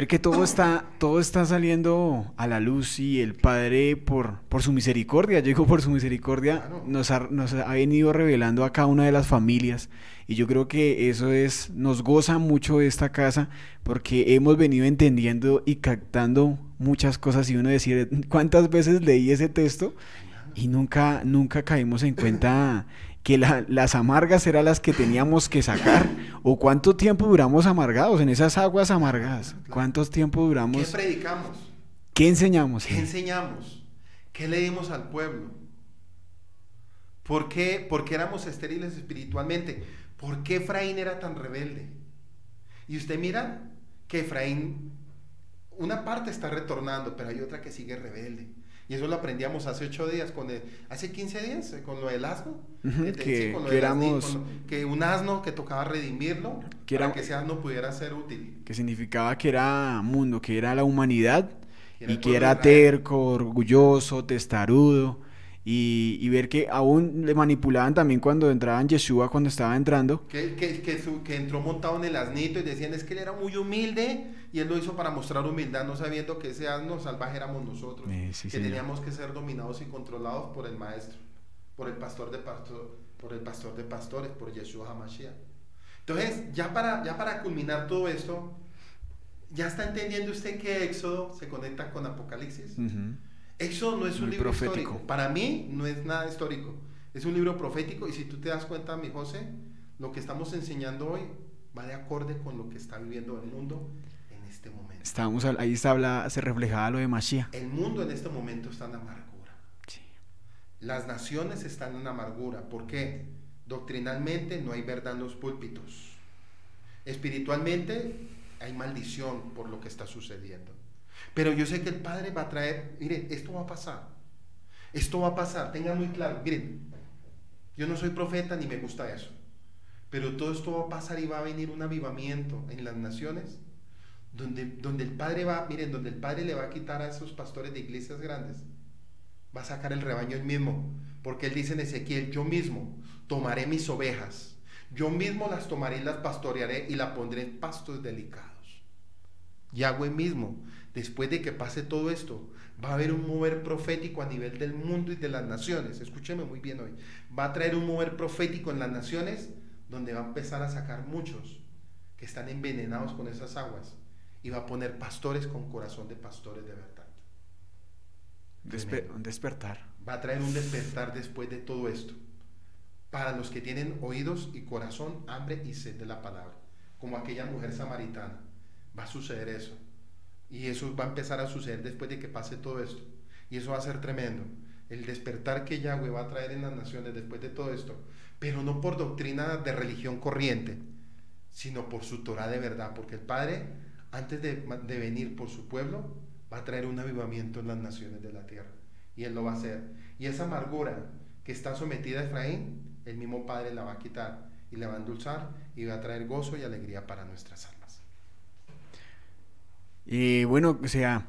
que todo está saliendo a la luz y el Padre por su misericordia, yo digo por su misericordia, Claro. nos ha venido revelando a cada una de las familias y yo creo que eso nos goza mucho esta casa porque hemos venido entendiendo y captando muchas cosas y uno decir, ¿cuántas veces leí ese texto? Y nunca caímos en cuenta que las amargas eran las que teníamos que sacar. ¿O cuánto tiempo duramos amargados en esas aguas amargadas? ¿Cuánto tiempo ¿Qué duramos? predicamos? ¿Qué enseñamos? ¿Qué enseñamos? ¿Qué le dimos al pueblo? ¿Por qué éramos estériles espiritualmente? ¿Por qué Efraín era tan rebelde? Y usted mira que Efraín, una parte está retornando, pero hay otra que sigue rebelde. Y eso lo aprendíamos hace 8 días, hace 15 días, con lo del asno. Que éramos... Que un asno que tocaba redimirlo, para que ese asno pudiera ser útil. Que significaba que era mundo, que era la humanidad, y que el era terco, orgulloso, testarudo, y ver que aún le manipulaban también cuando entraban Yeshua, cuando estaba entrando. Que entró montado en el asnito y decían, es que él era muy humilde, y él lo hizo para mostrar humildad, no sabiendo que ese asno salvaje éramos nosotros, Sí, que señor. teníamos que ser dominados y controlados por el maestro, por el pastor de pastores, por Yeshua HaMashiach. Entonces, ya para culminar todo esto, ¿ya está entendiendo usted que Éxodo se conecta con Apocalipsis? Éxodo no es un Muy libro profético. histórico, para mí no es nada histórico, es un libro profético, y si tú te das cuenta, mi José, lo que estamos enseñando hoy va de acorde con lo que está viviendo el mundo en este momento. Ahí se reflejaba lo de Mashiach. El mundo en este momento está en amargura. Sí. Las naciones están en amargura. ¿Por qué? Doctrinalmente no hay verdad en los púlpitos. Espiritualmente hay maldición por lo que está sucediendo. Pero yo sé que el Padre va a traer, miren, esto va a pasar, tengan muy claro, miren, yo no soy profeta ni me gusta eso, pero todo esto va a pasar y va a venir un avivamiento en las naciones, donde el Padre donde el Padre le va a quitar a esos pastores de iglesias grandes, va a sacar el rebaño él mismo, porque él dice en Ezequiel, yo mismo tomaré mis ovejas, yo mismo las tomaré y las pastorearé y las pondré en pastos delicados. Yahweh mismo, después de que pase todo esto, va a haber un mover profético a nivel del mundo y de las naciones. Escúcheme muy bien hoy. Va a traer un mover profético en las naciones, donde va a empezar a sacar muchos que están envenenados con esas aguas, y va a poner pastores con corazón de pastores de verdad. Un despertar. Va a traer un despertar después de todo esto. Para los que tienen oídos y corazón, hambre y sed de la palabra. Como aquella mujer samaritana. Va a suceder eso. Y eso va a empezar a suceder después de que pase todo esto. Y eso va a ser tremendo. El despertar que Yahweh va a traer en las naciones después de todo esto. Pero no por doctrina de religión corriente, sino por su Torah de verdad. Porque el Padre, antes de venir por su pueblo, va a traer un avivamiento en las naciones de la tierra. Y Él lo va a hacer. Y esa amargura que está sometida a Efraín, el mismo Padre la va a quitar y la va a endulzar y va a traer gozo y alegría para nuestras almas. Bueno, o sea,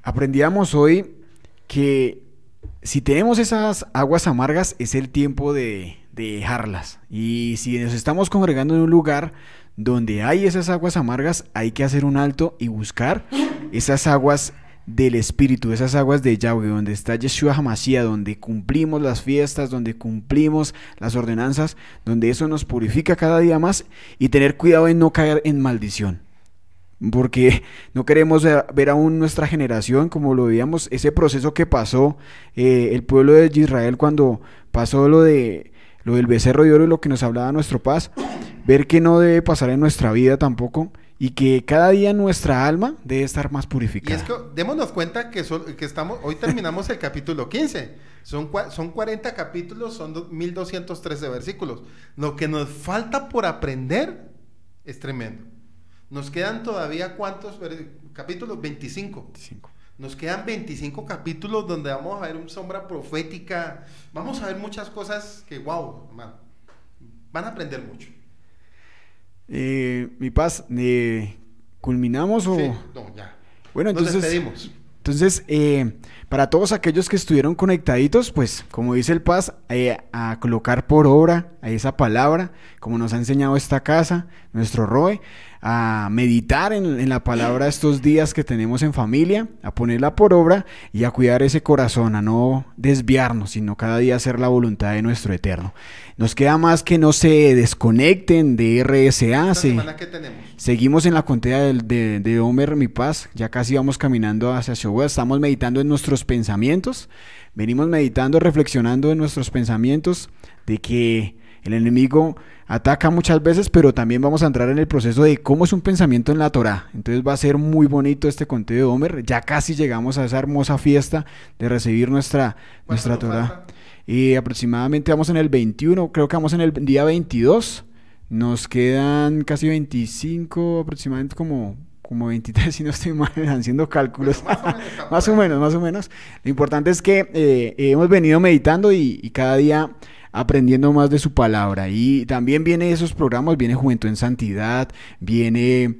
aprendíamos hoy que si tenemos esas aguas amargas es el tiempo de dejarlas. Y si nos estamos congregando en un lugar donde hay esas aguas amargas, hay que hacer un alto y buscar esas aguas del Espíritu, esas aguas de Yahweh, donde está Yeshua HaMashiach, donde cumplimos las fiestas, donde cumplimos las ordenanzas, donde eso nos purifica cada día más, y tener cuidado en no caer en maldición. Porque no queremos ver aún nuestra generación, como lo veíamos, ese proceso que pasó el pueblo de Israel cuando pasó lo del becerro de oro y lo que nos hablaba nuestro Paz, ver que no debe pasar en nuestra vida tampoco, y que cada día nuestra alma debe estar más purificada. Y es que démonos cuenta que hoy terminamos el capítulo 15, son 40 capítulos, son 1213 versículos. Lo que nos falta por aprender es tremendo. Nos quedan todavía, ¿cuántos capítulos? 25. Nos quedan 25 capítulos donde vamos a ver una sombra profética. Vamos a ver muchas cosas que, wow, man, van a aprender mucho. Mi Paz, ¿culminamos o...? Sí, no, ya. Bueno, entonces... Nos despedimos. Entonces, para todos aquellos que estuvieron conectaditos, pues, como dice el Paz, a colocar por obra a esa palabra, como nos ha enseñado esta casa, nuestro ROE, a meditar en la palabra estos días que tenemos en familia, a ponerla por obra y a cuidar ese corazón, a no desviarnos, sino cada día hacer la voluntad de nuestro Eterno. Nos queda más que no se desconecten de RSA. ¿Esta semana qué tenemos? Seguimos en la contea de Omer, mi Paz, ya casi vamos caminando hacia Shavuot, estamos meditando en nuestros pensamientos, venimos meditando, reflexionando en nuestros pensamientos, de que el enemigo ataca muchas veces, pero también vamos a entrar en el proceso de cómo es un pensamiento en la Torá. Entonces va a ser muy bonito este conteo de Omer. Ya casi llegamos a esa hermosa fiesta de recibir nuestra Torá. Y aproximadamente vamos en el 21, creo que vamos en el día 22. Nos quedan casi 25, aproximadamente como 23, si no estoy mal, haciendo cálculos. Bueno, más o menos. Lo importante es que hemos venido meditando y cada día aprendiendo más de su palabra. Y también viene esos programas, viene Juventud en Santidad, viene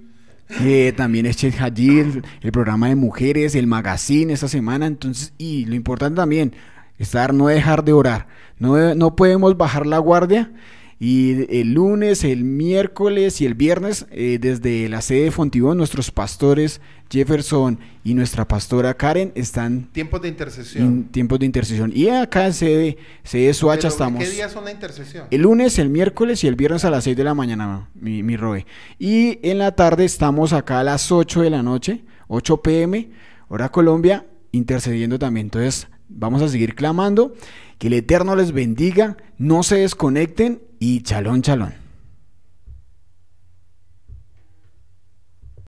también es Chet Hayir, el programa de mujeres, el magazine esta semana. Entonces, y lo importante también, no dejar de orar. No podemos bajar la guardia. Y el lunes, el miércoles y el viernes, desde la sede de Fontibón, nuestros pastores Jefferson y nuestra pastora Karen están... Tiempos de intercesión. Tiempos de intercesión. Y acá en sede Soacha estamos... ¿Qué días son la intercesión? El lunes, el miércoles y el viernes a las 6 de la mañana, mi Roe. Y en la tarde estamos acá a las 8 de la noche, 8 p.m., hora Colombia, intercediendo también. Entonces, vamos a seguir clamando. Que el Eterno les bendiga, no se desconecten y chalón, chalón.